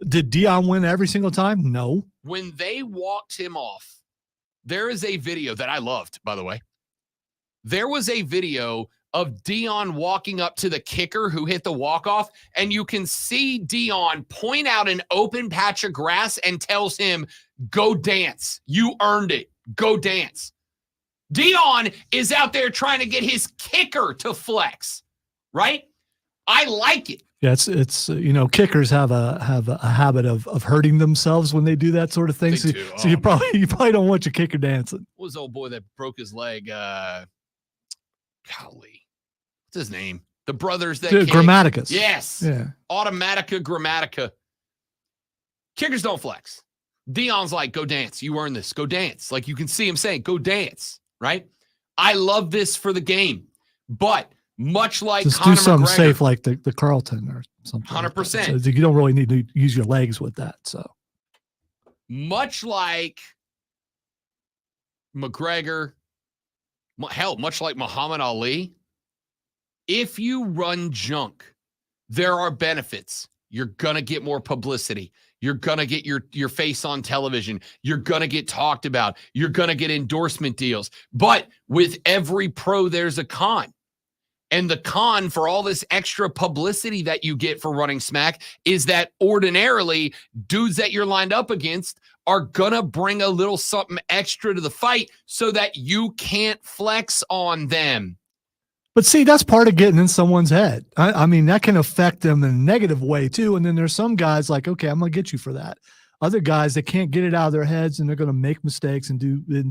did Dion win every single time? No. When they walked him off, there is a video that I loved, by the way. There was a video of Dion walking up to the kicker who hit the walk-off, and you can see Dion point out an open patch of grass and tells him, go dance. You earned it. Go dance. Dion is out there trying to get his kicker to flex, right? I like it. Yeah, it's kickers have a habit of hurting themselves when they do that sort of thing. So you probably don't want your kicker dancing. What was the old boy that broke his leg? Golly, what's his name? The brothers that Grammaticus. Yes. Yeah. Automatica, Grammatica. Kickers don't flex. Dion's like, go dance. You earn this. Go dance. Like you can see him saying, go dance. Right? I love this for the game, but much like just Conor do something McGregor, safe like the Carlton or something. 100%. Like so you don't really need to use your legs with that. So much like McGregor, hell, much like Muhammad Ali, if you run junk, there are benefits. You're gonna get more publicity. You're going to get your face on television. You're going to get talked about. You're going to get endorsement deals. But with every pro, there's a con. And the con for all this extra publicity that you get for running smack is that ordinarily dudes that you're lined up against are going to bring a little something extra to the fight so that you can't flex on them. But see, that's part of getting in someone's head. I mean, that can affect them in a negative way too. And then there's some guys like, okay, I'm going to get you for that. Other guys that can't get it out of their heads and they're going to make mistakes and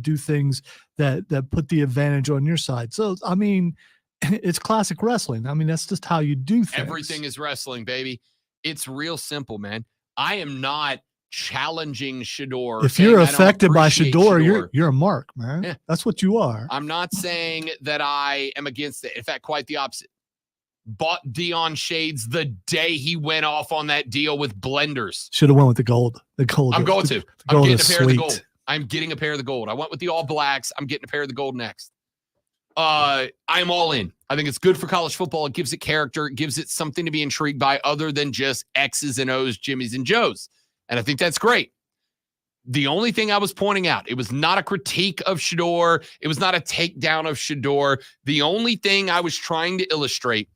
do things that put the advantage on your side. So, I mean, it's classic wrestling. I mean, that's just how you do things. Everything is wrestling, baby. It's real simple, man. I am not challenging Shador. If you're affected by Shador, you're a mark, man. Yeah. That's what you are. I'm not saying that I am against it. In fact, quite the opposite. Bought Dion shades the day he went off on that deal with blenders. Should have went with the gold. The gold. I'm going to. I'm getting a pair of the gold. I'm getting a pair of the gold. I went with the all blacks. I'm getting a pair of the gold next. I'm all in. I think it's good for college football. It gives it character. It gives it something to be intrigued by other than just X's and O's, Jimmys and Joes. And I think that's great. The only thing I was pointing out, it was not a critique of Shador. It was not a takedown of Shador. The only thing I was trying to illustrate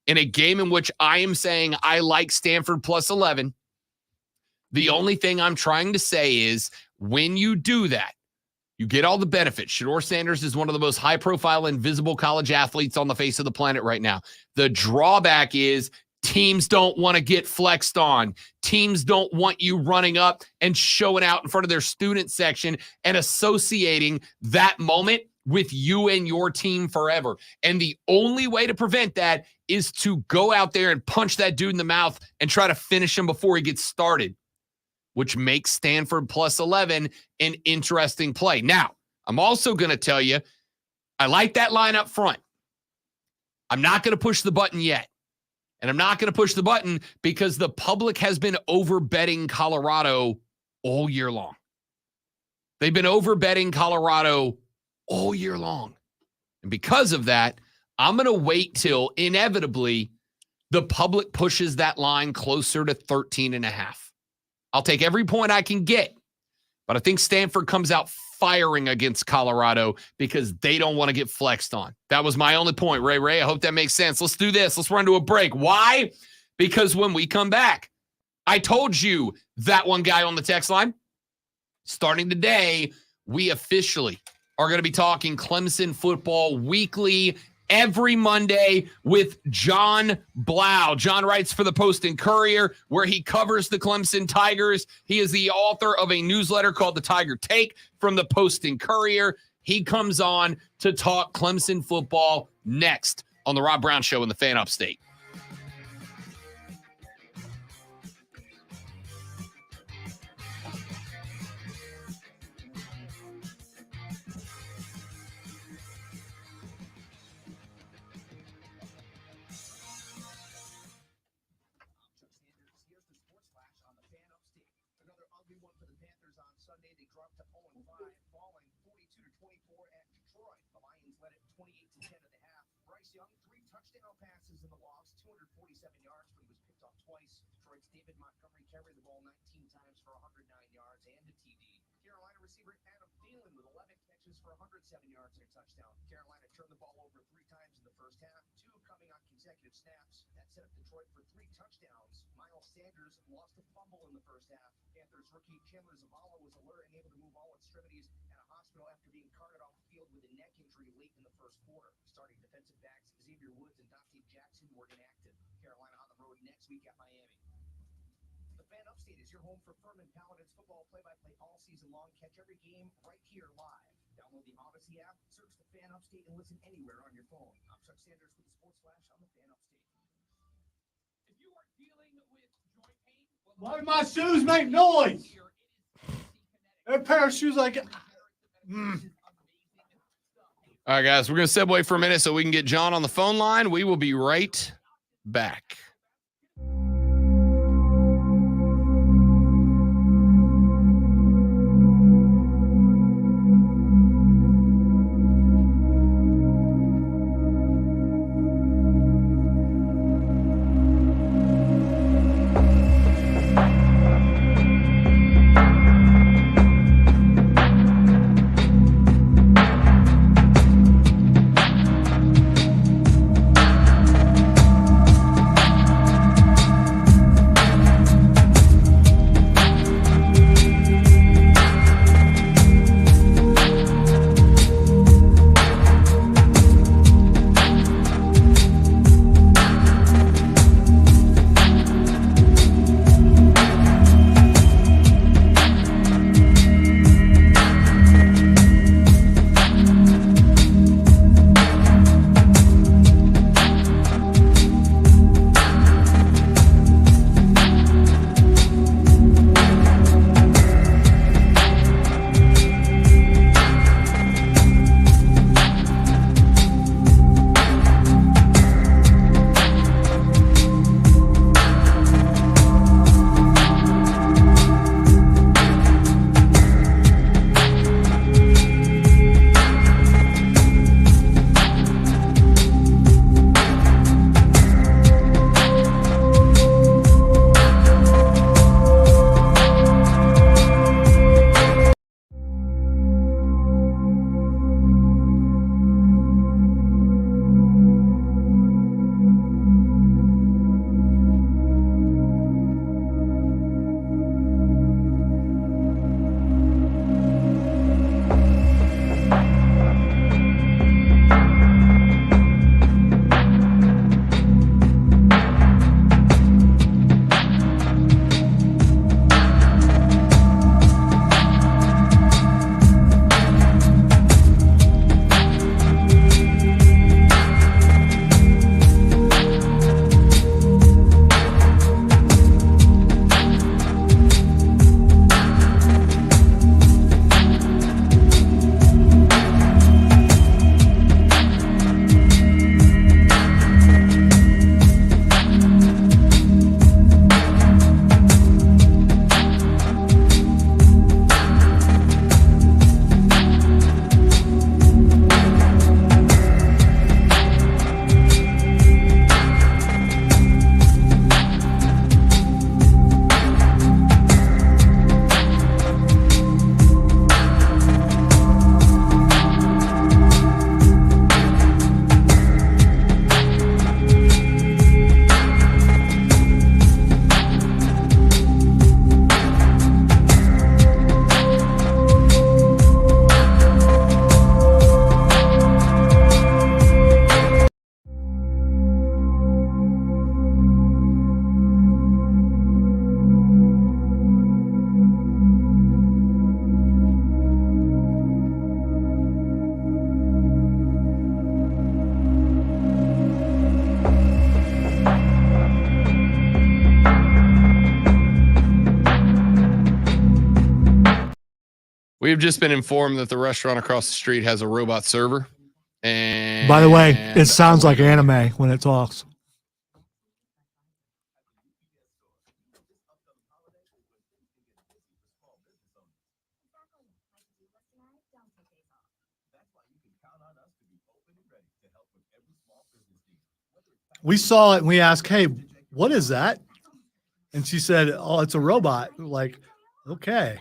in a game in which I am saying I like Stanford plus 11, the only thing I'm trying to say is when you do that, you get all the benefits. Shador Sanders is one of the most high-profile and visible college athletes on the face of the planet right now. The drawback is teams don't want to get flexed on. Teams don't want you running up and showing out in front of their student section and associating that moment with you and your team forever. And the only way to prevent that is to go out there and punch that dude in the mouth and try to finish him before he gets started, which makes Stanford plus 11 an interesting play. Now, I'm also going to tell you, I like that line up front. I'm not going to push the button yet. And I'm not going to push the button because the public has been over-betting Colorado all year long. They've been over-betting Colorado all year long. And because of that, I'm going to wait till inevitably the public pushes that line closer to 13.5. I'll take every point I can get. But I think Stanford comes out firing against Colorado because they don't want to get flexed on. That was my only point, Ray. I hope that makes sense. Let's do this. Let's run to a break. Why? Because when we come back, I told you that one guy on the text line. Starting today, we officially are going to be talking Clemson football weekly every Monday with John Blau. John writes for the Post and Courier, where he covers the Clemson Tigers. He is the author of a newsletter called The Tiger Take from the Post and Courier. He comes on to talk Clemson football next on the Rob Brown Show in the Fan Upstate. Falcons led at 28-10 at the half. Bryce Young, 3 touchdown passes in the loss, 247 yards, but he was picked off twice. Detroit's David Montgomery carried the ball 19 times for 109 yards and a TD. Carolina receiver Adam Thielen with 11 catches for 107 yards and a touchdown. Carolina turned the ball over 3 times in the first half, 2 coming on consecutive snaps. That set up Detroit for 3 touchdowns. Miles Sanders lost a fumble in the first half. Panthers rookie Chandler Zavala was alert and able to move all extremities at a hospital after being carted off the field with a neck injury late in the first quarter. Starting defensive backs Xavier Woods and Dante Jackson were inactive. Carolina on the road next week at Miami. The Fan Upstate is your home for Furman Paladins football play-by-play all season long. Catch every game right here live. Download the Odyssey app, search the Fan Upstate, and listen anywhere on your phone. I'm Chuck Sanders with the Sports Flash on the Fan Upstate. If you are dealing with joint pain, Why do my shoes make noise? That pair of shoes like. All right, guys, we're going to step away for a minute so we can get John on the phone line. We will be right back. We have just been informed that the restaurant across the street has a robot server. And by the way, it sounds like anime when it talks. That's why you can count on us to be We saw it and we asked, hey, what is that? And she said, oh, it's a robot. We're like, okay.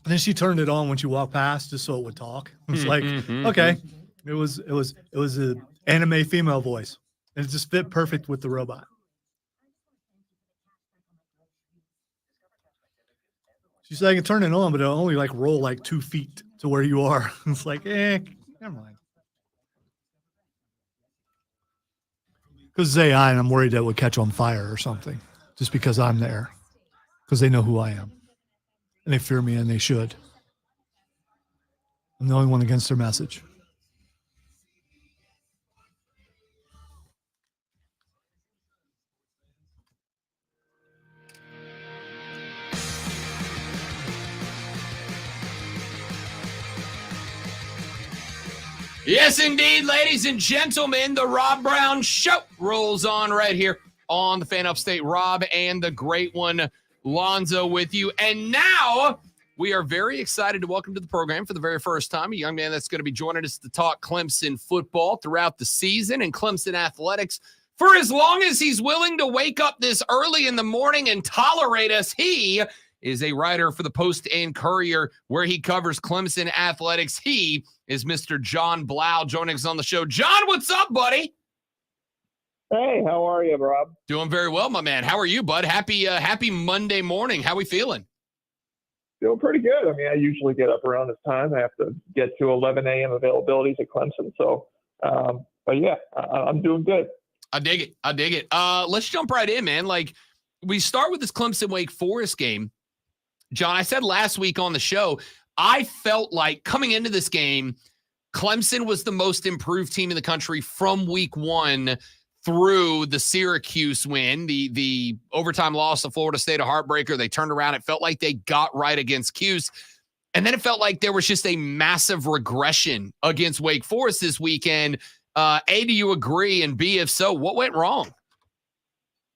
And then she turned it on when she walked past just so it would talk. It's like, okay. It was an anime female voice. And it just fit perfect with the robot. She said I can turn it on, but it'll only like roll like 2 feet to where you are. It's like, never mind. Because it's AI, and I'm worried that it would catch on fire or something, just because I'm there, because they know who I am, and they fear me, and they should. I'm the only one against their message. Yes, indeed, ladies and gentlemen, the Rob Brown Show rolls on right here on the Fan Upstate. Rob and the great one, Lonzo, with you. And now we are very excited to welcome to the program for the very first time a young man that's going to be joining us to talk Clemson football throughout the season and Clemson athletics for as long as he's willing to wake up this early in the morning and tolerate us. He is a writer for the Post and Courier where he covers Clemson athletics. He is Mr. John Blau joining us on the show. John, what's up, buddy? Hey, how are you, Rob? Doing very well, my man. How are you, bud? Happy Monday morning. How we feeling? Feeling pretty good. I mean, I usually get up around this time. I have to get to 11 a.m. availabilities at Clemson. So, but yeah, I'm doing good. I dig it. Let's jump right in, man. Like, we start with this Clemson-Wake Forest game. John, I said last week on the show, I felt like coming into this game, Clemson was the most improved team in the country from week one through the Syracuse win, the overtime loss to Florida State, a heartbreaker. They turned around. It felt like they got right against Cuse. And then it felt like there was just a massive regression against Wake Forest this weekend. A, do you agree? And B, if so, what went wrong?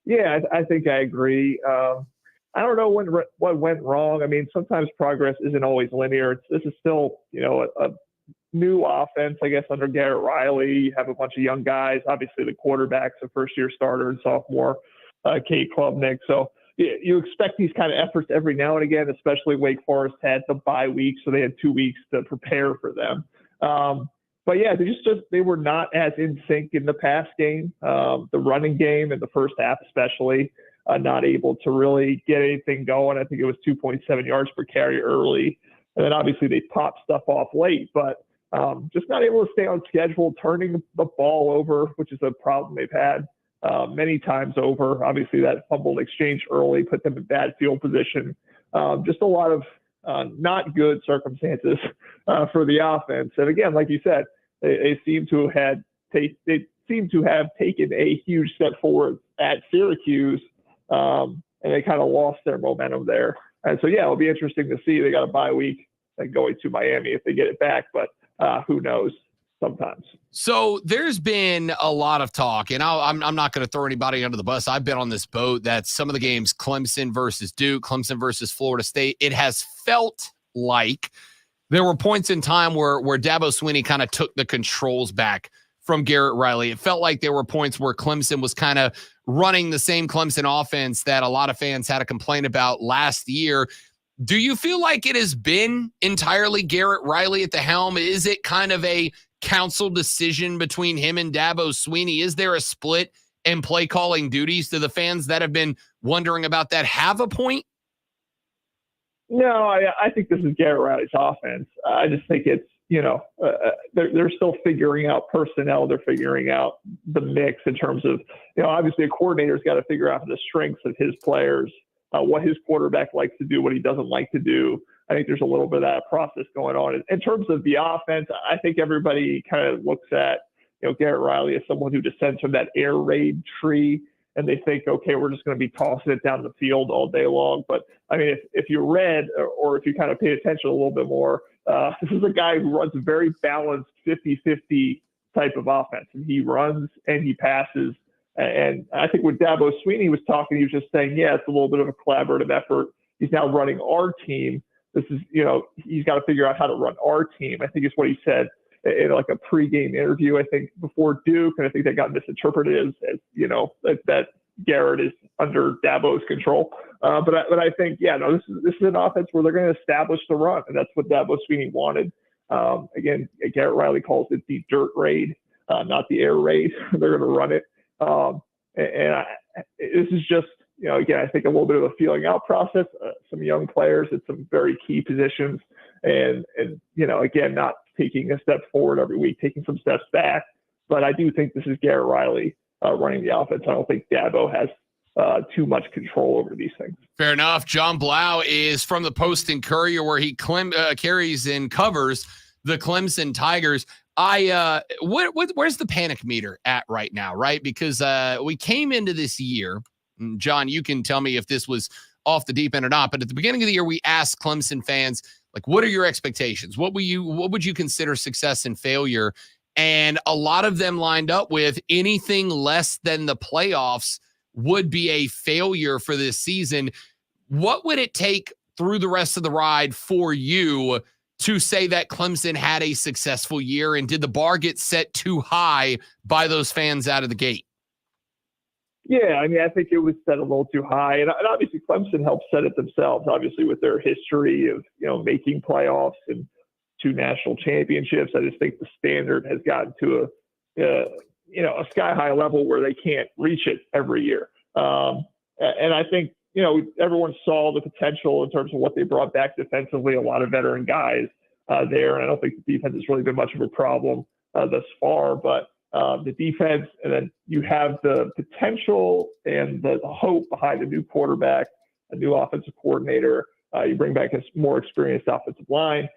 Yeah, I think I agree. I don't know what went wrong. I mean, sometimes progress isn't always linear. This is still, a new offense, I guess, under Garrett Riley. You have a bunch of young guys. Obviously, the quarterback's a first-year starter and sophomore, Kate Klubnik. So you expect these kind of efforts every now and again, especially Wake Forest had the bye week, so they had 2 weeks to prepare for them. But yeah, they were not as in sync in the pass game, the running game in the first half, especially. Not able to really get anything going. I think it was 2.7 yards per carry early. And then obviously they popped stuff off late, but just not able to stay on schedule, turning the ball over, which is a problem they've had many times over. Obviously that fumbled exchange early put them in bad field position. Just a lot of not good circumstances for the offense. And again, like you said, they seem to have taken a huge step forward at Syracuse. And they kind of lost their momentum there. And so, yeah, it'll be interesting to see. They got a bye week and going to Miami if they get it back, but who knows sometimes. So there's been a lot of talk, and I'm not going to throw anybody under the bus. I've been on this boat that some of the games, Clemson versus Duke, Clemson versus Florida State, it has felt like there were points in time where Dabo Swinney kind of took the controls back from Garrett Riley. It felt like there were points where Clemson was kind of running the same Clemson offense that a lot of fans had a complaint about last year. Do you feel like it has been entirely Garrett Riley at the helm? Is it kind of a council decision between him and Dabo Swinney? Is there a split in play calling duties? Do the fans that have been wondering about that have a point? No, I think this is Garrett Riley's offense. I just think it's, they're still figuring out personnel. They're figuring out the mix in terms of, obviously a coordinator's got to figure out the strengths of his players, what his quarterback likes to do, what he doesn't like to do. I think there's a little bit of that process going on. In terms of the offense, I think everybody kind of looks at, Garrett Riley as someone who descends from that air raid tree, and they think, okay, we're just going to be tossing it down the field all day long. But I mean, if you read or if you kind of paid attention a little bit more, this is a guy who runs a very balanced 50-50 type of offense. And he runs and he passes. And I think when Dabo Swinney was talking, he was just saying, yeah, it's a little bit of a collaborative effort. He's now running our team. this is, he's got to figure out how to run our team. I think is what he said in like a pregame interview, I think before Duke. And I think that got misinterpreted as that Garrett is under Dabo's control. But I think, this is an offense where they're going to establish the run. And that's what Dabo Swinney wanted. Again, Garrett Riley calls it the dirt raid, not the air raid. They're going to run it. This is just, again, I think a little bit of a feeling out process, some young players at some very key positions and again, not taking a step forward every week, taking some steps back. But I do think this is Garrett Riley running the offense. I don't think Dabo has too much control over these things. Fair enough. John Blau is from the Post and Courier, where he carries and covers the Clemson Tigers. Where's the panic meter at right now, right? Because we came into this year, and John, you can tell me if this was off the deep end or not, but at the beginning of the year, we asked Clemson fans, like, what are your expectations? What would you consider success and failure? And a lot of them lined up with anything less than the playoffs would be a failure for this season. What would it take through the rest of the ride for you to say that Clemson had a successful year? And did the bar get set too high by those fans out of the gate? Yeah, I mean, I think it was set a little too high. And obviously Clemson helped set it themselves, obviously, with their history of, making playoffs and 2 national championships. I just think the standard has gotten to a sky-high level where they can't reach it every year. And I think, everyone saw the potential in terms of what they brought back defensively, a lot of veteran guys there. And I don't think the defense has really been much of a problem thus far. But the defense, and then you have the potential and the hope behind a new quarterback, a new offensive coordinator. You bring back a more experienced offensive line.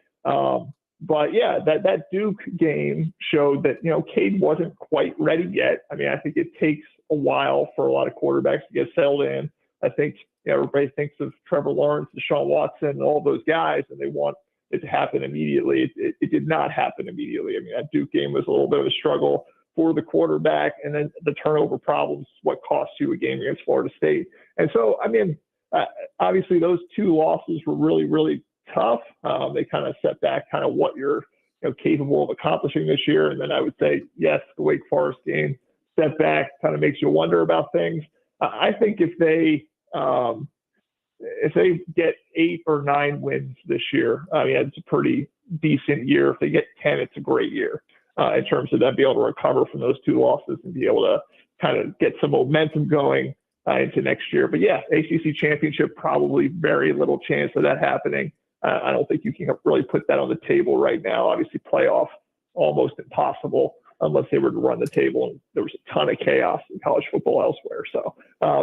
But yeah, that Duke game showed that, Cade wasn't quite ready yet. I mean, I think it takes a while for a lot of quarterbacks to get settled in. I think everybody thinks of Trevor Lawrence, Deshaun Watson, and all those guys, and they want it to happen immediately. It did not happen immediately. I mean, that Duke game was a little bit of a struggle for the quarterback, and then the turnover problems is what cost you a game against Florida State. And so, I mean, obviously those 2 losses were really, really tough. They kind of set back kind of what you're capable of accomplishing this year. And then I would say, yes, the Wake Forest game step back kind of makes you wonder about things. I think if they get 8 or 9 wins this year, I mean, it's a pretty decent year. If they get 10, it's a great year in terms of them being able to recover from those 2 losses and be able to kind of get some momentum going into next year. But yeah, ACC championship, probably very little chance of that happening. I don't think you can really put that on the table right now. Obviously, playoff, almost impossible unless they were to run the table. And there was a ton of chaos in college football elsewhere. So,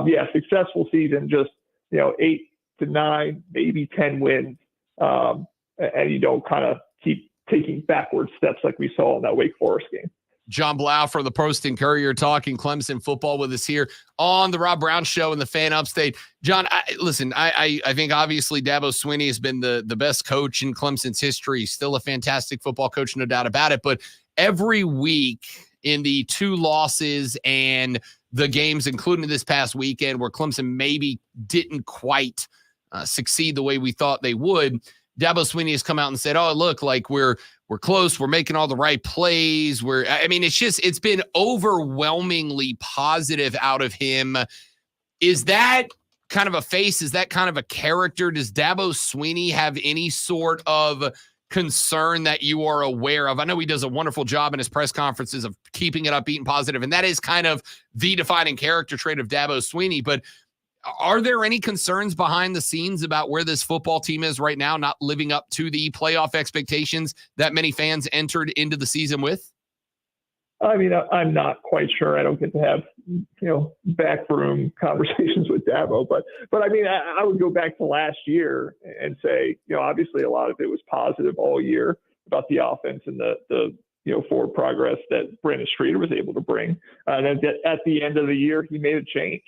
yeah, successful season, just, 8 to 9, maybe 10 wins. And you don't kind of keep taking backward steps like we saw in that Wake Forest game. John Blau from the Post and Courier talking Clemson football with us here on the Rob Brown Show in the Fan Upstate. John, I think obviously Dabo Swinney has been the best coach in Clemson's history. He's still a fantastic football coach, no doubt about it. But every week in the 2 losses and the games, including this past weekend, where Clemson maybe didn't quite succeed the way we thought they would, Dabo Swinney has come out and said, "Oh, look, like we're close. We're making all the right plays." It's been overwhelmingly positive out of him. Is that kind of a face? Is that kind of a character? Does Dabo Swinney have any sort of concern that you are aware of? I know he does a wonderful job in his press conferences of keeping it upbeat and positive, and that is kind of the defining character trait of Dabo Swinney. But are there any concerns behind the scenes about where this football team is right now, not living up to the playoff expectations that many fans entered into the season with? I mean, I'm not quite sure. I don't get to have, backroom conversations with Dabo, but I mean, I would go back to last year and say, obviously a lot of it was positive all year about the offense and the forward progress that Brandon Streeter was able to bring. And then at the end of the year, he made a change.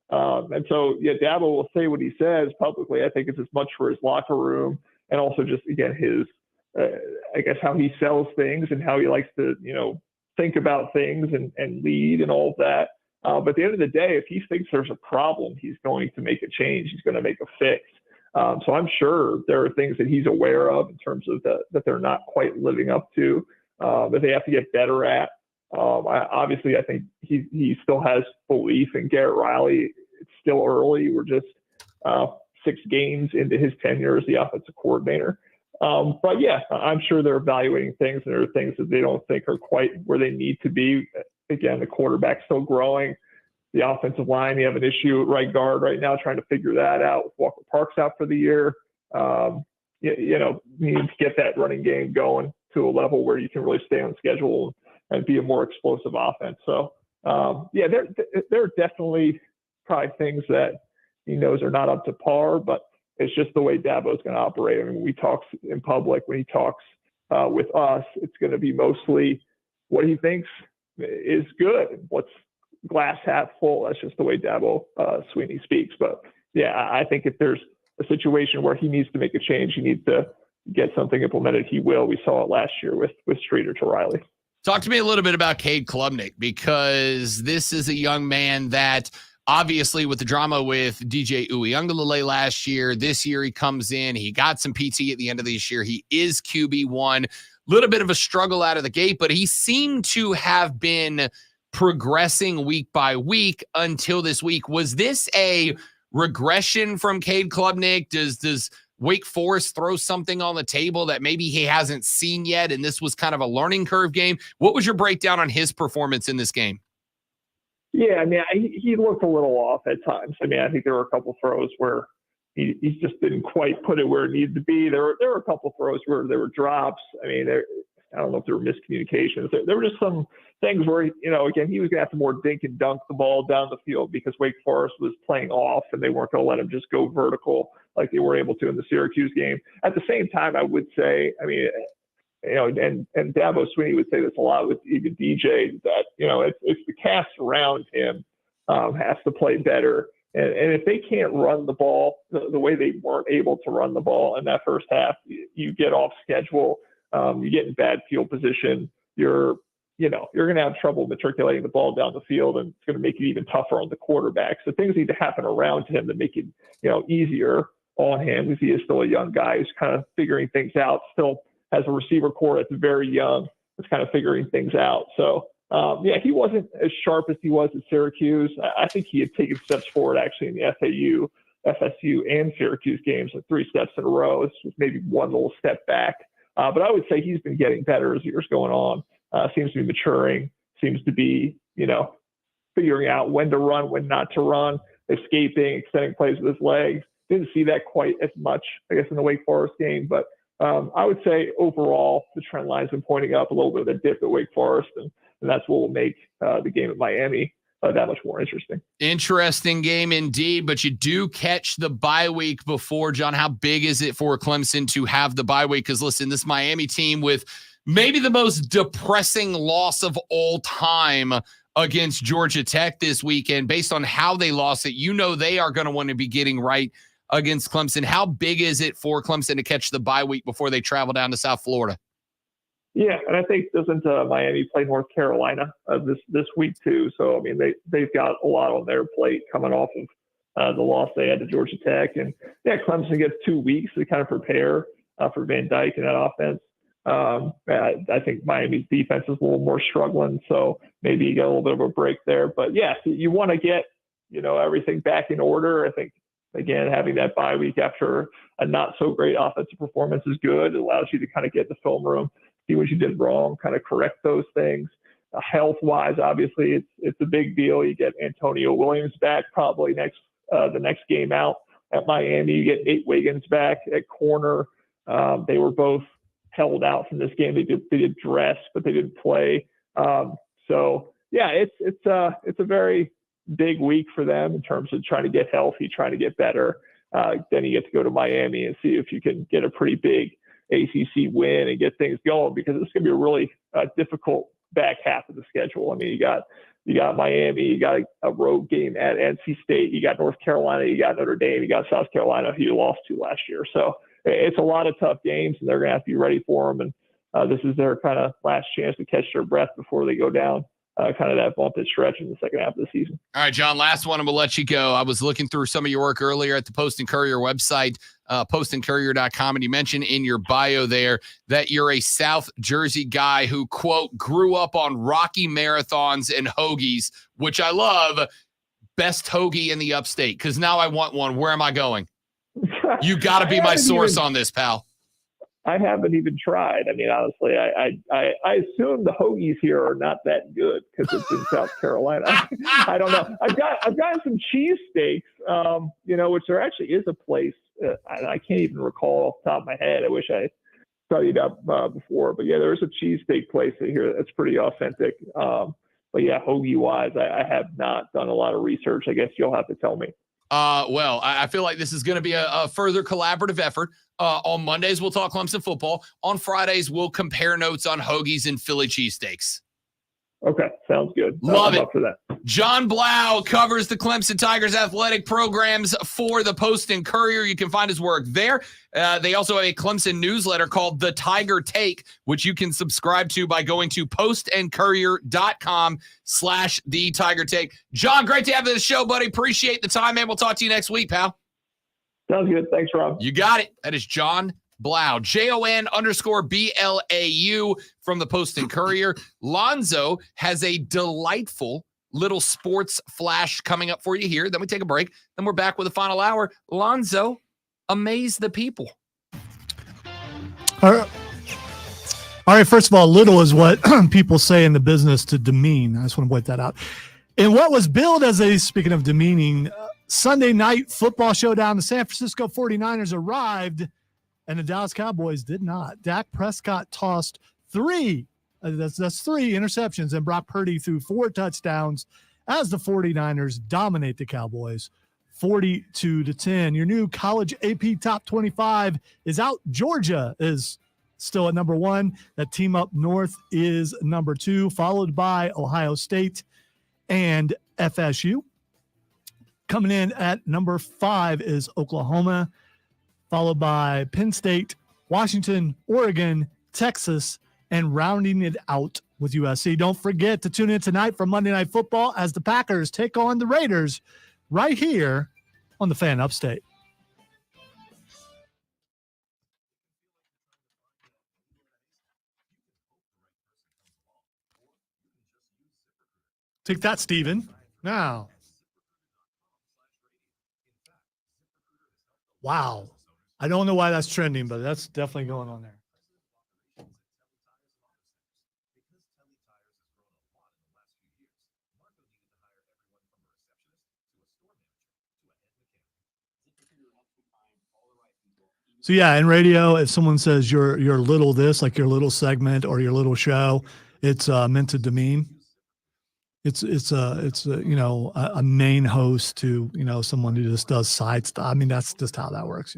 And so, yeah, Dabo will say what he says publicly. I think it's as much for his locker room and also just, again, his, I guess, how he sells things and how he likes to, think about things and lead and all of that. But at the end of the day, if he thinks there's a problem, he's going to make a change. He's going to make a fix. So I'm sure there are things that he's aware of in terms of that they're not quite living up to, that they have to get better at. Obviously, I think he still has belief in Garrett Riley. It's still early. We're just 6 games into his tenure as the offensive coordinator. But yeah, I'm sure they're evaluating things, and there are things that they don't think are quite where they need to be. Again, the quarterback's still growing. The offensive line, you have an issue at right guard right now, trying to figure that out with Walker Parks out for the year. You need to get that running game going to a level where you can really stay on schedule and be a more explosive offense. So, there are definitely probably things that he knows are not up to par, but it's just the way Dabo's going to operate. I mean, when he talks in public, when he talks with us, it's going to be mostly what he thinks is good and what's glass half full. That's just the way Dabo Sweeney speaks. But yeah, I think if there's a situation where he needs to make a change, he needs to get something implemented, he will. We saw it last year with Streeter to Riley. Talk to me a little bit about Cade Klubnik, because this is a young man that obviously with the drama with DJ Uiagalelei last year, this year he comes in, he got some PT at the end of this year. He is QB1, little bit of a struggle out of the gate, but he seemed to have been progressing week by week until this week. Was this a regression from Cade Klubnik? Does Wake Forest throw something on the table that maybe he hasn't seen yet, and this was kind of a learning curve game? What was your breakdown on his performance in this game? Yeah, I mean, he looked a little off at times. I mean, I think there were a couple throws where he just didn't quite put it where it needed to be. There were a couple throws where there were drops. I mean, I don't know if there were miscommunications. There were just some things where, again, he was going to have to more dink and dunk the ball down the field because Wake Forest was playing off and they weren't going to let him just go vertical like they were able to in the Syracuse game. At the same time, I would say, I mean, and Dabo Sweeney would say this a lot with even DJ, that, it's the cast around him has to play better. And if they can't run the ball the way they weren't able to run the ball in that first half, you get off schedule, you get in bad field position, you're going to have trouble matriculating the ball down the field, and it's going to make it even tougher on the quarterback. So things need to happen around him to make it, easier on him, because he is still a young guy who's kind of figuring things out, still has a receiver core that's very young, that's kind of figuring things out. So, he wasn't as sharp as he was at Syracuse. I think he had taken steps forward actually in the FSU, and Syracuse games, like 3 steps in a row. This was maybe one little step back. But I would say he's been getting better as years going on. Seems to be maturing, seems to be, figuring out when to run, when not to run, escaping, extending plays with his legs. Didn't see that quite as much, I guess, in the Wake Forest game. But I would say overall, the trend line's been pointing up, a little bit of a dip at Wake Forest, and that's what will make the game at Miami that much more interesting. Interesting game indeed, but you do catch the bye week before. John, how big is it for Clemson to have the bye week? Because listen, this Miami team with maybe the most depressing loss of all time against Georgia Tech this weekend, based on how they lost it, they are going to want to be getting right against Clemson. How big is it for Clemson to catch the bye week before they travel down to South Florida? Yeah, and I think doesn't Miami play North Carolina this week too? So I mean, they've got a lot on their plate coming off of the loss they had to Georgia Tech, and Clemson gets 2 weeks to kind of prepare for Van Dyke and that offense. I think Miami's defense is a little more struggling, so maybe you get a little bit of a break there. But yeah, you want to get everything back in order. I think again, having that bye week after a not so great offensive performance is good. It allows you to kind of get the film room, see what you did wrong, kind of correct those things. Health-wise, obviously, it's a big deal. You get Antonio Williams back probably the next game out at Miami. You get Nate Wiggins back at corner. They were both held out from this game. They did dress, but they didn't play. So yeah, it's a very big week for them in terms of trying to get healthy, trying to get better. Then you get to go to Miami and see if you can get a pretty big ACC win and get things going, because it's going to be a really difficult back half of the schedule. I mean, you got Miami, you got a road game at NC State, you got North Carolina, you got Notre Dame, you got South Carolina, who you lost to last year. So it's a lot of tough games, and they're going to have to be ready for them. And this is their kind of last chance to catch their breath before they go down kind of that bumpy stretch in the second half of the season. All right, John, last one, and we'll let you go. I was looking through some of your work earlier at the Post and Courier website, postandcourier.com, and you mentioned in your bio there that you're a South Jersey guy who, quote, grew up on Rocky marathons and hoagies, which I love. Best hoagie in the upstate, because now I want one. Where am I going? You got to be my source on this, pal. I haven't even tried. I mean, honestly, I assume the hoagies here are not that good because it's in South Carolina. I don't know. I've gotten some cheesesteaks, which there actually is a place. I can't even recall off the top of my head. I wish I studied up before, but yeah, there's a cheesesteak place here that's pretty authentic. But yeah, hoagie wise, I have not done a lot of research. I guess you'll have to tell me. Well, I feel like this is going to be a further collaborative effort. On Mondays, we'll talk Clemson football. On Fridays, we'll compare notes on hoagies and Philly cheesesteaks. Okay, sounds good. Love I'm it. up for that. John Blau covers the Clemson Tigers athletic programs for the Post and Courier. You can find his work there. They also have a Clemson newsletter called The Tiger Take, which you can subscribe to by going to postandcourier.com/The Tiger Take. John, great to have you on the show, buddy. Appreciate the time, man. We'll talk to you next week, pal. Sounds good. Thanks, Rob. You got it. That is John Blau, JON_BLAU from the Post and Courier. Lonzo has a delightful little sports flash coming up for you here. Then we take a break. Then we're back with the final hour. Lonzo, amaze the people. All right. First of all, little is what people say in the business to demean. I just want to point that out. In what was billed as speaking of demeaning, Sunday night football showdown, the San Francisco 49ers arrived and the Dallas Cowboys did not. Dak Prescott tossed three interceptions, and Brock Purdy threw 4 touchdowns as the 49ers dominate the Cowboys 42-10. Your new college AP top 25 is out. Georgia is still at number 1. That team up north is number 2, followed by Ohio State and FSU. Coming in at number 5 is Oklahoma, followed by Penn State, Washington, Oregon, Texas, and rounding it out with USC. Don't forget to tune in tonight for Monday Night Football as the Packers take on the Raiders right here on the Fan Upstate. Take that, Steven. Now. Wow. I don't know why that's trending, but that's definitely going on there. So yeah, in radio, if someone says your little this, like your little segment or your little show, it's meant to demean. It's a main host to someone who just does side stuff. I mean, that's just how that works,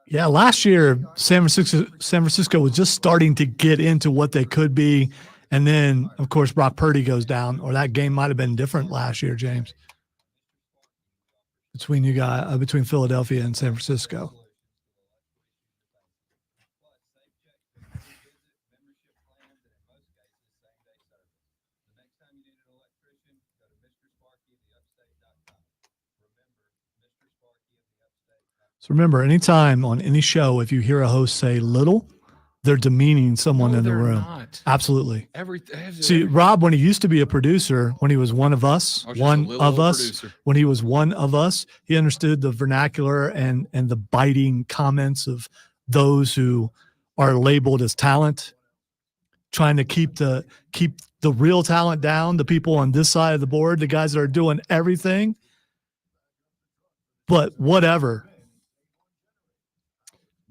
Yeah, last year San Francisco was just starting to get into what they could be, and then of course Brock Purdy goes down, or that game might have been different last year, James, between Philadelphia and San Francisco. So remember, anytime on any show, if you hear a host say little, they're demeaning someone in the room. Not. Absolutely. See, Rob, when he used to be a producer, when he was one of us, he understood the vernacular and the biting comments of those who are labeled as talent, trying to keep the real talent down, the people on this side of the board, the guys that are doing everything. But whatever.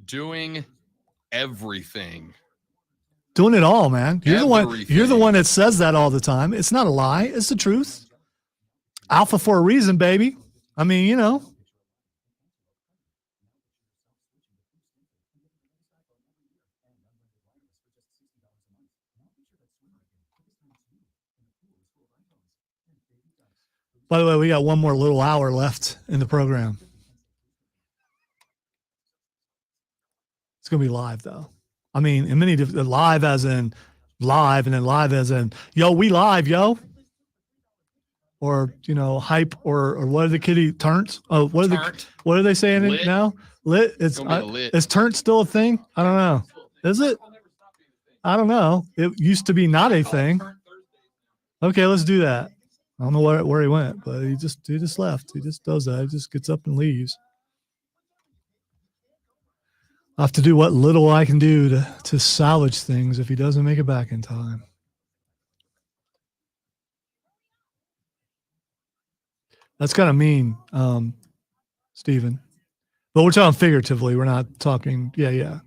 Doing everything. Doing it all, man. You're the one that says that all the time. It's not a lie. It's the truth. Alpha for a reason, baby. I mean, By the way, we got one more little hour left in the program. It's going to be live though. I mean, in many different live as in live, and then live as in yo, we live, yo. Or hype, or what are the kitty turns? Oh, what are they saying Lit. now? Lit. It's gonna be lit. Is turnt still a thing? I don't know. Is it? I don't know. It used to be not a thing. Okay, let's do that. I don't know where he went, but he just left. He just does that. He just gets up and leaves. I have to do what little I can do to salvage things if he doesn't make it back in time. That's kind of mean, Stephen. But we're talking figuratively. We're not talking. Yeah.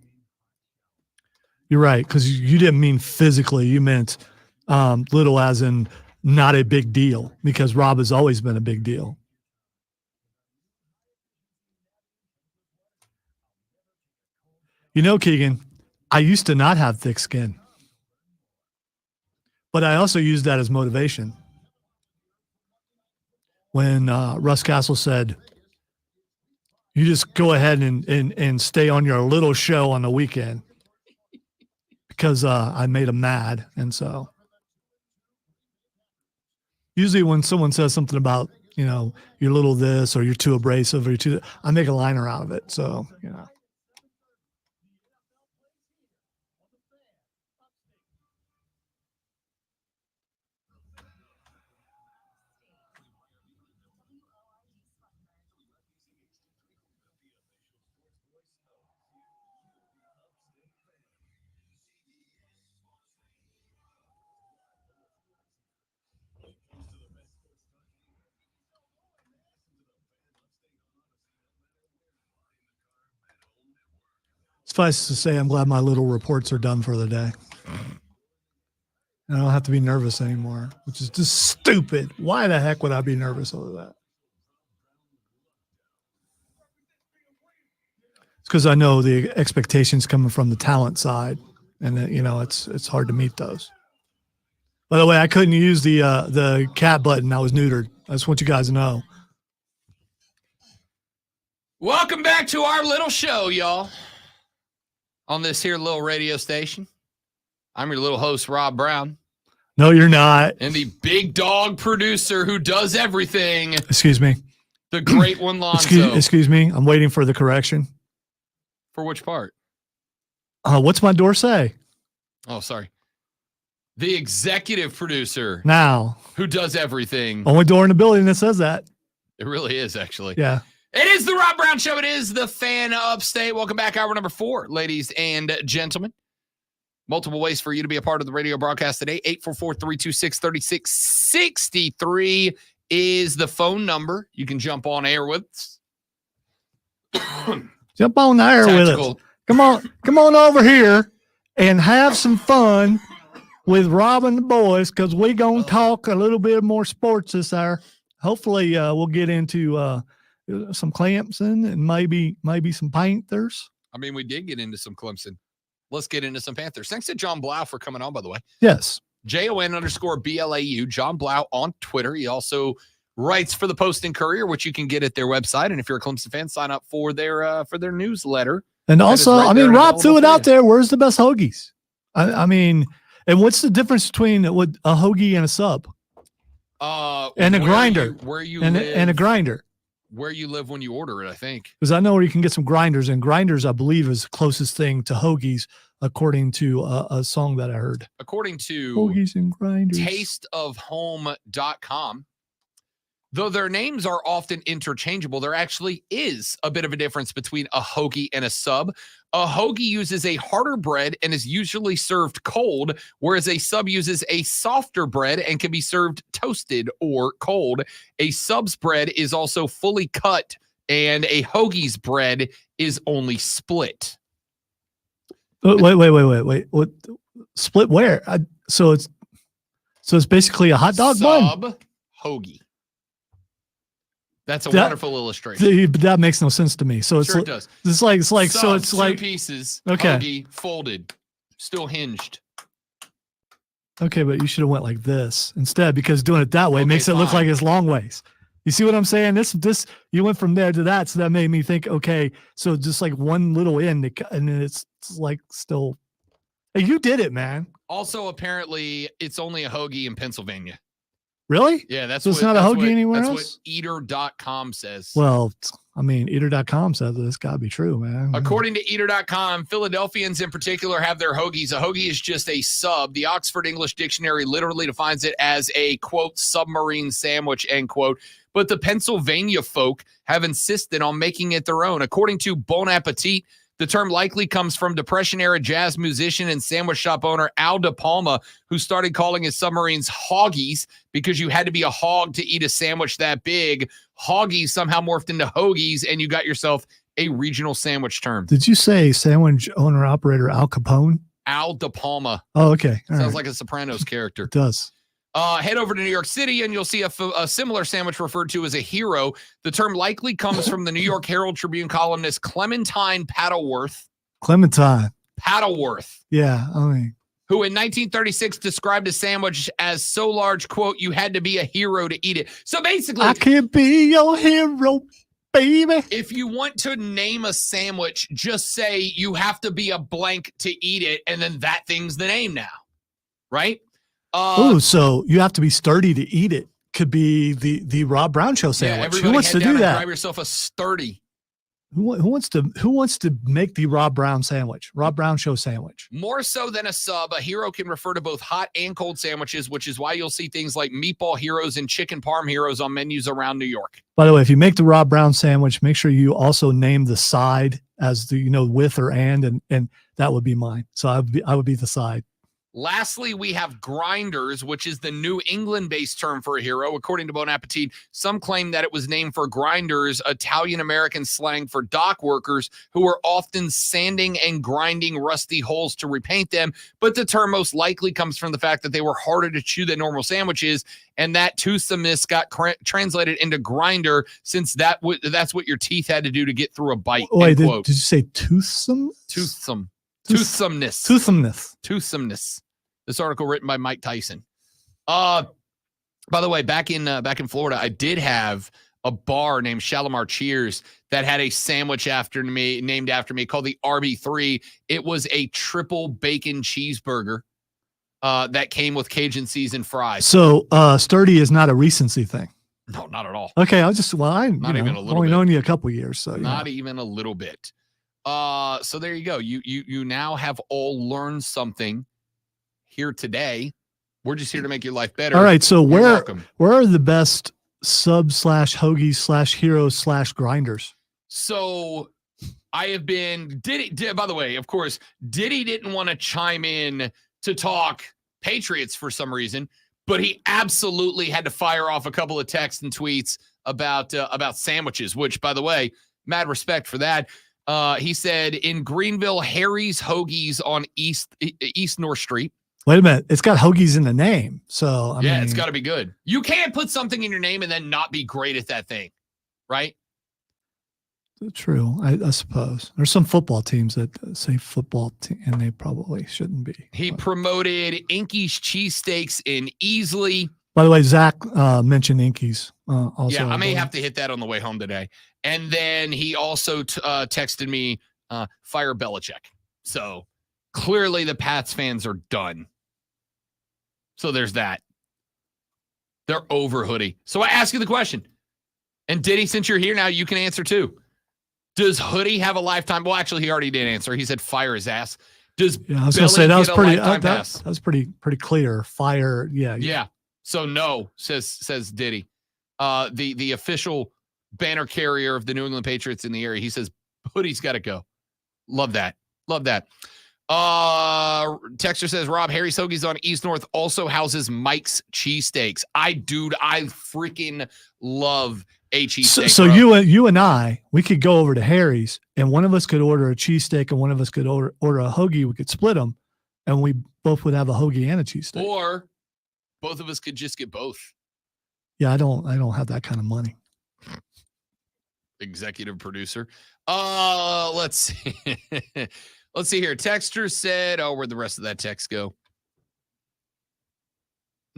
You're right, because you didn't mean physically. You meant little as in not a big deal, because Rob has always been a big deal. Keegan, I used to not have thick skin, but I also used that as motivation. When Russ Castle said, you just go ahead and stay on your little show on the weekend, because I made him mad. And so usually when someone says something about, you're little this, or you're too abrasive, or I make a liner out of it. So, suffice to say, I'm glad my little reports are done for the day. And I don't have to be nervous anymore, which is just stupid. Why the heck would I be nervous over that? It's because I know the expectations coming from the talent side, and it's hard to meet those. By the way, I couldn't use the cat button. I was neutered. I just want you guys to know. Welcome back to our little show, y'all. On this here little radio station. I'm your little host, Rob Brown. No, you're not. And the big dog producer who does everything. Excuse me. The great one, Lonzo. Excuse me. I'm waiting for the correction. For which part? What's my door say? Oh, sorry. The executive producer. Now. Who does everything. Only door in the building that says that. It really is, actually. Yeah. It is the Rob Brown Show. It is the Fan Upstate. Welcome back. Hour number 4, ladies and gentlemen. Multiple ways for you to be a part of the radio broadcast today. 844-326-3663 is the phone number. You can jump on air with us. Jump on the air with us. Come on over here and have some fun with Rob and the boys, because we're going to talk a little bit more sports this hour. Hopefully we'll get into some Clemson and maybe some Panthers. I mean, we did get into some Clemson. Let's get into some Panthers. Thanks to John Blau for coming on, by the way. Yes. JON_BLAU, John Blau on Twitter. He also writes for the Post and Courier, which you can get at their website. And if you're a Clemson fan, sign up for their newsletter. And also, Rob threw it out there. Where's the best hoagies? I mean, and what's the difference between a hoagie and a sub? And a grinder. Where you live, and a grinder. Where you live when you order it, I think. Because I know where you can get some grinders, and grinders, I believe, is the closest thing to hoagies, according to a song that I heard. According to hoagies and grinders. tasteofhome.com, though their names are often interchangeable, there actually is a bit of a difference between a hoagie and a sub. A hoagie uses a harder bread and is usually served cold, whereas a sub uses a softer bread and can be served toasted or cold. A sub's bread is also fully cut, and a hoagie's bread is only split. Wait. What split where? So it's basically a hot dog bun. Sub hoagie. That's a wonderful illustration. That makes no sense to me. So sure it does. It's like Sub, so it's like 2 pieces. Okay. Hoagie, folded, still hinged. Okay, but you should have went like this instead, because doing it that way makes it look like it's long ways. You see what I'm saying? This you went from there to that, so that made me think. Okay, so just like one little end, and then it's like still. Hey, you did it, man. Also, apparently, it's only a hoagie in Pennsylvania. Really? Yeah, that's so it's not a hoagie anywhere else. That's what Eater.com says. Well, I mean, Eater.com says it's got to be true, man. According to Eater.com, Philadelphians in particular have their hoagies. A hoagie is just a sub. The Oxford English Dictionary literally defines it as a, quote, submarine sandwich, end quote. But the Pennsylvania folk have insisted on making it their own. According to Bon Appetit, the term likely comes from Depression-era jazz musician and sandwich shop owner Al De Palma, who started calling his submarines hoggies because you had to be a hog to eat a sandwich that big. Hoggies somehow morphed into hoagies, and you got yourself a regional sandwich term. Did you say sandwich owner-operator Al Capone? Al De Palma. Oh, okay. Sounds like a Sopranos character. It does. Head over to New York City and you'll see a similar sandwich referred to as a hero. The term likely comes from the New York Herald Tribune columnist Clementine Paddleworth. Clementine. Paddleworth. Yeah, I mean. Who in 1936 described a sandwich as so large, quote, you had to be a hero to eat it. So basically, I can't be your hero, baby. If you want to name a sandwich, just say you have to be a blank to eat it, and then that thing's the name now, right? So you have to be sturdy to eat it. Could be the Rob Brown Show sandwich. Yeah, who wants to do that? Grab yourself a sturdy. Who wants to make the Rob Brown sandwich? Rob Brown Show sandwich. More so than a sub, a hero can refer to both hot and cold sandwiches, which is why you'll see things like meatball heroes and chicken parm heroes on menus around New York. By the way, if you make the Rob Brown sandwich, make sure you also name the side as the with or and that would be mine. So I would be the side. Lastly, we have grinders, which is the New England-based term for a hero. According to Bon Appetit, some claim that it was named for grinders, Italian-American slang for dock workers who were often sanding and grinding rusty holes to repaint them. But the term most likely comes from the fact that they were harder to chew than normal sandwiches, and that toothosomeness got translated into grinder since that's what your teeth had to do to get through a bite. Wait, did you say toothsome? Toothsome. Toothsomeness. Toothsomeness. Toothsomeness. This article written by Mike Tyson. By the way, back in Florida, I did have a bar named Shalimar Cheers that had a sandwich named after me called the RB3. It was a triple bacon cheeseburger that came with Cajun seasoned fries. So sturdy is not a recency thing. No, not at all. Okay, I've only known you a couple years, so not even a little bit. So there you go. You now have all learned something here today. We're just here to make your life better. All right. So where are the best sub/hoagies/heroes/grinders? So I have been by the way, of course, Diddy didn't want to chime in to talk Patriots for some reason, but he absolutely had to fire off a couple of texts and tweets about sandwiches, which, by the way, mad respect for that. He said in Greenville, Harry's Hoagies on East North Street. Wait a minute. It's got hoagies in the name. So, I mean, it's got to be good. You can't put something in your name and then not be great at that thing, right? True. I suppose. There's some football teams that say football team, and they probably shouldn't be. He promoted Inky's Cheesesteaks in Easley. By the way, Zach mentioned Inky's also. Yeah, I may have to hit that on the way home today. And then he also texted me, fire Belichick. So clearly the Pats fans are done. So there's that. They're over Hoodie. So I ask you the question. And Diddy, since you're here now, you can answer too. Does Hoodie have a lifetime? Well, actually, he already did answer. He said fire his ass. Does I was going to say that was pretty. That was pretty clear. Fire. Yeah. So no, says Diddy, the official banner carrier of the New England Patriots in the area. He says Hoodie's got to go. Love that. Texter says Rob, Harry's Hoagies on East North also houses Mike's cheesesteaks. I freaking love a cheesesteak. So you and I, we could go over to Harry's, and one of us could order a cheesesteak, and one of us could order a hoagie. We could split them, and we both would have a hoagie and a cheesesteak. Or both of us could just get both. Yeah, I don't have that kind of money. Executive producer. Let's see. Let's see here. Texter said, where'd the rest of that text go?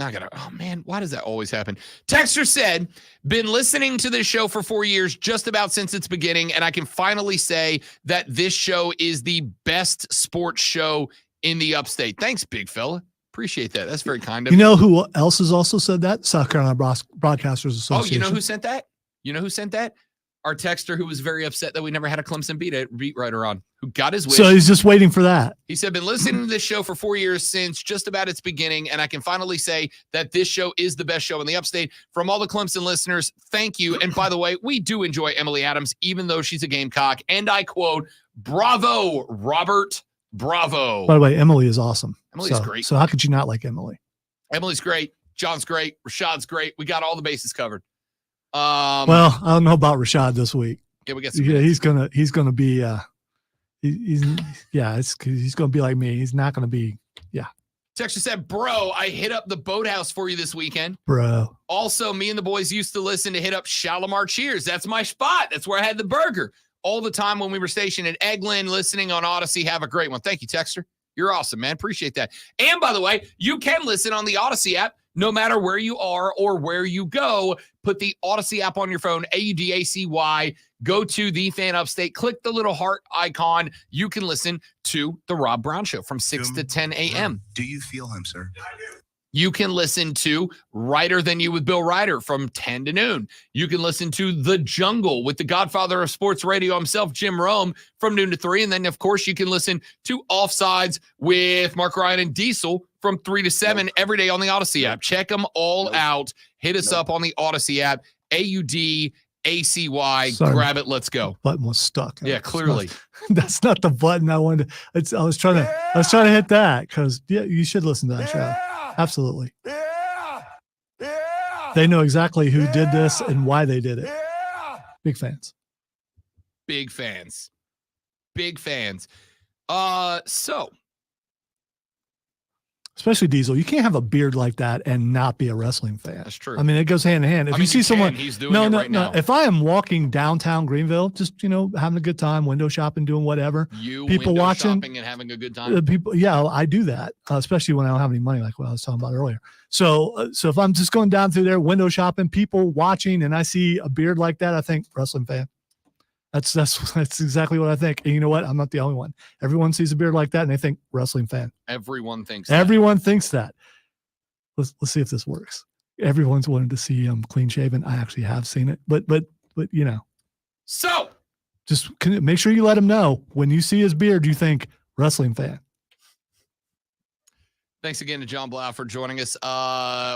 Not gonna. Oh man, why does that always happen? Texter said, "Been listening to this show for 4 years, just about since its beginning, and I can finally say that this show is the best sports show in the upstate." Thanks, big fella. Appreciate that. That's very kind of You know who else has also said that? South Carolina Broadcasters Association. Oh, you know who sent that? You know who sent that? Our texter who was very upset that we never had a Clemson beat writer on, who got his wish. So he's just waiting for that. He said, "Been listening to this show for 4 years since just about its beginning, and I can finally say that this show is the best show in the upstate. From all the Clemson listeners, thank you. And by the way, we do enjoy Emily Adams, even though she's a Gamecock. And I quote, bravo, Robert, bravo." By the way, Emily is awesome. Emily's so, great. So how could you not like Emily? Emily's great. John's great. Rashad's great. We got all the bases covered. Well, I don't know about Rashad this week. Yeah, we got some. Yeah, he's gonna be he's gonna be like me. He's not gonna be Texture said, "Bro, I hit up the Boathouse for you this weekend. bro. Also, me and the boys used to listen to hit up Shalimar Cheers. That's my spot. That's where I had the burger all the time when we were stationed at Eglin, listening on Odyssey. Have a great one." Thank you, Texter. You're awesome, man. Appreciate that. And by the way, you can listen on the Odyssey app no matter where you are or where you go. Put the Odyssey app on your phone, AUDACY. Go to the Fan Upstate. Click the little heart icon. You can listen to the Rob Brown Show from 6 to 10 a.m. Do you feel him, sir? You can listen to Righter Than You with Bill Ryder from 10 to noon. You can listen to The Jungle with the godfather of sports radio himself, Jim Rome, from noon to 3. And then, of course, you can listen to Offsides with Mark Ryan and Diesel from 3 to 7 every day on the Odyssey app. Check them all out. Hit us up on the Odyssey app, AUDACY. Sorry. Grab it. Let's go. Button was stuck. Yeah, clearly. That's not the button I wanted. I was trying to hit that because you should listen to that show. Absolutely. They know exactly who did this and why they did it. Big fans. Big fans. Big fans. So. Especially Diesel. You can't have a beard like that and not be a wrestling fan. That's true. I mean, it goes hand in hand. If you see someone, he's doing it right now. If I am walking downtown Greenville, just having a good time, window shopping, doing whatever. People watching, shopping and having a good time. People, yeah, I do that, especially when I don't have any money, like what I was talking about earlier. So if I'm just going down through there, window shopping, people watching, and I see a beard like that, I think wrestling fan. That's exactly what I think. And you know what? I'm not the only one. Everyone sees a beard like that and they think wrestling fan. Everyone thinks that. Let's see if this works. Everyone's wanted to see him clean shaven. I actually have seen it, but So just make sure you let him know when you see his beard, you think wrestling fan. Thanks again to John Blau for joining us.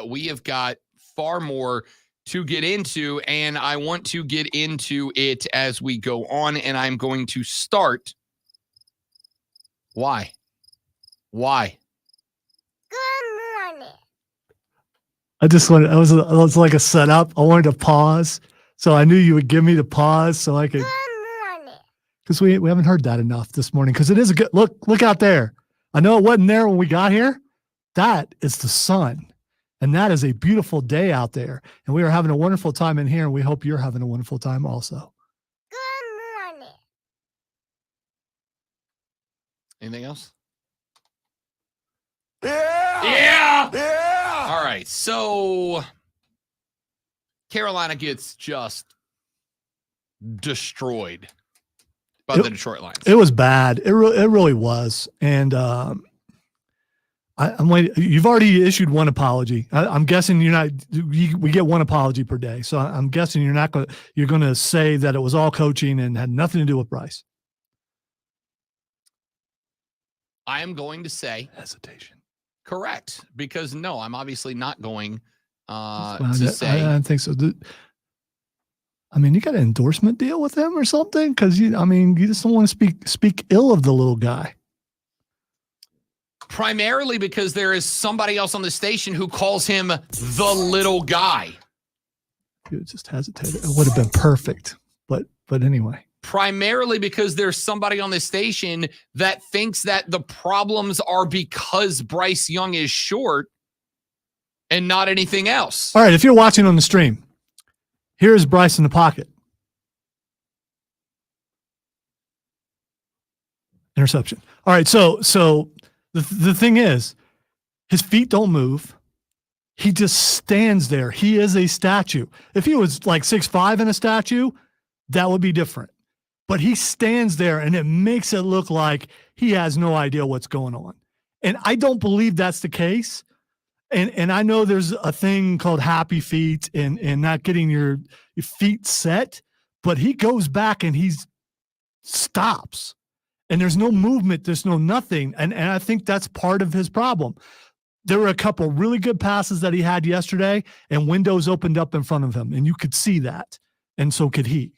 We have got far more to get into, and I want to get into it as we go on, and I'm going to start. Why? Good morning. I just wanted, it was like a setup. I wanted to pause. So I knew you would give me the pause so I could. Good morning. Because we haven't heard that enough this morning. Because it is a good look out there. I know it wasn't there when we got here. That is the sun. And that is a beautiful day out there. And we are having a wonderful time in here. And we hope you're having a wonderful time also. Good morning. Anything else? Yeah. All right. So Carolina gets just destroyed by the Detroit Lions. It was bad. It really was. And I'm waiting. You've already issued one apology. I'm guessing you're not. We get one apology per day, so I'm guessing you're not going. You're going to say that it was all coaching and had nothing to do with Bryce. I am going to say hesitation. Correct, because no, I'm obviously not going I to say. don't think so. I mean, you got an endorsement deal with him or something? Because you just don't want to speak ill of the little guy. Primarily because there is somebody else on the station who calls him the little guy. You just hesitated. It would have been perfect, but anyway. Primarily because there's somebody on the station that thinks that the problems are because Bryce Young is short and not anything else. All right, if you're watching on the stream, here's Bryce in the pocket. Interception. All right, so the thing is, his feet don't move. He just stands there. He is a statue. If he was like 6'5" in a statue, that would be different. But he stands there and it makes it look like he has no idea what's going on. And I don't believe that's the case. And I know there's a thing called happy feet and not getting your feet set, but he goes back and he stops. And there's no movement, there's no nothing. And I think that's part of his problem. There were a couple really good passes that he had yesterday, and windows opened up in front of him, and you could see that. And so could he.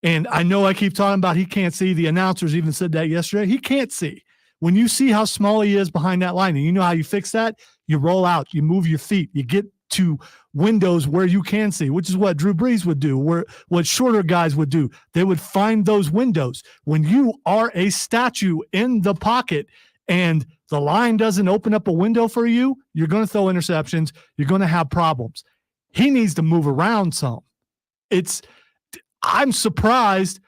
And I know I keep talking about he can't see. The announcers even said that yesterday. He can't see. When you see how small he is behind that line, and you know how you fix that, you roll out, you move your feet, you get to windows where you can see, which is what Drew Brees would do, what shorter guys would do. They would find those windows. When you are a statue in the pocket and the line doesn't open up a window for you, you're going to throw interceptions. You're going to have problems. He needs to move around some. I'm surprised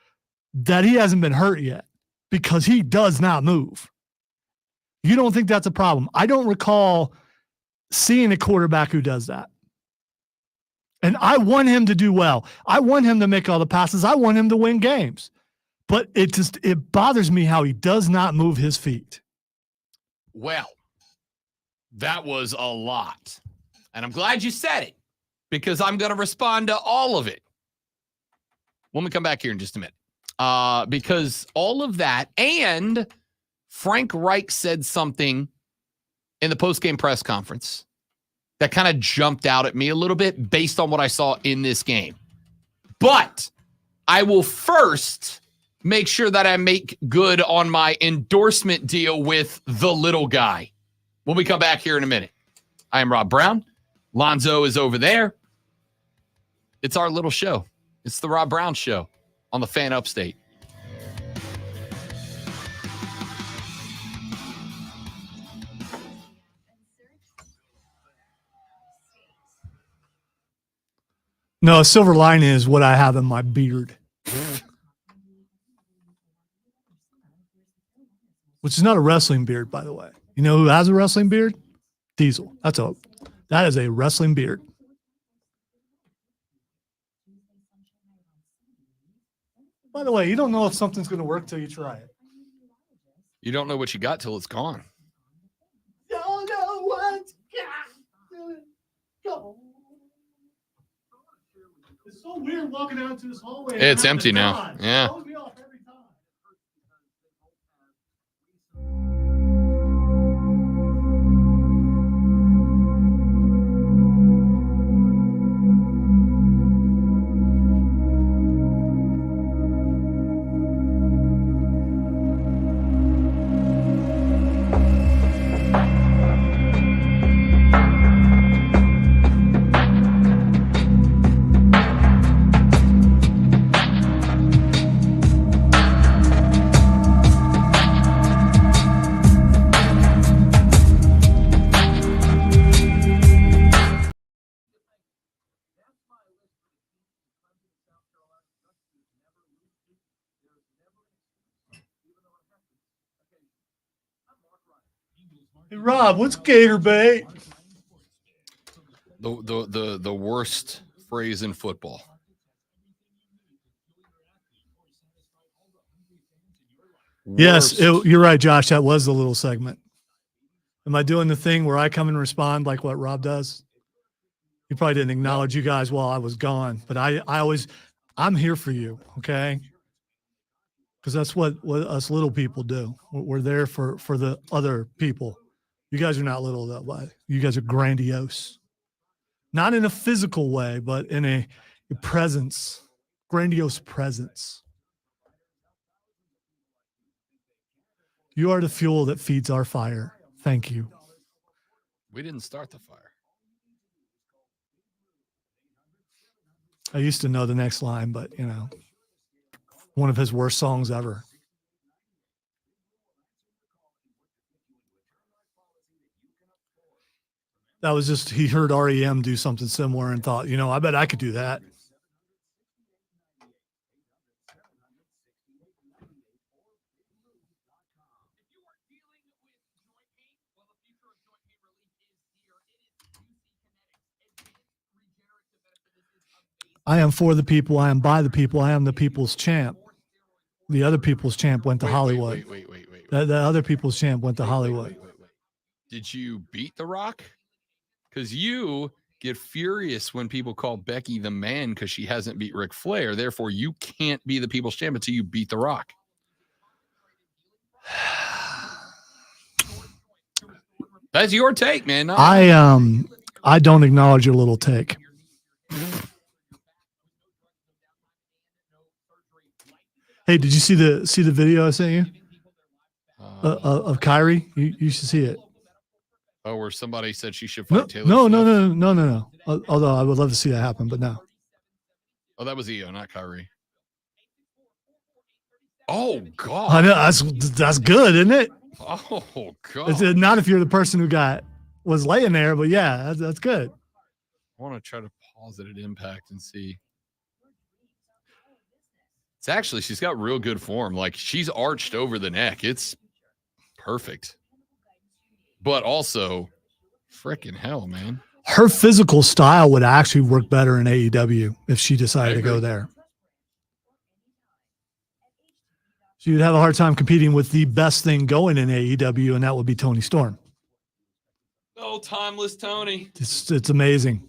that he hasn't been hurt yet because he does not move. You don't think that's a problem? I don't recall seeing a quarterback who does that. And I want him to do well. I want him to make all the passes. I want him to win games. But it bothers me how he does not move his feet. Well, that was a lot. And I'm glad you said it because I'm going to respond to all of it when we come back here in just a minute. Because all of that, and Frank Reich said something in the post-game press conference that kind of jumped out at me a little bit based on what I saw in this game. But I will first make sure that I make good on my endorsement deal with the little guy when we come back here in a minute. I am Rob Brown. Lonzo is over there. It's our little show. It's the Rob Brown Show on the Fan Upstate. No, silver lining is what I have in my beard. Which is not a wrestling beard, by the way. You know who has a wrestling beard? Diesel. That is a wrestling beard. By the way, you don't know if something's going to work till you try it. You don't know what you got till it's gone. Don't know what's got. It's so weird walking out into this hallway. It's empty now. Yeah. Hey, Rob, what's gator bait? The worst phrase in football. Yes, you're right, Josh. That was the little segment. Am I doing the thing where I come and respond like what Rob does? He probably didn't acknowledge you guys while I was gone, but I'm here for you, okay? Because that's what us little people do. We're there for the other people. You guys are not little that way. You guys are grandiose. Not in a physical way, but in a presence, grandiose presence. You are the fuel that feeds our fire. Thank you. We didn't start the fire. I used to know the next line, but, one of his worst songs ever. That was just, he heard REM do something similar and thought, I bet I could do that. I am for the people. I am by the people. I am the people's champ. The other people's champ went to Hollywood. Wait. The other people's champ went to Hollywood. Wait. Did you beat The Rock? Because you get furious when people call Becky the man because she hasn't beat Ric Flair. Therefore, you can't be the people's champ until you beat The Rock. That's your take, man. Not I don't acknowledge your little take. Hey, did you see the video I sent you of Kyrie? You should see it. Oh, where somebody said she should fight Taylor No. Although I would love to see that happen, but no. Oh, that was Io, not Kyrie. Oh God! I know that's good, isn't it? Oh God! It's not if you're the person who was laying there, but yeah, that's good. I want to try to pause it at Impact and see. It's actually, she's got real good form. Like, she's arched over the neck. It's perfect. But also, freaking hell, man. Her physical style would actually work better in AEW if she decided to go there. She would have a hard time competing with the best thing going in AEW, and that would be Toni Storm. Oh, timeless Tony. It's amazing.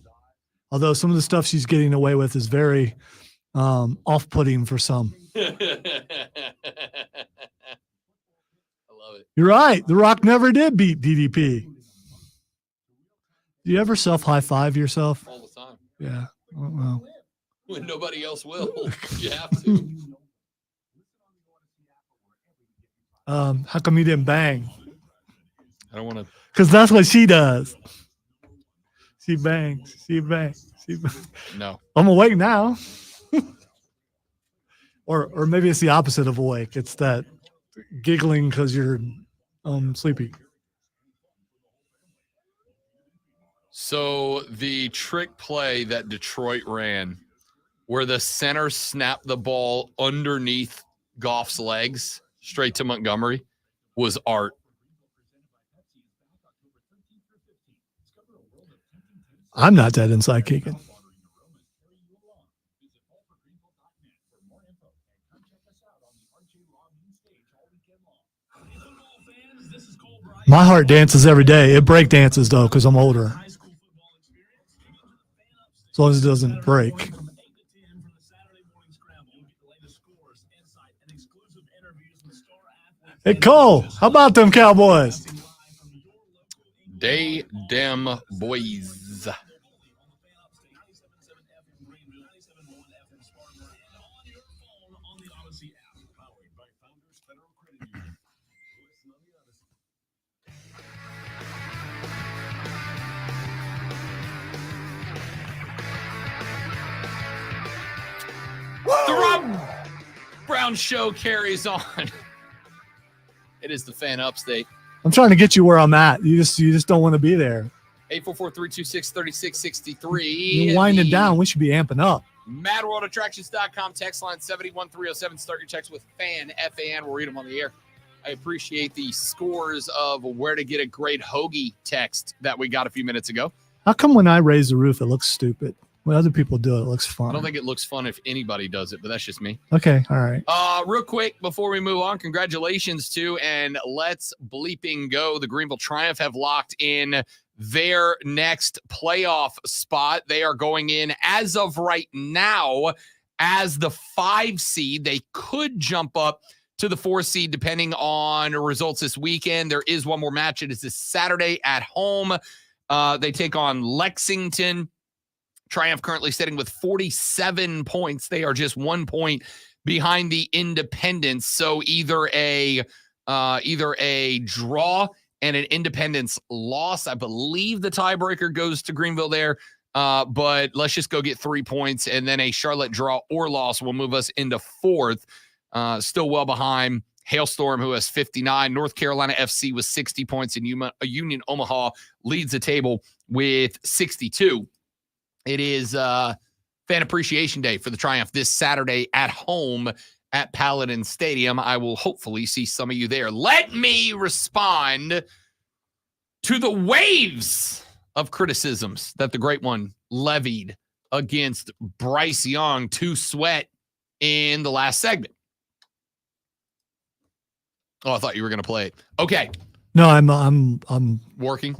Although some of the stuff she's getting away with is very off-putting for some. I love it. You're right. The Rock never did beat DDP. Do you ever self-high-five yourself? All the time. Yeah. Well. When nobody else will. You have to. How come you didn't bang? I don't want to. Because that's what she does. She bangs. No. I'm awake now. or maybe it's the opposite of awake. It's that giggling because you're sleepy. So the trick play that Detroit ran, where the center snapped the ball underneath Goff's legs straight to Montgomery, was art. I'm not that inside kicking. My heart dances every day. It break dances though because I'm older. As long as it doesn't break. Hey Cole, how about them Cowboys? They dem boys. The Rob Brown Show carries on. It is the Fan Upstate. I'm trying to get you where I'm at. You just don't want to be there. 844-326-3663. You're winding down. We should be amping up. MadWorldAttractions.com, text line 71307. Start your text with FAN, F-A-N. We'll read them on the air. I appreciate the scores of where to get a great hoagie text that we got a few minutes ago. How come when I raise the roof, it looks stupid? When other people do it, it looks fun. I don't think it looks fun if anybody does it, but that's just me. Okay, all right. Real quick, before we move on, congratulations to and let's bleeping go. The Greenville Triumph have locked in their next playoff spot. They are going in as of right now as the 5 seed. They could jump up to the 4 seed depending on results this weekend. There is one more match. It is this Saturday at home. They take on Lexington. Triumph currently sitting with 47 points. They are just 1 point behind the Independents. So either a draw and an Independence loss. I believe the tiebreaker goes to Greenville there. But let's just go get 3 points, and then a Charlotte draw or loss will move us into 4th. Still well behind Hailstorm, who has 59. North Carolina FC with 60 points, and Union Omaha leads the table with 62. It is Fan Appreciation Day for the Triumph this Saturday at home at Paladin Stadium. I will hopefully see some of you there. Let me respond to the waves of criticisms that the Great One levied against Bryce Young to Sweat in the last segment. Oh, I thought you were going to play it. Okay. No, I'm working.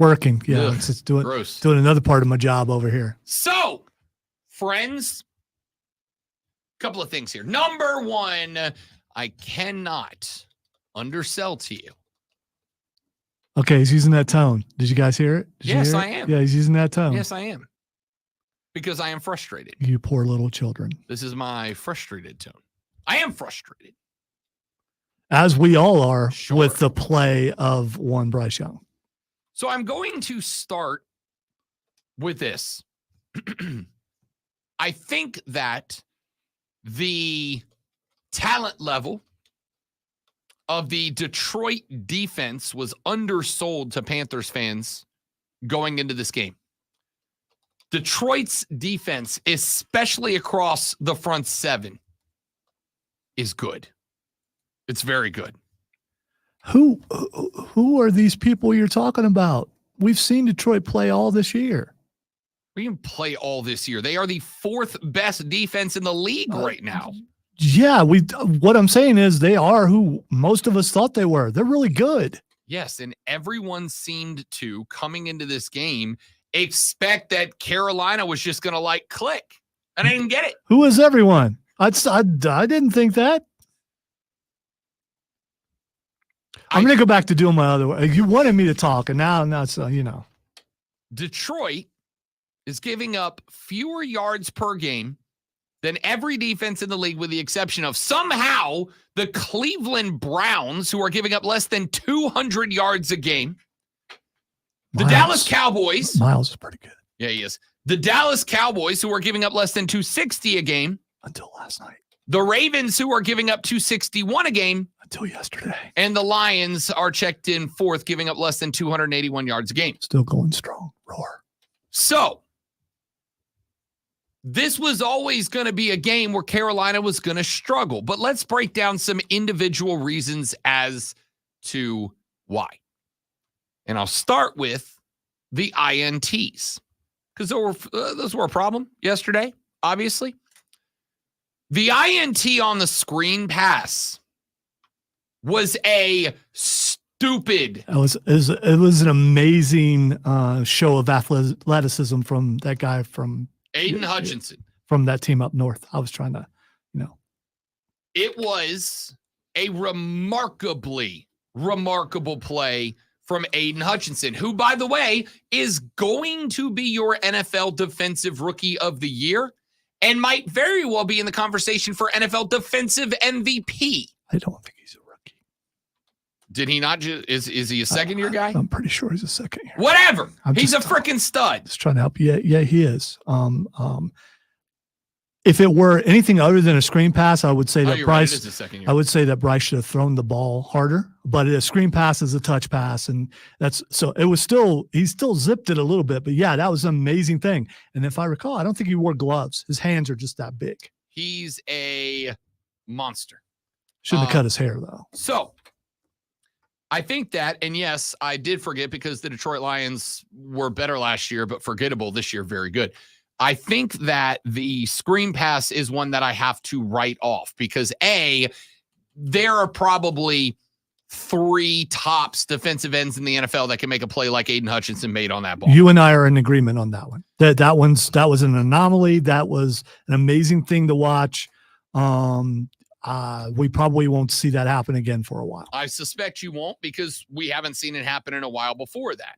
Yeah, Ugh, it's just doing gross. doing another part of my job over here. So, friends, a couple of things here. Number one, I cannot undersell to you. Okay, he's using that tone. Did you guys hear it? Yes, I am. Yeah, he's using that tone. Yes, I am. Because I am frustrated. You poor little children. This is my frustrated tone. I am frustrated. As we all are with the play of one Bryce Young. So I'm going to start with this. I think that the talent level of the Detroit defense was undersold to Panthers fans going into this game. Detroit's defense, especially across the front seven, is good. It's very good. Who are these people you're talking about? We've seen Detroit play all this year. We can play all this year. They are the fourth best defense in the league right now. Yeah, what I'm saying is they are who most of us thought they were. They're really good. Yes, and everyone seemed to, coming into this game, expect that Carolina was just going to click. And I didn't get it. Who is everyone? I didn't think that. I'm going to go back to doing my other way. You wanted me to talk, and now it's, Detroit is giving up fewer yards per game than every defense in the league, with the exception of somehow the Cleveland Browns, who are giving up less than 200 yards a game. The Dallas Cowboys. Miles is pretty good. Yeah, he is. The Dallas Cowboys, who are giving up less than 260 a game. Until last night. The Ravens, who are giving up 261 a game. Until yesterday. And the Lions are checked in fourth, giving up less than 281 yards a game. Still going strong. Roar. So, this was always going to be a game where Carolina was going to struggle. But let's break down some individual reasons as to why. And I'll start with the INTs, because those were a problem yesterday, obviously. The INT on the screen pass was a stupid. It was an amazing show of athleticism from that guy from Aiden Hutchinson. From that team up north. I was trying to, It was a remarkable play from Aiden Hutchinson, who, by the way, is going to be your NFL Defensive Rookie of the Year and might very well be in the conversation for NFL Defensive MVP. I don't think he's a rookie. Did he not? Is he a second-year guy? I'm pretty sure he's a second year. Whatever. He's a freaking stud. Just trying to help you. Yeah, he is. If it were anything other than a screen pass, I would say that Bryce. Right, it is a second year. I would say that Bryce should have thrown the ball harder. But a screen pass is a touch pass, and that's so. It was still he still zipped it a little bit, but yeah, that was an amazing thing. And if I recall, I don't think he wore gloves. His hands are just that big. He's a monster. Shouldn't have cut his hair though. So, I think that, and yes, I did forget because the Detroit Lions were better last year, but forgettable this year. Very good. I think that the screen pass is one that I have to write off because there are probably 3 tops defensive ends in the NFL that can make a play like Aiden Hutchinson made on that ball. You and I are in agreement on that one. That was an anomaly. That was an amazing thing to watch. We probably won't see that happen again for a while. I suspect you won't because we haven't seen it happen in a while before that.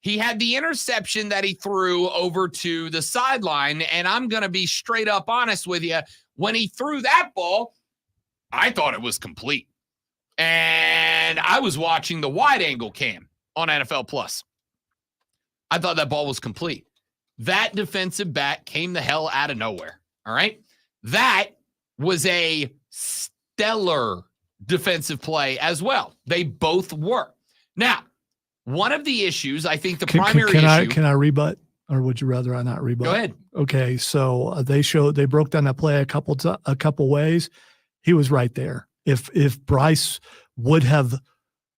He had the interception that he threw over to the sideline, and I'm going to be straight up honest with you. When he threw that ball, I thought it was complete. And I was watching the wide angle cam on NFL Plus. I thought that ball was complete. That defensive back came the hell out of nowhere. All right. That was a stellar defensive play as well. They both were. Now, one of the issues, I think the primary issue. Can I rebut, or would you rather I not rebut? Go ahead. Okay. So they broke down that play a couple ways. He was right there. If Bryce would have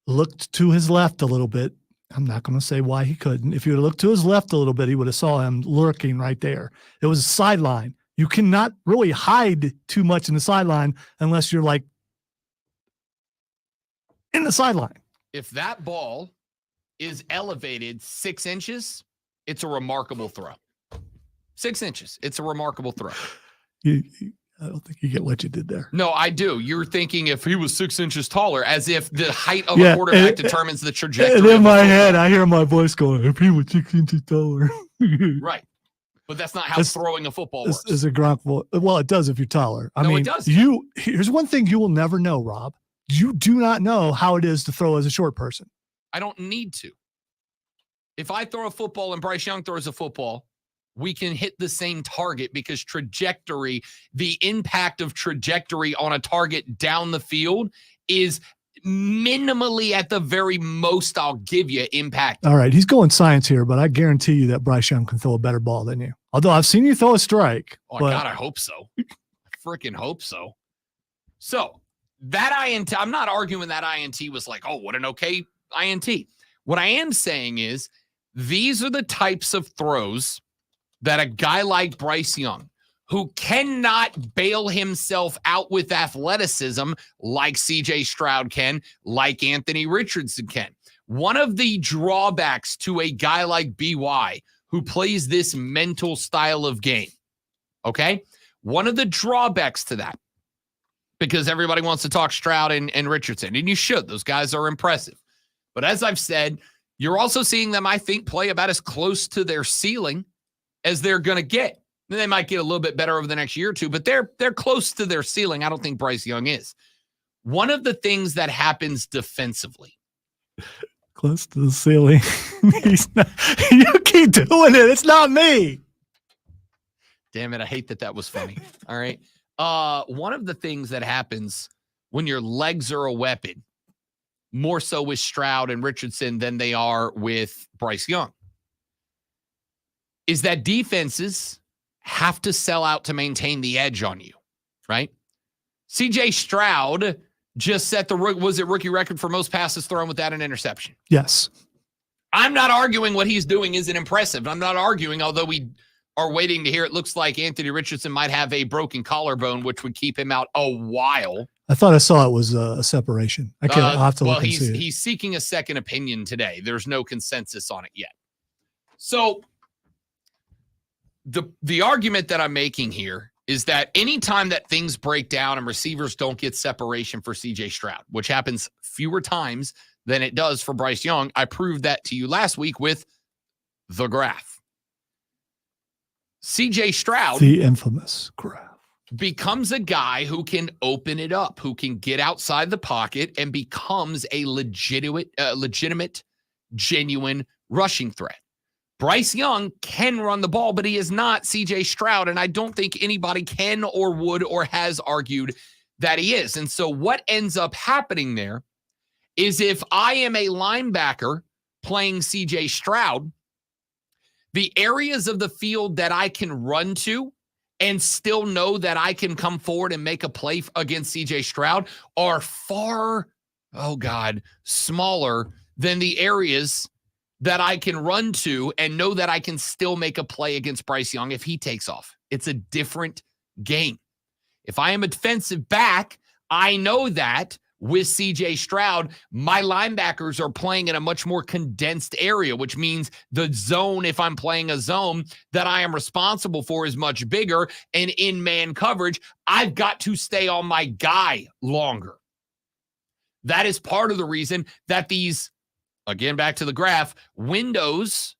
looked to his left a little bit I'm not going to say why he couldn't. If you would have looked to his left a little bit, he would have saw him lurking right there. It was a sideline. You cannot really hide too much in the sideline unless you're like in the sideline. If that ball is elevated 6 inches, it's a remarkable throw. 6 inches. It's a remarkable throw. I don't think you get what you did there. No, I do. You're thinking if he was 6 inches taller, as if the height of a quarterback determines the trajectory. And in my head, I hear my voice going, if he was 6 inches taller. Right. But that's not how throwing a football works. It's a Gronk voice. Well, it does if you're taller. I mean, it does. Here's one thing you will never know, Rob. You do not know how it is to throw as a short person. I don't need to. If I throw a football and Bryce Young throws a football, we can hit the same target because trajectory, the impact of trajectory on a target down the field is minimally at the very most I'll give you impact. All right. He's going science here, but I guarantee you that Bryce Young can throw a better ball than you. Although I've seen you throw a strike. Oh, God, I hope so. I freaking hope so. So that INT, I'm not arguing that INT was like, oh, what an okay INT. What I am saying is these are the types of throws that a guy like Bryce Young, who cannot bail himself out with athleticism like CJ Stroud can, like Anthony Richardson can. One of the drawbacks to a guy like BY who plays this mental style of game, okay? One of the drawbacks to that, because everybody wants to talk Stroud and Richardson, and you should. Those guys are impressive. But as I've said, you're also seeing them, I think, play about as close to their ceiling as they're going to get. They might get a little bit better over the next year or two, but they're close to their ceiling. I don't think Bryce Young is. One of the things that happens defensively. Close to the ceiling. He's not, you keep doing it. It's not me. Damn it. I hate that was funny. All right. One of the things that happens when your legs are a weapon, more so with Stroud and Richardson than they are with Bryce Young, is that defenses have to sell out to maintain the edge on you, right? CJ Stroud just set rookie record for most passes thrown without an interception. Yes. I'm not arguing what he's doing isn't impressive. I'm not arguing, although we are waiting to hear it looks like Anthony Richardson might have a broken collarbone, which would keep him out a while. I thought I saw it was a separation. I'll have to look and see it. He's seeking a second opinion today. There's no consensus on it yet. So the argument that I'm making here is that anytime that things break down and receivers don't get separation for CJ Stroud, which happens fewer times than it does for Bryce Young, I proved that to you last week with the graph. CJ Stroud, the infamous graph, becomes a guy who can open it up, who can get outside the pocket and becomes a legitimate, genuine rushing threat. Bryce Young can run the ball, but he is not CJ Stroud, and I don't think anybody can or would or has argued that he is. And so what ends up happening there is if I am a linebacker playing CJ Stroud, the areas of the field that I can run to and still know that I can come forward and make a play against CJ Stroud are far, smaller than the areas that I can run to and know that I can still make a play against Bryce Young if he takes off. It's a different game. If I am a defensive back, I know that with CJ Stroud, my linebackers are playing in a much more condensed area, which means the zone, if I'm playing a zone that I am responsible for, is much bigger. And in man coverage, I've got to stay on my guy longer. That is part of the reason that these, again, back to the graph, windows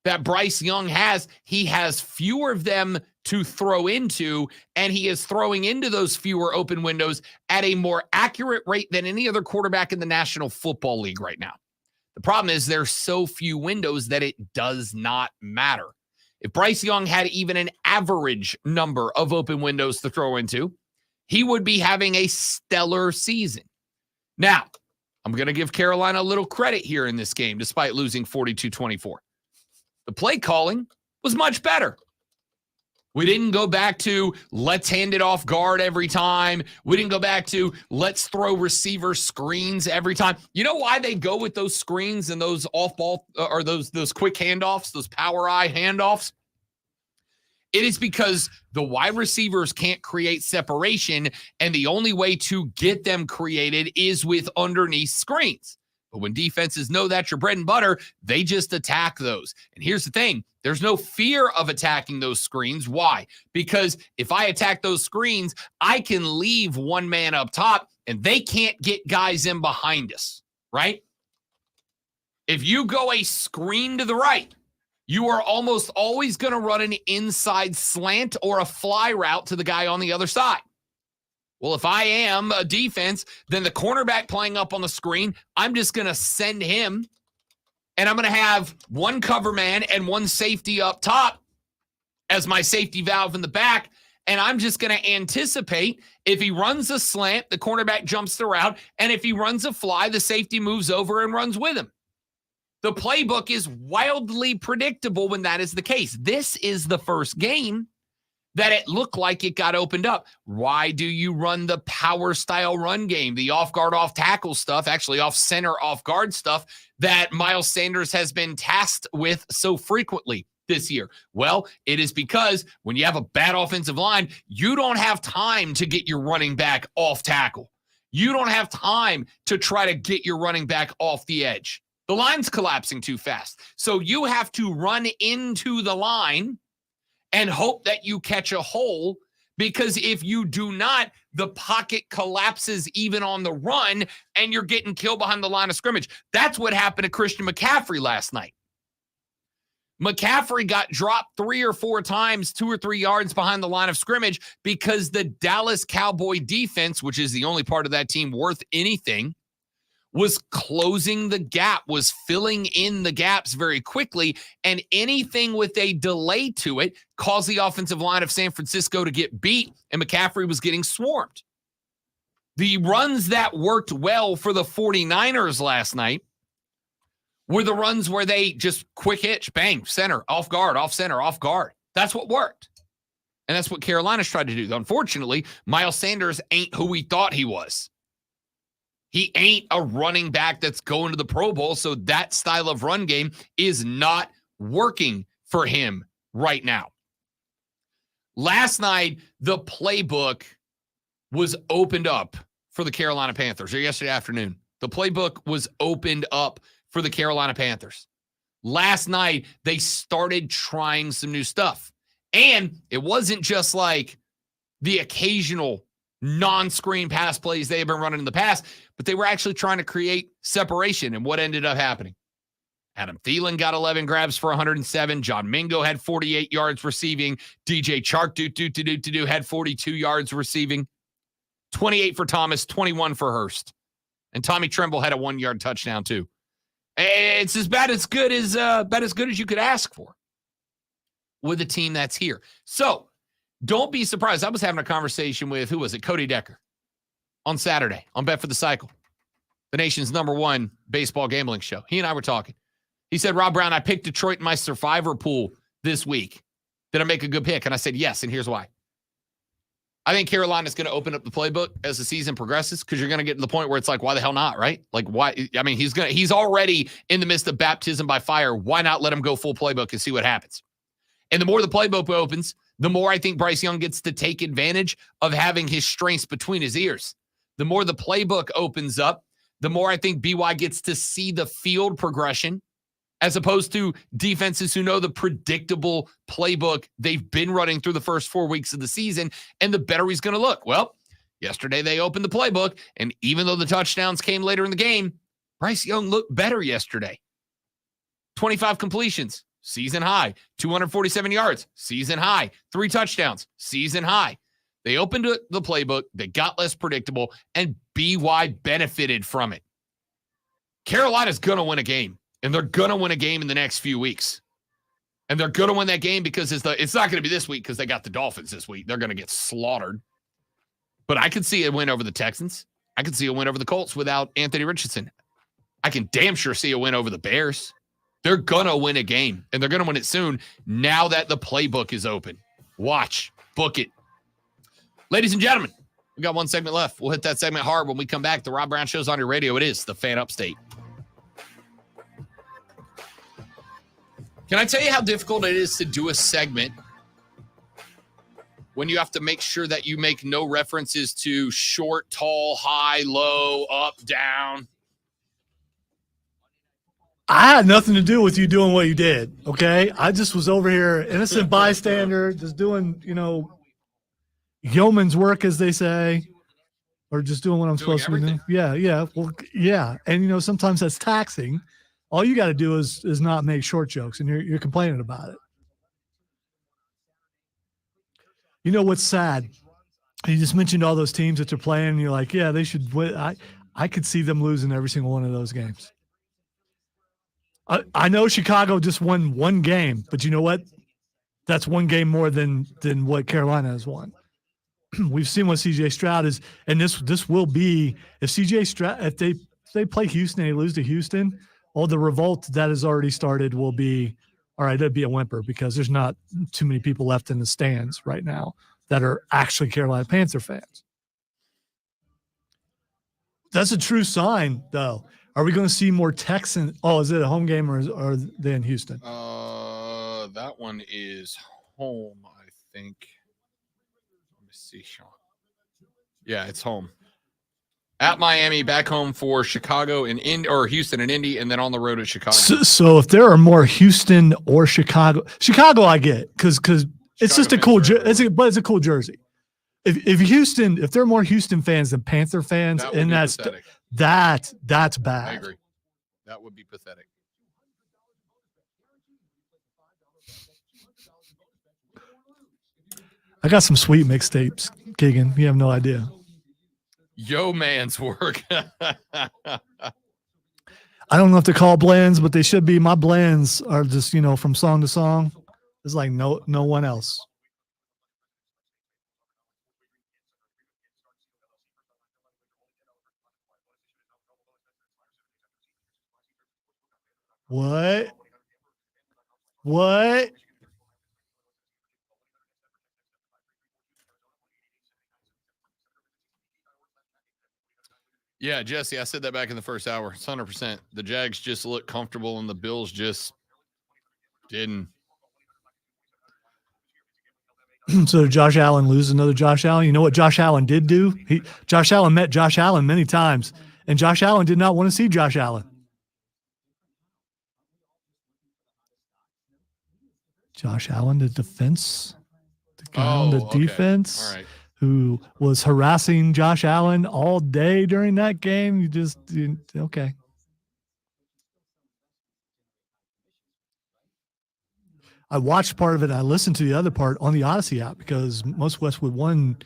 that Bryce Young has, he has fewer of them to throw into, and he is throwing into those fewer open windows at a more accurate rate than any other quarterback in the National Football League right now. The problem is there's so few windows that it does not matter. If Bryce Young had even an average number of open windows to throw into, he would be having a stellar season. Now, I'm going to give Carolina a little credit here in this game, despite losing 42-24. The play calling was much better. We didn't go back to let's hand it off guard every time. We didn't go back to let's throw receiver screens every time. You know why they go with those screens and those off-ball or those quick handoffs, those power eye handoffs? It is because the wide receivers can't create separation, and the only way to get them created is with underneath screens. But when defenses know that's your bread and butter, they just attack those. And here's the thing. There's no fear of attacking those screens. Why? Because if I attack those screens, I can leave one man up top, and they can't get guys in behind us, right? If you go a screen to the right, you are almost always going to run an inside slant or a fly route to the guy on the other side. Well, if I am a defense, then the cornerback playing up on the screen, I'm just going to send him, and I'm going to have one cover man and one safety up top as my safety valve in the back, and I'm just going to anticipate if he runs a slant, the cornerback jumps the route, and if he runs a fly, the safety moves over and runs with him. The playbook is wildly predictable when that is the case. This is the first game that it looked like it got opened up. Why do you run the power style run game, the off guard, off tackle stuff, actually off center, off guard stuff that Miles Sanders has been tasked with so frequently this year? Well, it is because when you have a bad offensive line, you don't have time to get your running back off tackle. You don't have time to try to get your running back off the edge. The line's collapsing too fast. So you have to run into the line and hope that you catch a hole, because if you do not, the pocket collapses even on the run, and you're getting killed behind the line of scrimmage. That's what happened to Christian McCaffrey last night. McCaffrey got dropped 3 or 4 times, 2 or 3 yards behind the line of scrimmage, because the Dallas Cowboy defense, which is the only part of that team worth anything, was closing the gap, was filling in the gaps very quickly, and anything with a delay to it caused the offensive line of San Francisco to get beat, and McCaffrey was getting swarmed. The runs that worked well for the 49ers last night were the runs where they just quick hitch, bang, center, off guard, off center, off guard. That's what worked. And that's what Carolina's tried to do. Unfortunately, Miles Sanders ain't who we thought he was. He ain't a running back that's going to the Pro Bowl, so that style of run game is not working for him right now. Last night, the playbook was opened up for the Carolina Panthers, or yesterday afternoon. The playbook was opened up for the Carolina Panthers. Last night, they started trying some new stuff. And it wasn't just like the occasional non-screen pass plays they have been running in the past, but they were actually trying to create separation. And what ended up happening? Adam Thielen got 11 grabs for 107. John Mingo had 48 yards receiving. DJ Chark had 42 yards receiving. 28 for Thomas, 21 for Hurst. And Tommy Tremble had a 1-yard touchdown too. It's about as good as you could ask for with a team that's here. So don't be surprised. I was having a conversation with, who was it? Cody Decker on Saturday on Bet for the Cycle, the nation's #1 baseball gambling show. He and I were talking. He said, Rob Brown, I picked Detroit in my survivor pool this week. Did I make a good pick? And I said, yes, and here's why. I think Carolina's going to open up the playbook as the season progresses, because you're going to get to the point where it's like, why the hell not, right? Like, why? I mean, he's already in the midst of baptism by fire. Why not let him go full playbook and see what happens? And the more the playbook opens, the more I think Bryce Young gets to take advantage of having his strengths between his ears. The more the playbook opens up, the more I think BY gets to see the field progression, as opposed to defenses who know the predictable playbook they've been running through the first 4 weeks of the season, and the better he's going to look. Well, yesterday they opened the playbook, and even though the touchdowns came later in the game, Bryce Young looked better yesterday. 25 completions, season high. 247 yards, season high. 3 touchdowns, season high. They opened the playbook, they got less predictable, and BY benefited from it. Carolina's going to win a game. And they're going to win a game in the next few weeks. And they're going to win that game because it's not going to be this week, because they got the Dolphins this week. They're going to get slaughtered. But I could see a win over the Texans. I could see a win over the Colts without Anthony Richardson. I can damn sure see a win over the Bears. They're going to win a game, and they're going to win it soon now that the playbook is open. Watch. Book it. Ladies and gentlemen, we got one segment left. We'll hit that segment hard when we come back. The Rob Brown Show's on your radio. It is the Fan Upstate. Can I tell you how difficult it is to do a segment when you have to make sure that you make no references to short, tall, high, low, up, down? I had nothing to do with you doing what you did, okay? I just was over here, innocent bystander, just doing, yeoman's work, as they say, or just doing what I'm supposed to be doing. Yeah. Well, yeah. And, sometimes that's taxing. All you got to do is not make short jokes, and you're complaining about it. You know what's sad? You just mentioned all those teams that they're playing, and you're like, yeah, they should win. I could see them losing every single one of those games. I know Chicago just won one game, but you know what? That's one game more than what Carolina has won. We've seen what CJ Stroud is, and this will be if CJ Stroud if they play Houston and they lose to Houston, all the revolt that has already started will be all right. It'd be a whimper because there's not too many people left in the stands right now that are actually Carolina Panther fans. That's a true sign, though. Are we going to see more Texans? Oh, is it a home game or are they in Houston? That one is home, I think. Let me see, Sean. Yeah, it's home. At Miami, back home for Chicago and Houston and Indy, and then on the road at Chicago. So if there are more Houston or Chicago I get because it's just a cool. But it's a cool jersey. If Houston, if there are more Houston fans than Panther fans, and that's bad. I agree. That would be pathetic. I got some sweet mixtapes, Keegan. You have no idea. Yo, man's work. I don't know if they're called blends, but they should be. My blends are just, from song to song. It's like no one else. What? Yeah, Jesse, I said that back in the first hour. It's 100%. The Jags just looked comfortable, and the Bills just didn't. So did Josh Allen lose another Josh Allen? You know what Josh Allen did do? Josh Allen met Josh Allen many times, and Josh Allen did not want to see Josh Allen. Josh Allen, the defense, the guy on the defense. All right. Who was harassing Josh Allen all day during that game. Okay. I watched part of it. I listened to the other part on the Odyssey app because most Westwood One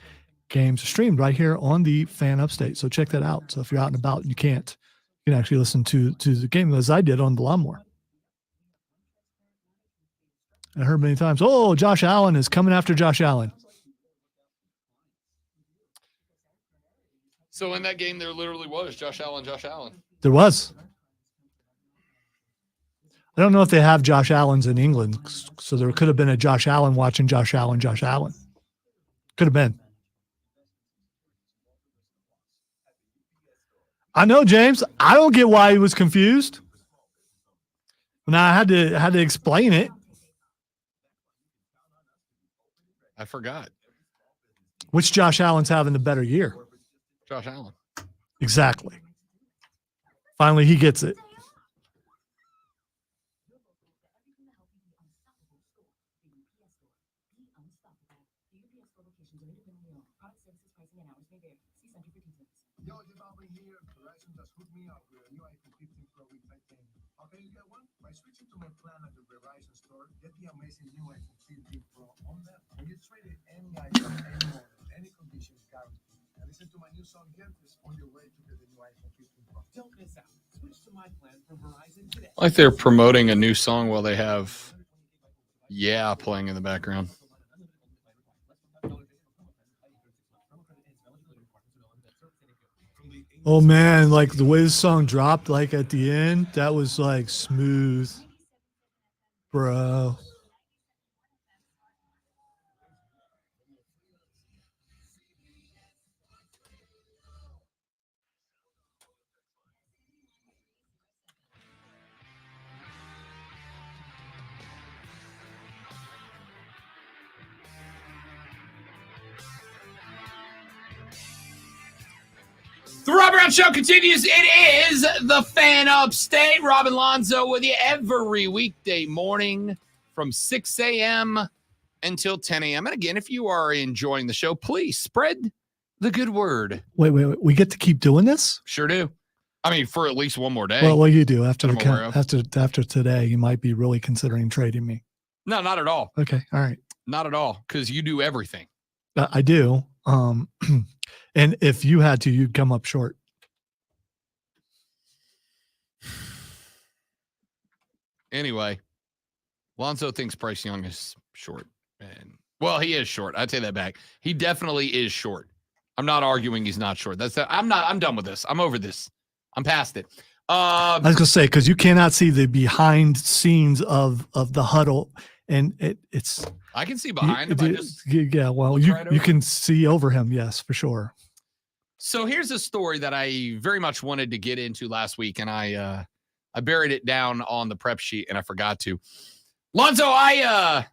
games are streamed right here on the Fan Upstate. So check that out. So if you're out and about and you can actually listen to the game as I did on the lawnmower. I heard many times, oh, Josh Allen is coming after Josh Allen. So in that game, there literally was Josh Allen. There was. I don't know if they have Josh Allens in England, so there could have been a Josh Allen watching Josh Allen. Could have been. I know, James. I don't get why he was confused. Now I had to explain it. I forgot. Which Josh Allen's having the better year? Josh Allen. Exactly. Finally, he gets it. Yo, just over here, Verizon just hooked me up with a new iPhone 15 Pro with Titan. How can you get one? By switching to my plan at the Verizon store, get the amazing new iPhone 15 Pro on there. When you trade it any iPhone, any model, any condition is guaranteed. And listen to my new song here, is on your way to get the new iPhone 15 Pro. Don't miss out. Switch to my plan from Verizon today. Like they're promoting a new song while they have Yeah playing in the background. Oh man, like the way the song dropped, like at the end, that was like smooth, bro. The Rob Brown Show continues. It is the Fan Upstate. Rob and Lonzo with you every weekday morning from 6 a.m. until 10 a.m. And again, if you are enjoying the show, please spread the good word. Wait. We get to keep doing this? Sure do. I mean, for at least one more day. Well, you do after that I'm aware of. after today. You might be really considering trading me. No, not at all. Okay, all right. Not at all, because you do everything. I do. And if you had to, you'd come up short. Anyway, Lonzo thinks Bryce Young is short. And well, he is short. I take that back. He definitely is short. I'm not arguing he's not short. I'm done with this. I'm over this. I'm past it. I was gonna say, because you cannot see the behind scenes of the huddle, and it's. I can see behind him. You can see over him. Yes, for sure. So here's a story that I very much wanted to get into last week, and I buried it down on the prep sheet, and I forgot to. Lonzo, I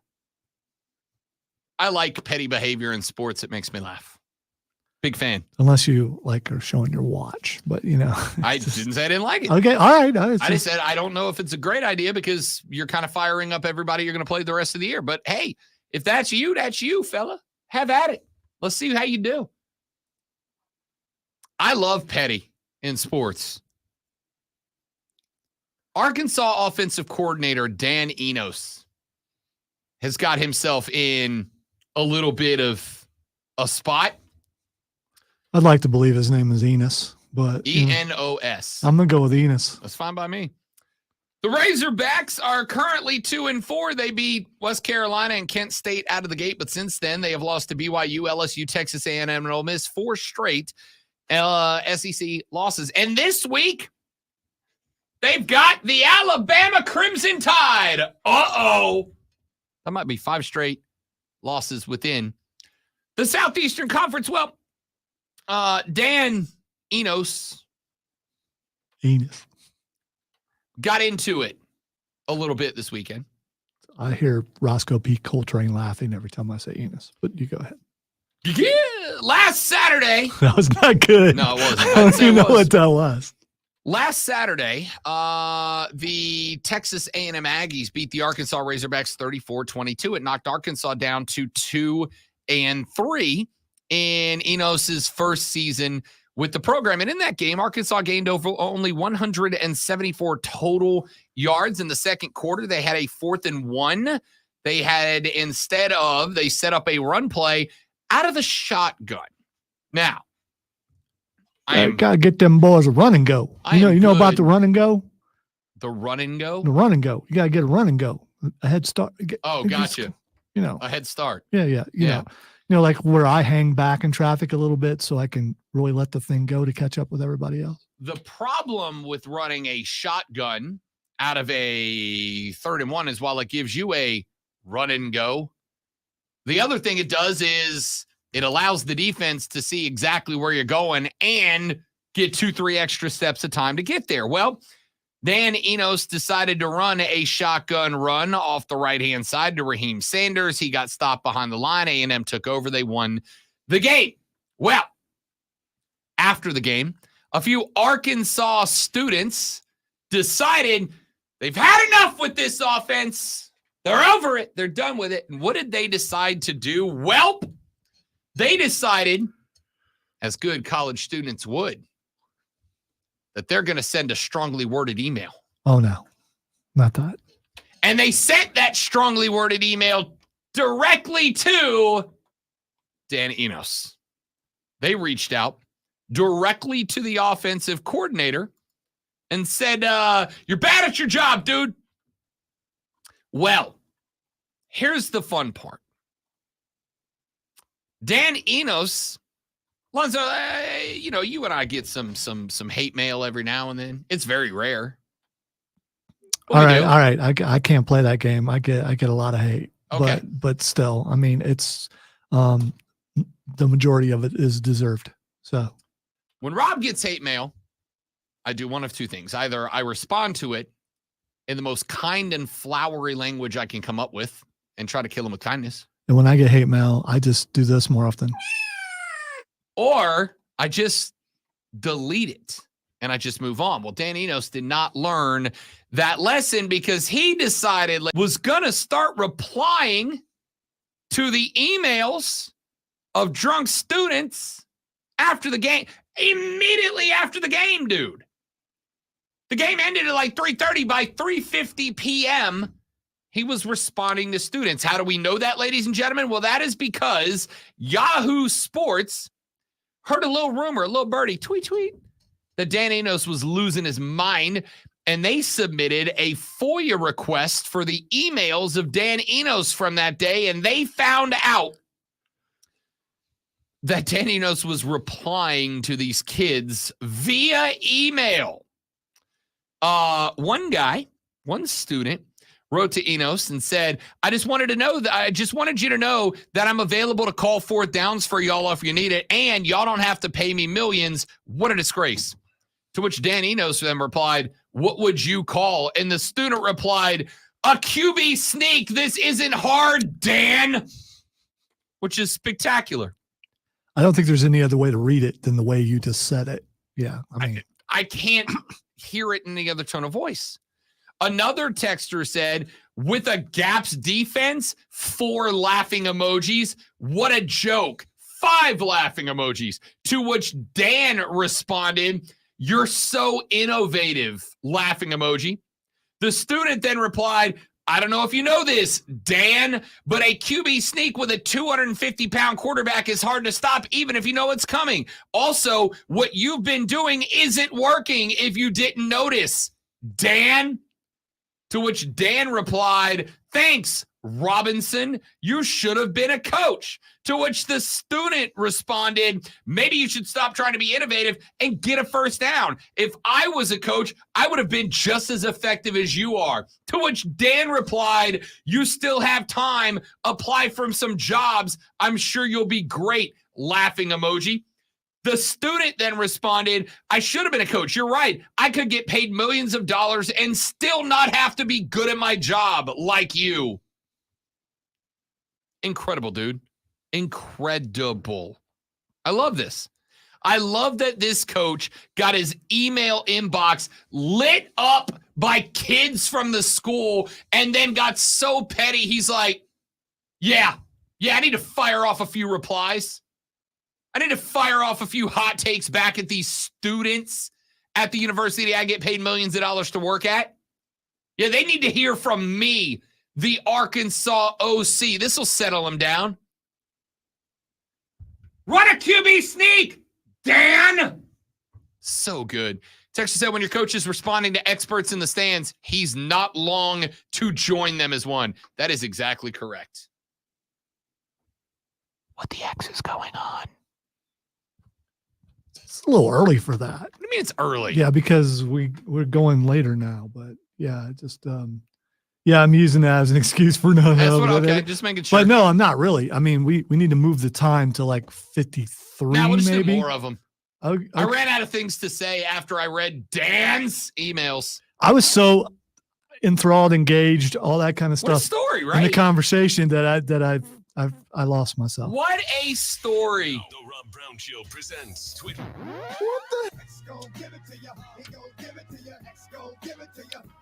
like petty behavior in sports. It makes me laugh. Big fan. Unless you are showing your watch, but I didn't say I didn't like it. Okay, all right. I just said I don't know if it's a great idea because you're kind of firing up everybody you're going to play the rest of the year. But hey, if that's you, fella. Have at it. Let's see how you do. I love petty in sports. Arkansas offensive coordinator Dan Enos has got himself in a little bit of a spot. I'd like to believe his name is Enos, but E-N-O-S. I'm gonna go with Enos. That's fine by me. The Razorbacks are currently 2-4. They beat West Carolina and Kent State out of the gate, but since then they have lost to BYU, LSU, Texas A&M, and Ole Miss, 4 straight SEC losses. And this week, they've got the Alabama Crimson Tide. Uh-oh. That might be 5 straight losses within the Southeastern Conference. Well, Dan Enos got into it a little bit this weekend. I hear Roscoe P. Coltrane laughing every time I say Enos, but you go ahead. Yeah, last Saturday. That was not good. No, it wasn't. I don't even know what that was. Last Saturday, the Texas A&M Aggies beat the Arkansas Razorbacks 34-22. It knocked Arkansas down to 2-3 in Enos's first season with the program. And in that game, Arkansas gained over only 174 total yards in the second quarter. They had a 4th and 1. They set up a run play out of the shotgun. Now, I gotta get them boys a run and go. You know about the run and go? The run and go? The run and go. You gotta get a run and go. A head start. Gotcha. A head start. Yeah. You know, like where I hang back in traffic a little bit so I can really let the thing go to catch up with everybody else. The problem with running a shotgun out of a 3rd and 1 is while it gives you a run and go, the other thing it does is it allows the defense to see exactly where you're going and get 2-3 extra steps of time to get there. Well, Dan Enos decided to run a shotgun run off the right-hand side to Raheem Sanders. He got stopped behind the line. A&M took over. They won the game. Well, after the game, a few Arkansas students decided they've had enough with this offense. They're over it. They're done with it. And what did they decide to do? Well, they decided, as good college students would, that they're going to send a strongly worded email. Oh, no. Not that. And they sent that strongly worded email directly to Dan Enos. They reached out directly to the offensive coordinator and said, you're bad at your job, dude. Well, here's the fun part. Dan Enos, Lonzo, you and I get some hate mail every now and then. It's very rare. All right. I can't play that game. I get a lot of hate. Okay. But still, I mean, it's the majority of it is deserved. So when Rob gets hate mail, I do one of two things. Either I respond to it in the most kind and flowery language I can come up with and try to kill him with kindness. And when I get hate mail, I just do this more often. Or I just delete it. And I just move on. Well, Dan Enos did not learn that lesson because he decided was going to start replying to the emails of drunk students after the game, immediately after the game, dude. The game ended at like 3:30. By 3:50 p.m., he was responding to students. How do we know that, ladies and gentlemen? Well, that is because Yahoo Sports heard a little rumor, a little birdie, tweet, that Dan Enos was losing his mind, and they submitted a FOIA request for the emails of Dan Enos from that day, and they found out that Dan Enos was replying to these kids via email. One student wrote to Enos and said, I just wanted you to know that I'm available to call fourth downs for y'all if you need it, and y'all don't have to pay me millions. What a disgrace. To which Dan Enos then replied, what would you call? And the student replied, a QB sneak. This isn't hard, Dan. Which is spectacular. I don't think there's any other way to read it than the way you just said it. Yeah, I mean, I can't hear it in any other tone of voice. Another texter said, with a Gaps defense, 4 laughing emojis. What a joke. 5 laughing emojis. To which Dan responded, you're so innovative, laughing emoji. The student then replied, I don't know if you know this, Dan, but a QB sneak with a 250-pound quarterback is hard to stop even if you know it's coming. Also, what you've been doing isn't working if you didn't notice, Dan. To which Dan replied, thanks, Robinson. You should have been a coach. To which the student responded, maybe you should stop trying to be innovative and get a first down. If I was a coach, I would have been just as effective as you are. To which Dan replied, you still have time. Apply for some jobs. I'm sure you'll be great. Laughing emoji. The student then responded, I should have been a coach. You're right. I could get paid millions of dollars and still not have to be good at my job like you. Incredible, dude. Incredible. I love this. I love that this coach got his email inbox lit up by kids from the school and then got so petty. He's like, yeah, I need to fire off a few replies. I need to fire off a few hot takes back at these students at the university I get paid millions of dollars to work at. Yeah, they need to hear from me, the Arkansas OC. This will settle them down. Run a QB sneak, Dan. So good. Texas said when your coach is responding to experts in the stands, he's not long to join them as one. That is exactly correct. What the X is going on? it's a little early for that. What do you mean it's early? Yeah, because we're going later now. But yeah, just yeah, I'm using that as an excuse for okay, just making sure. But no, I'm not really. I mean, we need to move the time to like 53. Now we'll just maybe do more of them. Okay. I ran out of things to say after I read Dan's emails. I was so enthralled, engaged, all that kind of stuff. What a story, right? In the conversation that I lost myself. What a story. The Rob Brown Show presents Twitter.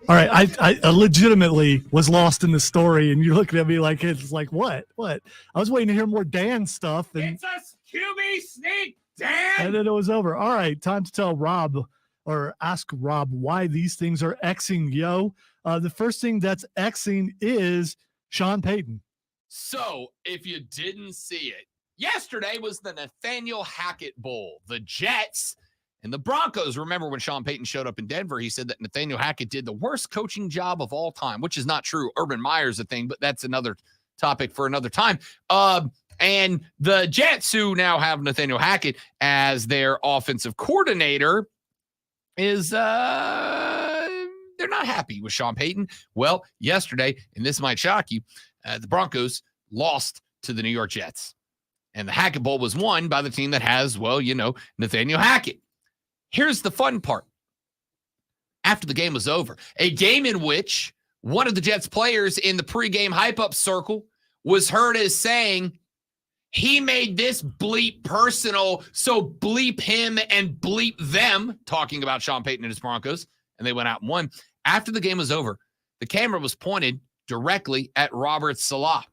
All right, I legitimately was lost in the story, and you're looking at me like it's like what? I was waiting to hear more Dan stuff, and It's a QB sneak, Dan. and then it was over. All right, time to tell Rob or ask Rob why these things are Xing, yo. The first thing that's Xing is Sean Payton. So, if you didn't see it, yesterday was the Nathaniel Hackett Bowl. The Jets and the Broncos. Remember when Sean Payton showed up in Denver, he said that Nathaniel Hackett did the worst coaching job of all time, which is not true. Urban Meyer's a thing, but that's another topic for another time. And the Jets, who now have Nathaniel Hackett as their offensive coordinator, is they're not happy with Sean Payton. Well, yesterday, and this might shock you, the Broncos lost to the New York Jets. And the Hackett Bowl was won by the team that has, well, you know, Nathaniel Hackett. Here's the fun part. After the game was over, a game in which one of the Jets players in the pregame hype-up circle was heard as saying He made this bleep personal, so bleep him and bleep them, talking about Sean Payton and his Broncos, and they went out and won. After the game was over, the camera was pointed directly at Robert Saleh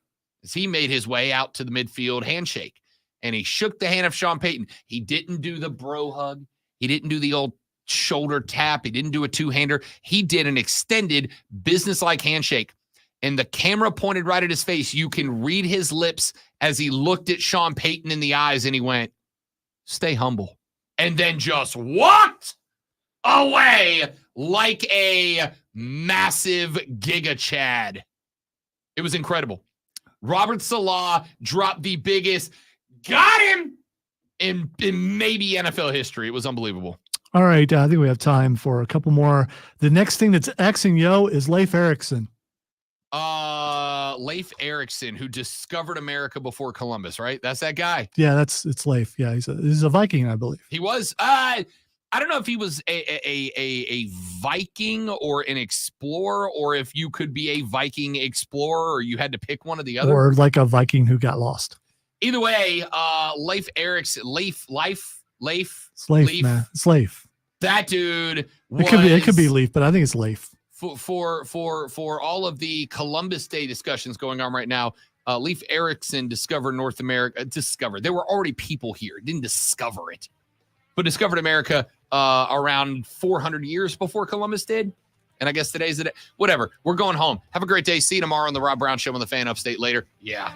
as he made his way out to the midfield handshake, and he shook the hand of Sean Payton. He didn't do the bro hug. He didn't do the old shoulder tap. He didn't do a two-hander. He did an extended business-like handshake. And the camera pointed right at his face. You can read his lips as he looked at Sean Payton in the eyes, and he went, "Stay humble." And then just walked away like a massive Giga Chad. It was incredible. Robert Saleh dropped the biggest, got him, in maybe NFL history. It was unbelievable. All right. I think we have time for a couple more. The next thing that's Xing yo is Leif Erikson. Leif Erikson, who discovered America before Columbus, right? That's that guy. Yeah, it's Leif. Yeah, he's a Viking, I believe. He was. I don't know if he was a Viking or an explorer, or if you could be a Viking explorer, or you had to pick one or the other, or like a Viking who got lost. Either way, Leif Erikson, Leif. It's Leif, man. It's Leif. That dude. It could be Leif, but I think it's Leif. For all of the Columbus Day discussions going on right now, Leif Erikson discovered North America. There were already people here. Didn't discover it, but discovered America around 400 years before Columbus did. And I guess today's the day. Whatever. We're going home. Have a great day. See you tomorrow on the Rob Brown Show on the Fan Upstate later. Yeah.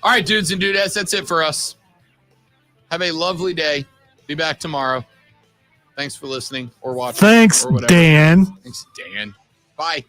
All right, dudes and dudettes, that's it for us. Have a lovely day. Be back tomorrow. Thanks for listening or watching. Thanks, or whatever. Dan. Thanks, Dan. Bye.